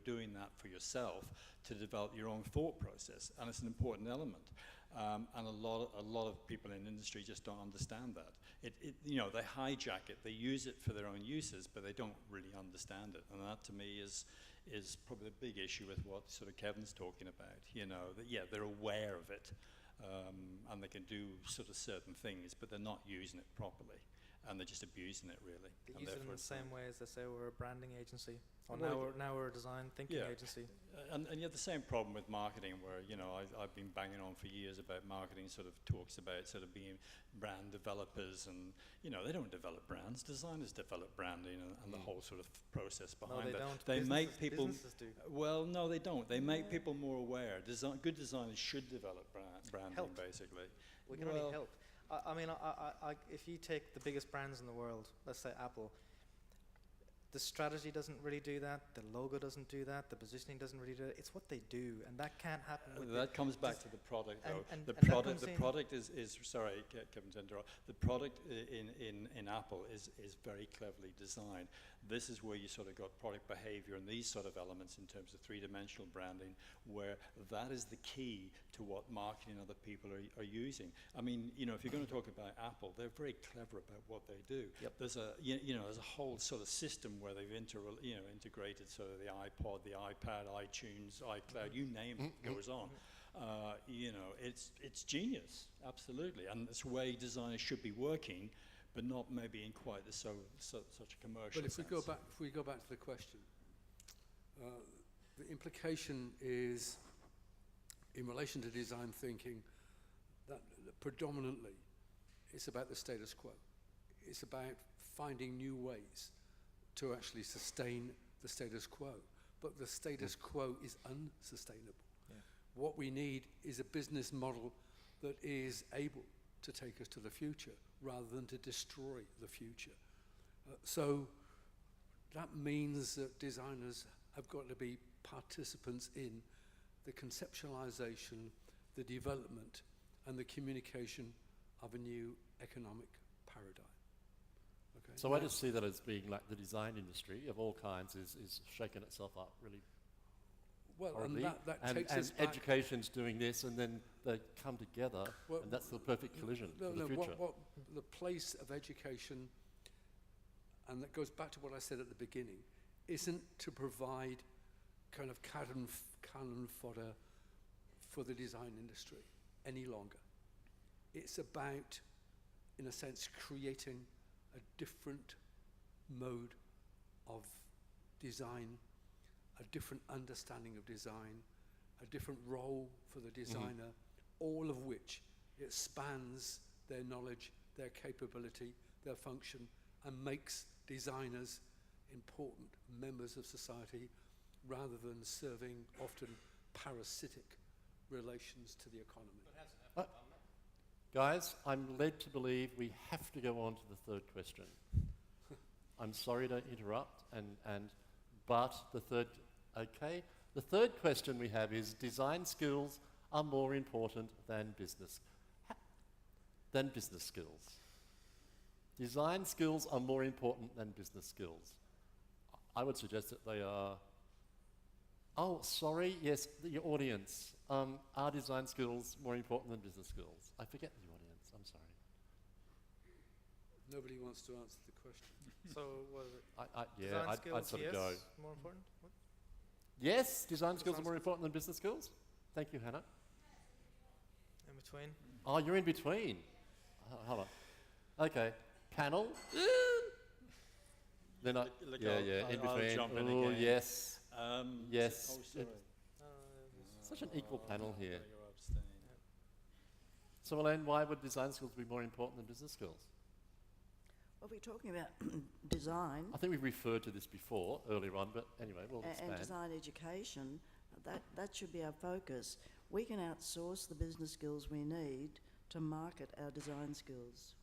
Speaker 9: doing that for yourself to develop your own thought process, and it's an important element. And a lot of people in the industry just don't understand that. They hijack it, they use it for their own uses, but they don't really understand it, and that to me is probably the big issue with what sort of Kevin's talking about. That they're aware of it, and they can do sort of certain things, but they're not using it properly, and they're just abusing it really.
Speaker 8: They use it in the same way as they say we're a branding agency, or now we're a design thinking agency.
Speaker 9: And you have the same problem with marketing, where I've been banging on for years about marketing. Sort of talks about sort of being brand developers, and they don't develop brands. Designers develop branding and the whole sort of process behind it.
Speaker 8: Don't.
Speaker 9: They make people.
Speaker 8: Businesses do.
Speaker 9: Well, no, they don't. They make people more aware. Good designers should develop branding, basically.
Speaker 8: We can only help. If you take the biggest brands in the world, let's say Apple, the strategy doesn't really do that, the logo doesn't do that, the positioning doesn't really do it. It's what they do, and that can't happen with
Speaker 9: that comes back to the product, though.
Speaker 8: and
Speaker 9: The
Speaker 8: that
Speaker 9: product,
Speaker 8: comes
Speaker 9: the
Speaker 8: in-
Speaker 9: product is sorry, Kevin, to interrupt. The product in Apple is very cleverly designed. This is where you sort of got product behavior and these sort of elements in terms of three-dimensional branding, where that is the key to what marketing and other people are using. I mean, you know, if you're going to talk about Apple, they're very clever about what they do.
Speaker 8: Yep.
Speaker 9: There's there's a whole sort of system where they've integrated sort of the iPod, the iPad, iTunes, iCloud, you name it, goes on. It's genius, absolutely, and it's the way designers should be working, but not maybe in quite such a commercial
Speaker 4: But if
Speaker 9: sense.
Speaker 4: we go back to the question, the implication is, in relation to design thinking, that predominantly it's about the status quo. It's about finding new ways to actually sustain the status quo. But the status quo is unsustainable.
Speaker 8: Yeah.
Speaker 4: What we need is a business model that is able to take us to the future rather than to destroy the future. So that means that designers have got to be participants in the conceptualization, the development, and the communication of a new economic paradigm. Okay?
Speaker 3: So I just see that as being like the design industry of all kinds is shaking itself up really
Speaker 4: well,
Speaker 3: horribly.
Speaker 4: and that takes us
Speaker 3: and
Speaker 4: back.
Speaker 3: education's doing this, and then they come together,
Speaker 4: Well,
Speaker 3: and that's the perfect collision for the future.
Speaker 4: What the place of education, and that goes back to what I said at the beginning, isn't to provide kind of cannon fodder for the design industry any longer. It's about, in a sense, creating a different mode of design, a different understanding of design, a different role for the designer, all of which expands their knowledge, their capability, their function, and makes designers important members of society rather than serving often parasitic relations to the economy.
Speaker 3: Guys, I'm led to believe we have to go on to the third question. I'm sorry to interrupt, but the third question we have is: design skills are more important than business skills. Design skills are more important than business skills. I would suggest that they are. Oh, sorry. Yes, the audience. Are design skills more important than business skills? I forget the audience. I'm sorry.
Speaker 4: Nobody wants to answer the question.
Speaker 8: So was it
Speaker 3: Yeah, I'd sort of go.
Speaker 8: More important? What?
Speaker 3: Yes, design skills are more important than business skills. Thank you, Hannah.
Speaker 8: In between?
Speaker 3: Oh, you're in between. Hold on. Okay, panel. Then in
Speaker 9: I'll
Speaker 3: between.
Speaker 9: jump in
Speaker 3: Oh,
Speaker 9: again.
Speaker 3: yes. Yes.
Speaker 9: Oh, sorry.
Speaker 3: Such an equal panel here.
Speaker 9: I'm gonna go abstain.
Speaker 3: So, Elaine, why would design skills be more important than business skills?
Speaker 7: Well, we're talking about design
Speaker 3: I think we've referred to this before, earlier on, but anyway, we'll expand.
Speaker 7: and design education. That should be our focus. We can outsource the business skills we need to market our design skills.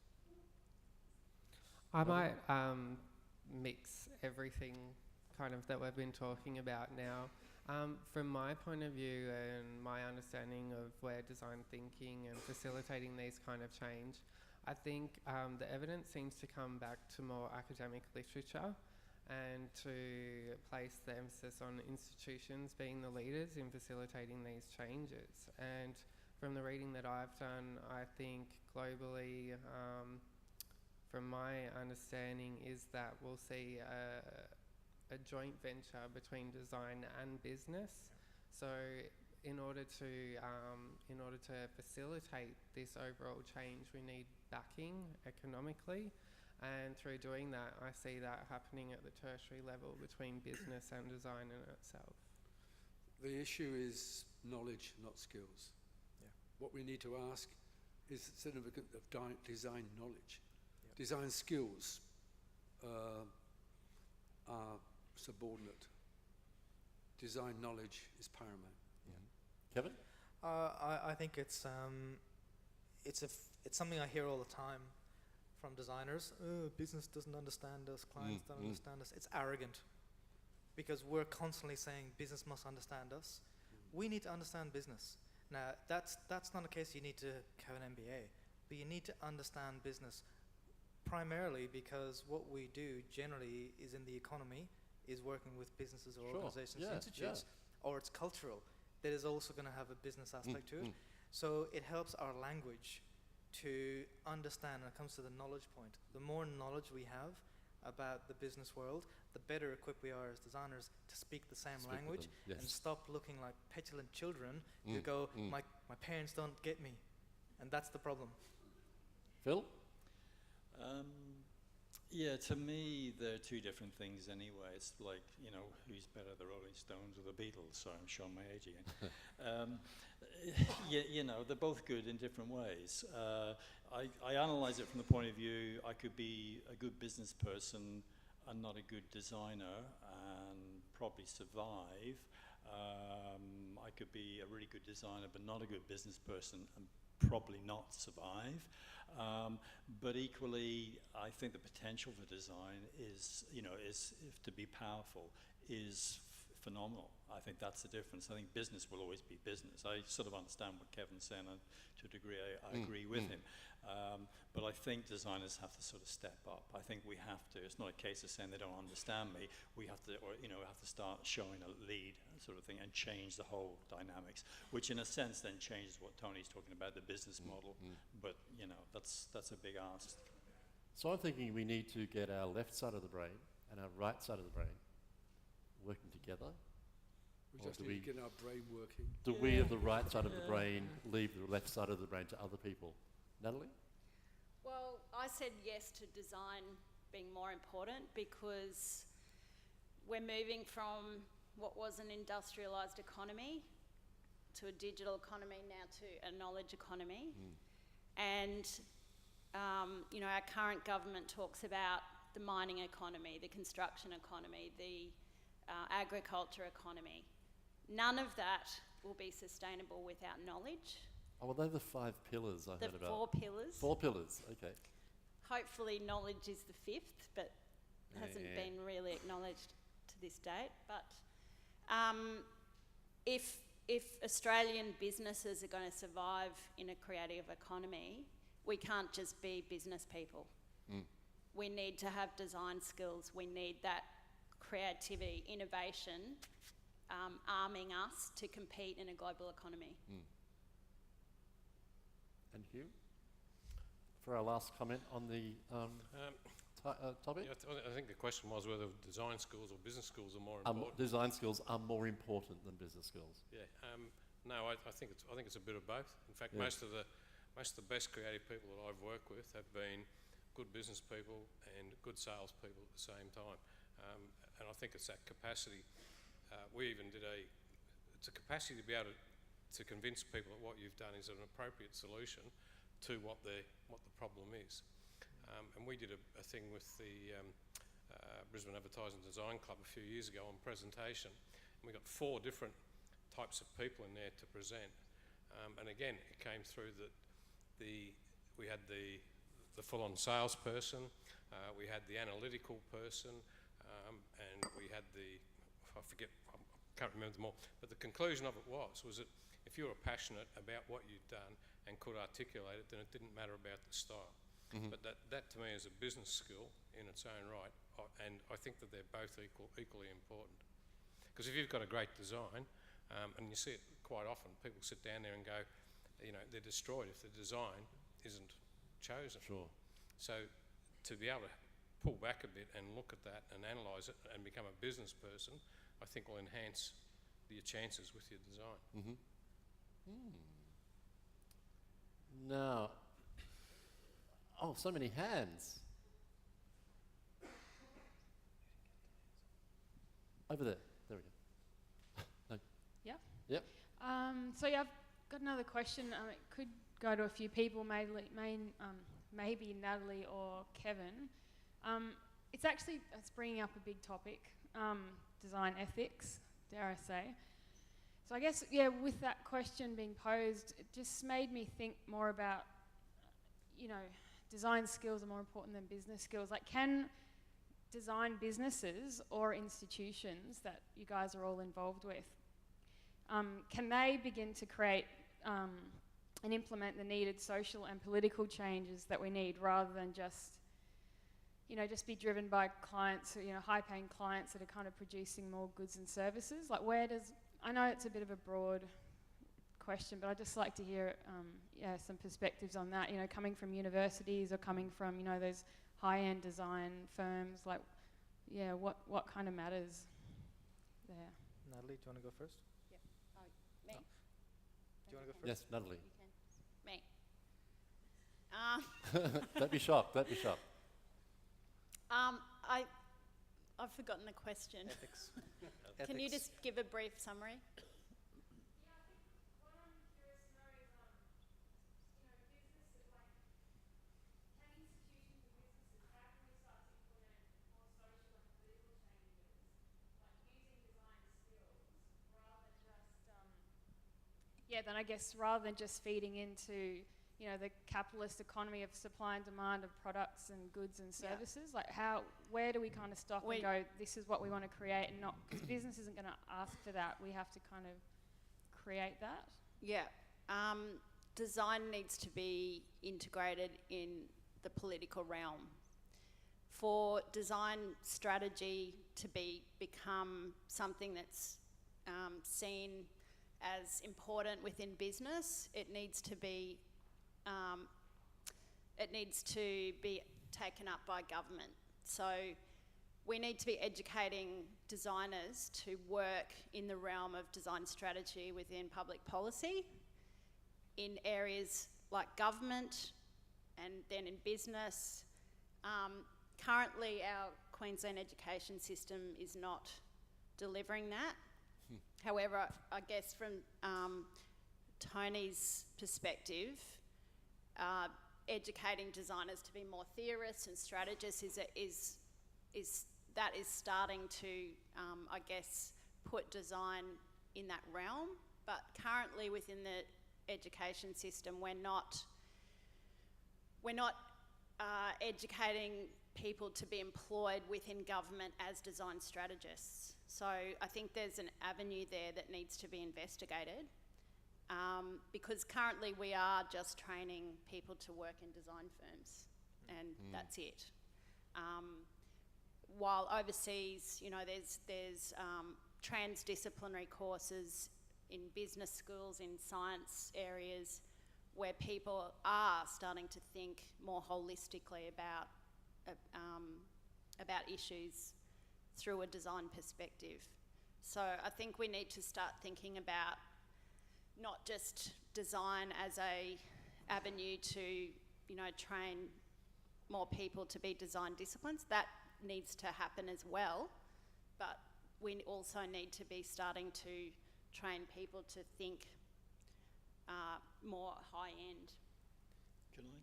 Speaker 10: I might mix everything kind of that we've been talking about now. From my point of view and my understanding of where design thinking and facilitating these kind of change, I think the evidence seems to come back to more academic literature and to place the emphasis on institutions being the leaders in facilitating these changes. And from the reading that I've done, I think globally, from my understanding, is that we'll see a joint venture between design and business. So in order to facilitate this overall change, we need backing economically, and through doing that, I see that happening at the tertiary level between business and design in itself.
Speaker 4: The issue is knowledge, not skills.
Speaker 8: Yeah.
Speaker 4: What we need to ask is the significance of design knowledge. Yep. Design skills are subordinate. Design knowledge is paramount.
Speaker 3: Kevin?
Speaker 8: I think it's something I hear all the time from designers, business doesn't understand us, clients don't understand us. It's arrogant, because we're constantly saying business must understand us. We need to understand business. Now, that's not a case you need to have an MBA, but you need to understand business, primarily because what we do generally is in the economy, is working with businesses or organizations, institutes, or it's cultural. That is also going to have a business aspect to it. So it helps our language to understand when it comes to the knowledge point. The more knowledge we have about the business world, the better equipped we are as designers to speak the same language and stop looking like petulant children who go, my parents don't get me. And that's the problem.
Speaker 3: Phil?
Speaker 9: Yeah, to me, they're two different things anyway. It's like, you know, who's better, the Rolling Stones or the Beatles? Sorry, I'm showing my age again. You know, they're both good in different ways. I analyze it from the point of view, I could be a good business person and not a good designer and probably survive. I could be a really good designer but not a good business person and probably not survive. But equally, I think the potential for design is, you know, is if to be powerful is phenomenal. I think that's the difference. I think business will always be business. I sort of understand what Kevin's saying, and to a degree I agree with him. But I think designers have to sort of step up. I think we have to. It's not a case of saying they don't understand me. We have to, or, you know, we have to start showing a lead sort of thing and change the whole dynamics, which in a sense then changes what Tony's talking about, the business model. But, you know, that's a big ask.
Speaker 3: So I'm thinking we need to get our left side of the brain and our right side of the brain working together.
Speaker 4: We just need to get our brain working.
Speaker 3: Do we of the right side of the brain leave the left side of the brain to other people? Natalie?
Speaker 5: Well, I said yes to design being more important because we're moving from what was an industrialised economy to a digital economy, now to a knowledge economy. And, you know, our current government talks about the mining economy, the construction economy, the agriculture economy. None of that will be sustainable without knowledge.
Speaker 3: Oh, well, they're the 5 pillars I heard about.
Speaker 5: 4 pillars.
Speaker 3: 4 pillars, okay.
Speaker 5: Hopefully knowledge is the 5th, but hasn't been really acknowledged to this date. But if Australian businesses are going to survive in a creative economy, we can't just be business people. We need to have design skills. We need that creativity, innovation, arming us to compete in a global economy.
Speaker 3: And Hugh, for our last comment on the topic?
Speaker 6: Yeah, I think the question was whether design skills or business skills are more important.
Speaker 3: Design skills are more important than business skills.
Speaker 6: Yeah, no, I think it's a bit of both. In fact, most of the best creative people that I've worked with have been good business people and good sales people at the same time. And I think it's that capacity. We even did it's a capacity to be able to convince people that what you've done is an appropriate solution to what the problem is. And we did a thing with the Brisbane Advertising Design Club a few years ago on presentation. And we got 4 different types of people in there to present. And again, it came through that we had the full-on salesperson, we had the analytical person, and we had I can't remember them all, but the conclusion of it was that if you were passionate about what you'd done and could articulate it, then it didn't matter about the style. But that to me is a business skill in its own right, and I think that they're both equally important. Because if you've got a great design, and you see it quite often, people sit down there and go, you know, they're destroyed if the design isn't chosen.
Speaker 3: Sure.
Speaker 6: So to be able to pull back a bit and look at that and analyse it and become a business person, I think will enhance your chances with your design.
Speaker 3: Now, so many hands. Over there. There we go. No.
Speaker 14: Yeah.
Speaker 3: Yep.
Speaker 14: So yeah, I've got another question. It could go to a few people, maybe Natalie or Kevin. It's bringing up a big topic, design ethics, dare I say. So I guess, with that question being posed, it just made me think more about, design skills are more important than business skills. Like, can design businesses or institutions that you guys are all involved with, can they begin to create and implement the needed social and political changes that we need, rather than just, you know, just be driven by clients, you know, high-paying clients that are kind of producing more goods and services? Like, where does, I know it's a bit of a broad question, but I'd just like to hear some perspectives on that, you know, coming from universities or coming from, you know, those high-end design firms. Like, yeah, what kind of matters there?
Speaker 8: Natalie, do you want to go first?
Speaker 5: Yeah. Me?
Speaker 8: Do you want to go first?
Speaker 3: Yes, Natalie.
Speaker 5: Me.
Speaker 3: Don't be shocked, don't be shocked.
Speaker 5: I've forgotten the question.
Speaker 8: Ethics.
Speaker 5: Can you just give a brief summary?
Speaker 14: Yeah, then I guess rather than just feeding into, you know, the capitalist economy of supply and demand of products and goods and services, like where do we kind of stop and go, this is what we want to create, and not, because business isn't going to ask for that, we have to kind of create that?
Speaker 5: Yeah. Design needs to be integrated in the political realm. For design strategy to become something that's seen as important within business, it needs to be taken up by government. So we need to be educating designers to work in the realm of design strategy within public policy, in areas like government, and then in business. Currently, our Queensland education system is not delivering that. However, I guess from Tony's perspective, educating designers to be more theorists and strategists is starting to, I guess, put design in that realm. But currently, within the education system, we're not educating people to be employed within government as design strategists. So I think there's an avenue there that needs to be investigated, because currently we are just training people to work in design firms, and that's it. While overseas, you know, there's transdisciplinary courses in business schools, in science areas, where people are starting to think more holistically about issues through a design perspective. So I think we need to start thinking about not just design as a avenue to, you know, train more people to be design disciplines. That needs to happen as well, but we also need to be starting to train people to think more high-end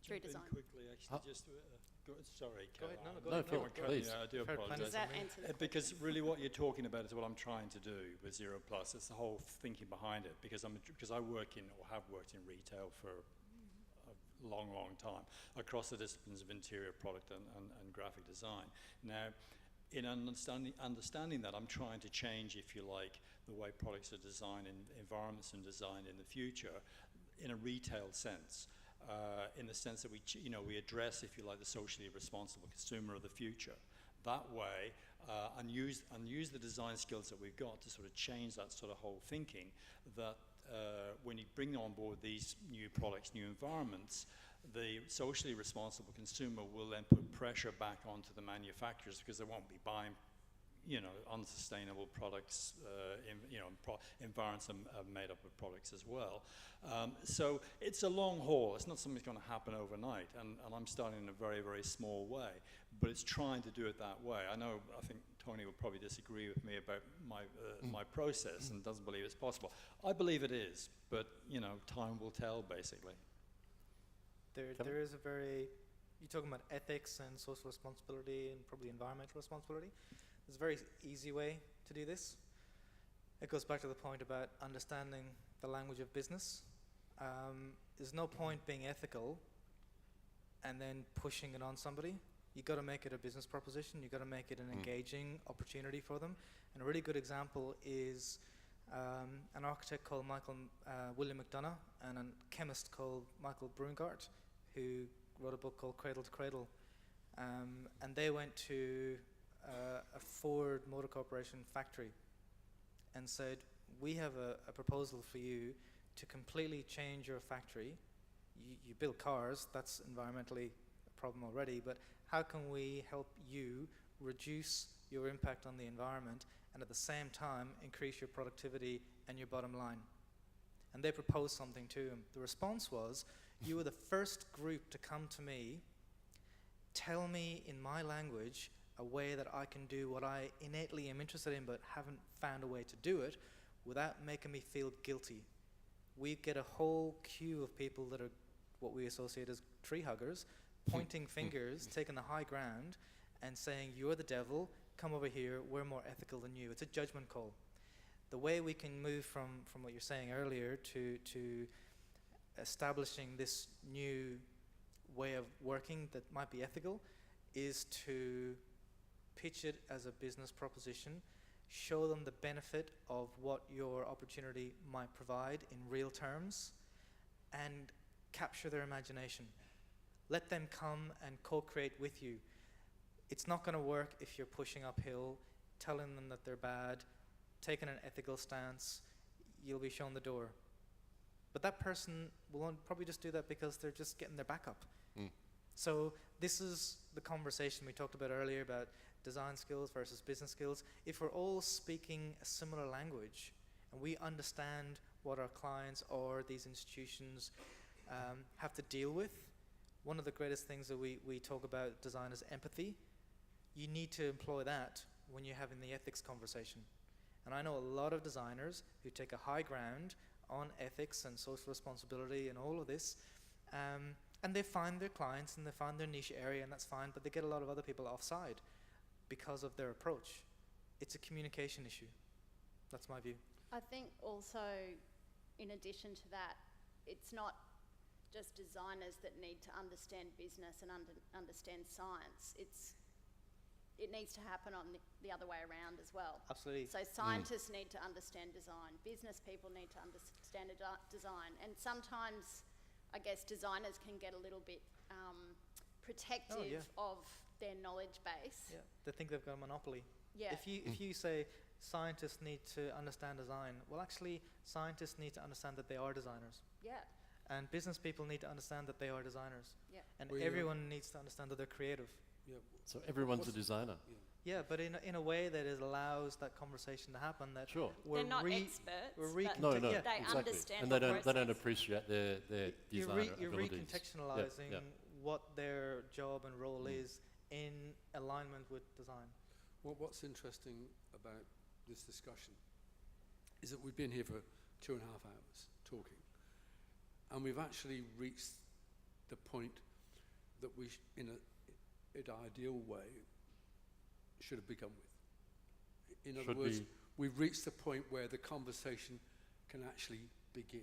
Speaker 5: through design.
Speaker 9: Quickly, actually, just sorry,
Speaker 8: go ahead.
Speaker 9: Caroline.
Speaker 8: No, go
Speaker 3: ahead, please.
Speaker 9: I do apologise.
Speaker 5: Does that answer the
Speaker 9: Because really, what you're talking about is what I'm trying to do with Zero Plus. It's the whole thinking behind it. Because I work in, or have worked in retail for a long, long time across the disciplines of interior product and graphic design. Now, in understanding that, I'm trying to change, if you like, the way products are designed in environments and designed in the future, in a retail sense. In the sense that we address, if you like, the socially responsible consumer of the future. That way, and use the design skills that we've got to sort of change that sort of whole thinking, that when you bring on board these new products, new environments, the socially responsible consumer will then put pressure back onto the manufacturers, because they won't be buying, you know, unsustainable products. Environments are made up of products as well. So it's a long haul. It's not something that's going to happen overnight, and I'm starting in a very, very small way, but it's trying to do it that way. I think Tony will probably disagree with me about my process and doesn't believe it's possible. I believe it is, but, you know, time will tell, basically.
Speaker 8: There is you're talking about ethics and social responsibility and probably environmental responsibility. There's a very easy way to do this. It goes back to the point about understanding the language of business. There's no point being ethical and then pushing it on somebody. You got to make it a business proposition. You got to make it an engaging opportunity for them. And a really good example is an architect called William McDonough and a chemist called Michael Brungart, who wrote a book called Cradle to Cradle. And they went to a Ford Motor Corporation factory and said, we have a proposal for you to completely change your factory. You build cars, that's environmentally a problem already, but how can we help you reduce your impact on the environment and at the same time increase your productivity and your bottom line? And they proposed something to him. The response was, you were the first group to come to me, tell me in my language a way that I can do what I innately am interested in but haven't found a way to do it without making me feel guilty. We get a whole queue of people that are what we associate as tree huggers, pointing fingers, taking the high ground, and saying, you're the devil, come over here, we're more ethical than you. It's a judgment call. The way we can move from what you're saying earlier to establishing this new way of working that might be ethical is to pitch it as a business proposition, show them the benefit of what your opportunity might provide in real terms, and capture their imagination. Let them come and co-create with you. It's not going to work if you're pushing uphill, telling them that they're bad, taking an ethical stance. You'll be shown the door. But that person will probably just do that because they're just getting their back up. So this is the conversation we talked about earlier about design skills versus business skills. If we're all speaking a similar language and we understand what our clients or these institutions have to deal with, one of the greatest things that we talk about design is empathy. You need to employ that when you're having the ethics conversation. And I know a lot of designers who take a high ground on ethics and social responsibility and all of this, and they find their clients and they find their niche area, and that's fine, but they get a lot of other people offside because of their approach. It's a communication issue. That's my view.
Speaker 5: I think also, in addition to that, it's not just designers that need to understand business and understand science. It needs to happen on the other way around as well.
Speaker 8: Absolutely.
Speaker 5: So scientists need to understand design. Business people need to understand design. And sometimes, I guess, designers can get a little bit protective of their knowledge base.
Speaker 8: Yeah, they think they've got a monopoly.
Speaker 5: Yeah.
Speaker 8: If you say scientists need to understand design, well, actually, scientists need to understand that they are designers.
Speaker 5: Yeah.
Speaker 8: And business people need to understand that they are designers.
Speaker 5: Yeah.
Speaker 8: And everyone needs to understand that they're creative.
Speaker 4: Yeah.
Speaker 3: So everyone's a designer.
Speaker 8: Yeah, but in a way that allows that conversation to happen. That
Speaker 5: they're not experts, but
Speaker 3: they
Speaker 5: exactly. Understand
Speaker 3: and they don't appreciate their designer
Speaker 8: You're
Speaker 3: abilities.
Speaker 8: recontextualizing what their job and role is in alignment with design.
Speaker 4: Well, what's interesting about this discussion is that we've been here for 2.5 hours talking, and we've actually reached the point that we, in an ideal way, should have begun with. In other words, we've reached the point where the conversation can actually begin.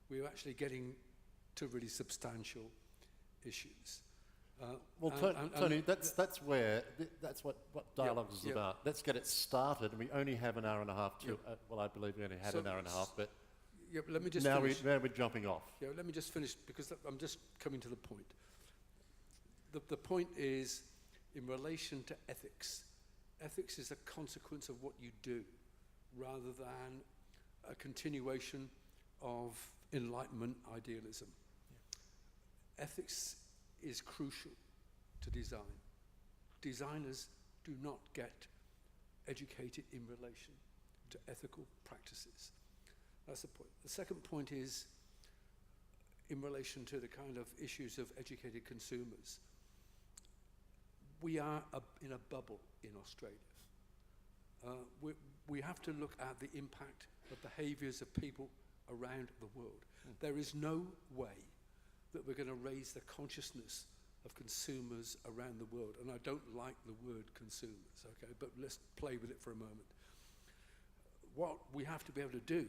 Speaker 4: We're actually getting to really substantial issues.
Speaker 3: Well, Tony, that's what dialogue is about. Let's get it started, and we only have an hour and a half. Well, I believe we only had an hour and a half, but
Speaker 4: let me just
Speaker 3: now
Speaker 4: finish.
Speaker 3: we're jumping off.
Speaker 4: Yeah, let me just finish because I'm just coming to the point. The point is in relation to ethics. Ethics is a consequence of what you do rather than a continuation of Enlightenment idealism. Ethics is crucial to design. Designers do not get educated in relation to ethical practices. That's the point. The second point is in relation to the kind of issues of educated consumers. We are in a bubble in Australia. We have to look at the impact of behaviours of people around the world. There is no way that we're going to raise the consciousness of consumers around the world. And I don't like the word consumers, okay, but let's play with it for a moment. What we have to be able to do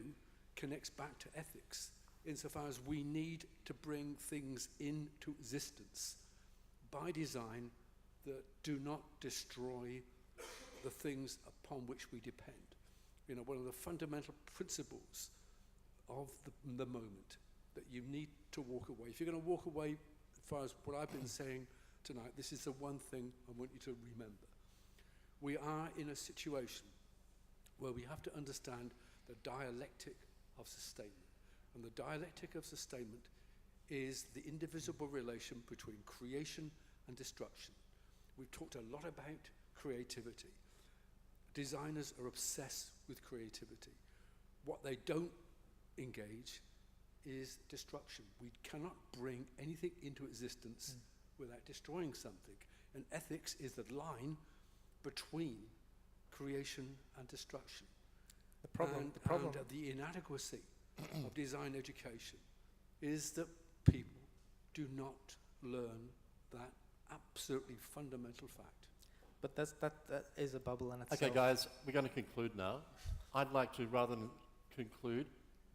Speaker 4: connects back to ethics, insofar as we need to bring things into existence by design that do not destroy the things upon which we depend. You know, one of the fundamental principles of the moment that you need to walk away. If you're going to walk away, as far as what I've been saying tonight, this is the one thing I want you to remember. We are in a situation where we have to understand the dialectic of sustainment. And the dialectic of sustainment is the indivisible relation between creation and destruction. We've talked a lot about creativity. Designers are obsessed with creativity. What they don't engage is destruction. We cannot bring anything into existence without destroying something. And ethics is the line between creation and destruction. And the inadequacy of design education is that people do not learn that absolutely fundamental fact.
Speaker 8: But that is a bubble in itself.
Speaker 3: Okay, guys, we're going to conclude now. I'd like to, rather than conclude,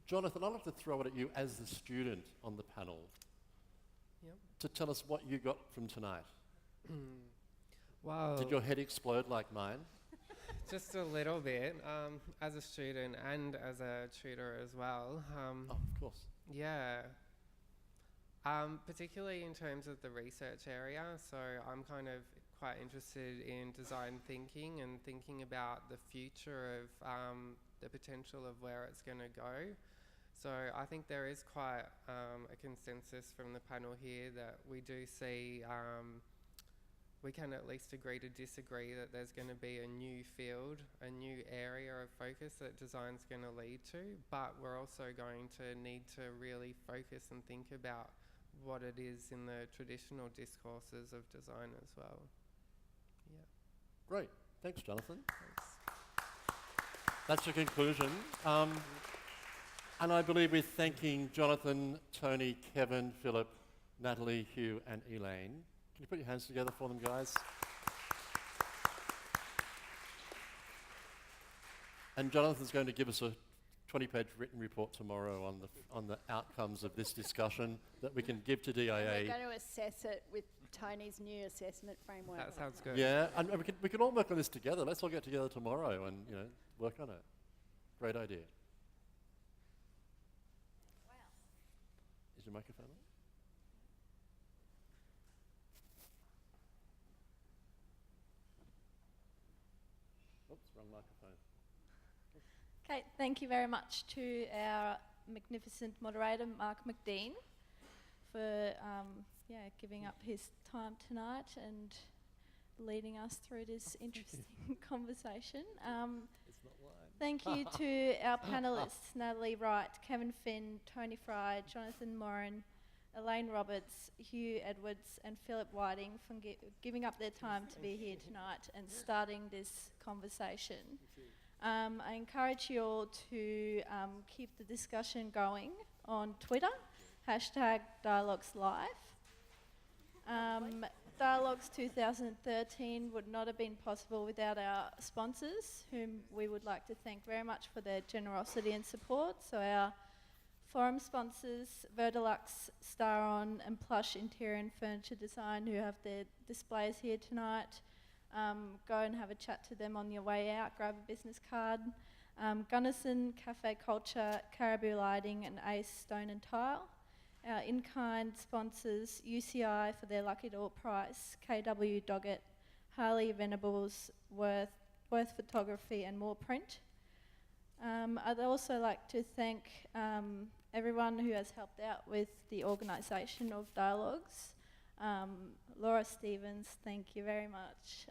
Speaker 3: Jonathan, I'd like to throw it at you as the student on the panel.
Speaker 10: Yep.
Speaker 3: To tell us what you got from tonight.
Speaker 10: Wow.
Speaker 3: Did your head explode like mine?
Speaker 10: Just a little bit, as a student and as a tutor as well.
Speaker 3: Oh, of course.
Speaker 10: Yeah. Particularly in terms of the research area, so I'm kind of quite interested in design thinking and thinking about the future of the potential of where it's going to go. So I think there is quite a consensus from the panel here that we do see, we can at least agree to disagree that there's going to be a new field, a new area of focus that design's going to lead to, but we're also going to need to really focus and think about what it is in the traditional discourses of design as well. Yeah.
Speaker 3: Great. Thanks, Jonathan.
Speaker 10: Thanks.
Speaker 3: That's the conclusion. And I believe we're thanking Jonathan, Tony, Kevin, Philip, Natalie, Hugh, and Elaine. Can you put your hands together for them, guys? And Jonathan's going to give us a 20-page written report tomorrow on the outcomes of this discussion that we can give to DIA.
Speaker 5: We're going to assess it with Tony's new assessment framework.
Speaker 10: That sounds good.
Speaker 3: Yeah, and we can all work on this together. Let's all get together tomorrow and work on it. Great idea.
Speaker 5: Wow.
Speaker 3: Is your microphone on? Oops, wrong microphone.
Speaker 19: Okay, thank you very much to our magnificent moderator, Mark McDean, for giving up his time tonight and leading us through this interesting conversation.
Speaker 3: It's not lying.
Speaker 19: Thank you to our panellists, Natalie Wright, Kevin Finn, Tony Fry, Jonathan Moran, Elaine Roberts, Hugh Edwards and Philip Whiting for giving up their time to be here tonight and starting this conversation. I encourage you all to keep the discussion going on Twitter, #DialoguesLive. Dialogues 2013 would not have been possible without our sponsors, whom we would like to thank very much for their generosity and support. So our forum sponsors, Verdilux, Staron and Plush Interior and Furniture Design, who have their displays here tonight. Go and have a chat to them on your way out, grab a business card. Gunnison, Cafe Culture, Caribou Lighting and Ace Stone and Tile. Our in-kind sponsors, UCI for their Lucky Door Prize, KW Doggett, Harley Venables, Worth Photography and More Print. I'd also like to thank everyone who has helped out with the organisation of Dialogues. Laura Stevens, thank you very much.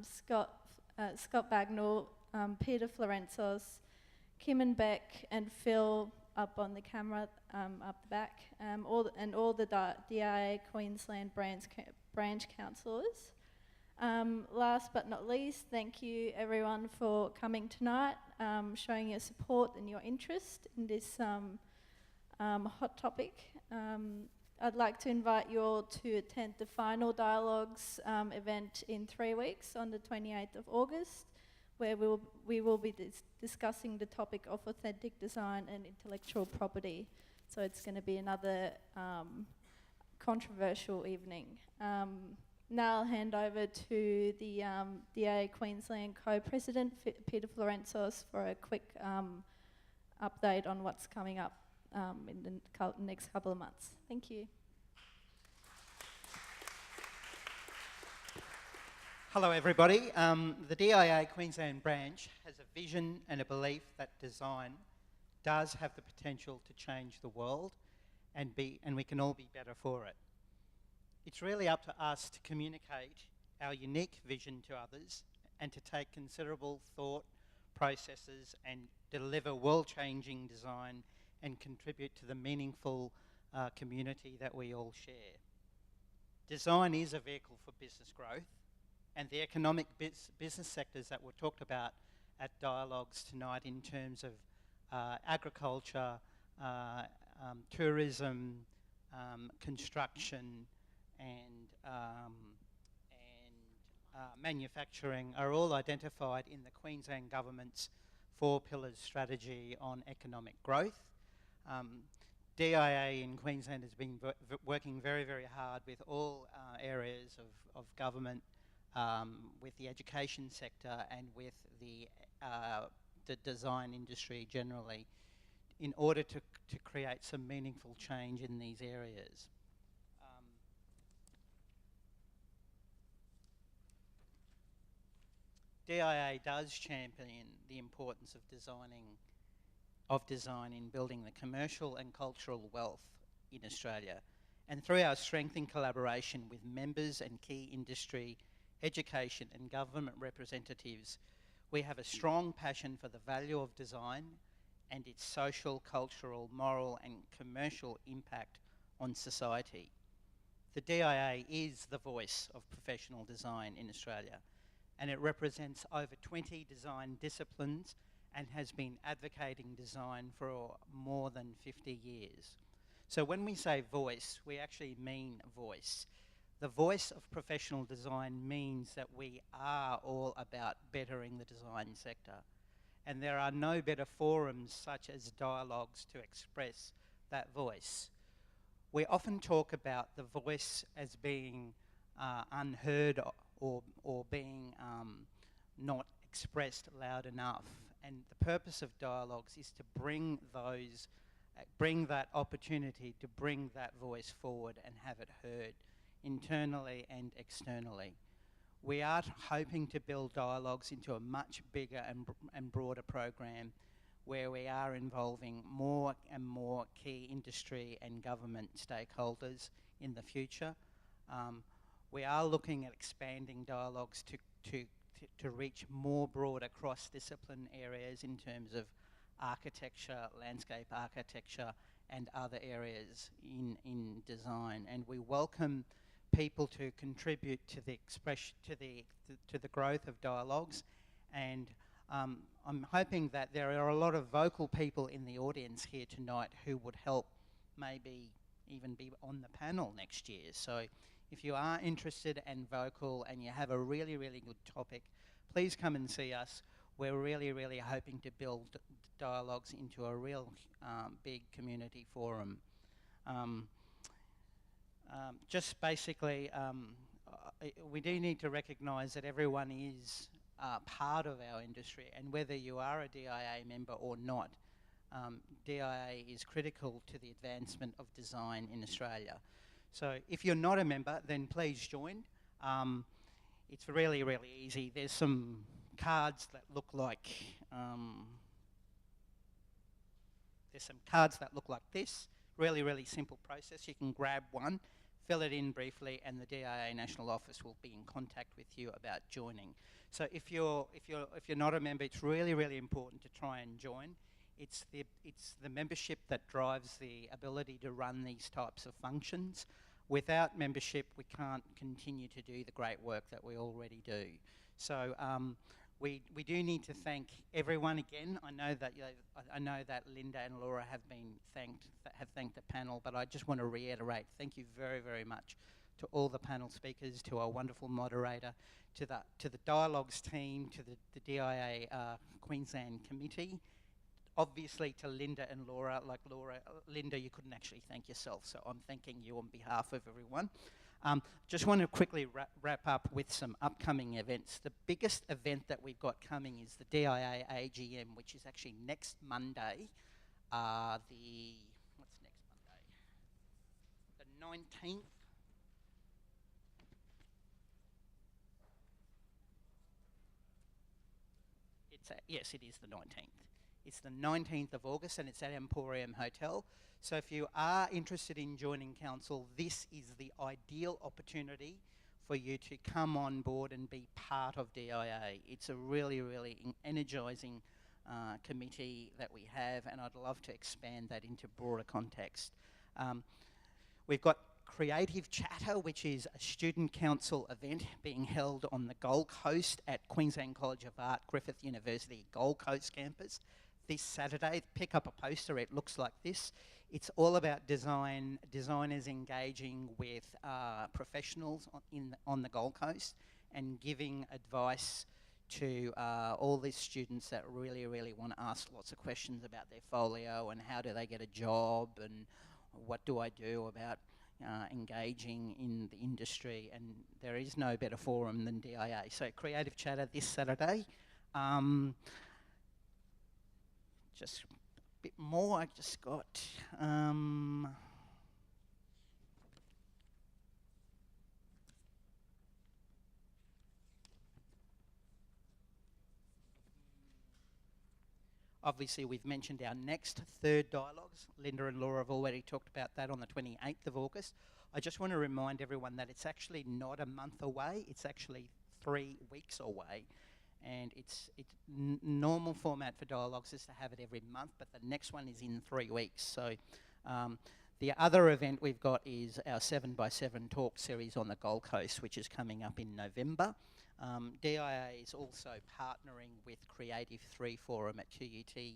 Speaker 19: Scott Bagnall, Peter Florenzos, Kim and Beck and Phil up on the camera up the back, all the DIA Queensland branch councillors. Last but not least, thank you everyone for coming tonight, showing your support and your interest in this hot topic. I'd like to invite you all to attend the final Dialogues event in 3 weeks on the 28th of August, where we will be discussing the topic of authentic design and intellectual property. So it's going to be another controversial evening. now I'll hand over to the DA Queensland Co-President, Peter Florentzos, for a quick update on what's coming up in the next couple of months. Thank you.
Speaker 21: Hello everybody. The DIA Queensland branch has a vision and a belief that design does have the potential to change the world and we can all be better for it. It's really up to us to communicate our unique vision to others and to take considerable thought processes and deliver world-changing design and contribute to the meaningful community that we all share. Design is a vehicle for business growth, and the economic business sectors that were talked about at Dialogues tonight in terms of agriculture, tourism, construction, and manufacturing are all identified in the Queensland Government's 4 Pillars strategy on economic growth. DIA in Queensland has been working very, very hard with all areas of government, with the education sector and with the design industry generally, in order to create some meaningful change in these areas. DIA does champion the importance of design in building the commercial and cultural wealth in Australia. And through our strength in collaboration with members and key industry, education and government representatives, we have a strong passion for the value of design and its social, cultural, moral and commercial impact on society. The DIA is the voice of professional design in Australia, and it represents over 20 design disciplines and has been advocating design for more than 50 years. So when we say voice, we actually mean voice. The voice of professional design means that we are all about bettering the design sector. And there are no better forums such as Dialogues to express that voice. We often talk about the voice as being unheard or being not expressed loud enough. And the purpose of Dialogues is to bring that opportunity to bring that voice forward and have it heard, internally and externally. We are hoping to build Dialogues into a much bigger and broader program where we are involving more and more key industry and government stakeholders in the future. We are looking at expanding Dialogues to reach more broader cross-discipline areas in terms of architecture, landscape architecture, and other areas in design. And we welcome people to contribute to the expression, to the growth of Dialogues. And I'm hoping that there are a lot of vocal people in the audience here tonight who would help maybe even be on the panel next year. So if you are interested and vocal and you have a really, really good topic, please come and see us. We're really, really hoping to build Dialogues into a real big community forum. Just basically, we do need to recognise that everyone is part of our industry, and whether you are a DIA member or not, DIA is critical to the advancement of design in Australia. So if you're not a member, then please join. It's really, really easy. There's some cards that look like this. Really, really simple process. You can grab one, fill it in briefly, and the DIA National Office will be in contact with you about joining. So if you're not a member, it's really, really important to try and join. It's the membership that drives the ability to run these types of functions. Without membership, we can't continue to do the great work that we already do. So we do need to thank everyone again. I know that Linda and Laura have thanked the panel, but I just want to reiterate, thank you very, very much to all the panel speakers, to our wonderful moderator, to the Dialogues team, to the DIA Queensland committee, obviously to Linda and Laura. Linda, you couldn't actually thank yourself, so I'm thanking you on behalf of everyone. Just want to quickly wrap up with some upcoming events. The biggest event that we've got coming is the DIA AGM, which is actually next Monday. What's next Monday? The 19th. Yes, it is the 19th. It's the 19th of August and it's at Emporium Hotel. So if you are interested in joining council, this is the ideal opportunity for you to come on board and be part of DIA. It's a really, really energising committee that we have, and I'd love to expand that into broader context. We've got Creative Chatter, which is a student council event being held on the Gold Coast at Queensland College of Art, Griffith University Gold Coast campus this Saturday. Pick up a poster, it looks like this. It's all about designers engaging with professionals on the Gold Coast and giving advice to all these students that really, really want to ask lots of questions about their folio and how do they get a job and what do I do about engaging in the industry, and there is no better forum than DIA. So Creative Chatter this Saturday. Just a bit more, I just got... Obviously, we've mentioned our next third dialogues. Linda and Laura have already talked about that on the 28th of August. I just want to remind everyone that it's actually not a month away, it's actually 3 weeks away. And normal format for dialogues is to have it every month, but the next one is in 3 weeks. So the other event we've got is our 7x7 talk series on the Gold Coast, which is coming up in November. DIA is also partnering with Creative 3 Forum at QUT,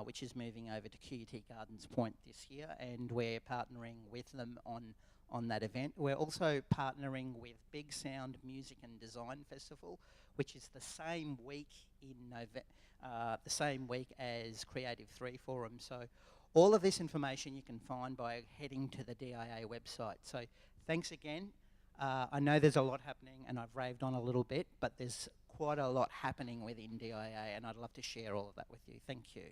Speaker 21: which is moving over to QUT Gardens Point this year, and we're partnering with them on that event. We're also partnering with Big Sound Music and Design Festival, which is the same week the same week as Creative 3 Forum. So all of this information you can find by heading to the DIA website. So thanks again. I know there's a lot happening and I've raved on a little bit, but there's quite a lot happening within DIA and I'd love to share all of that with you. Thank you.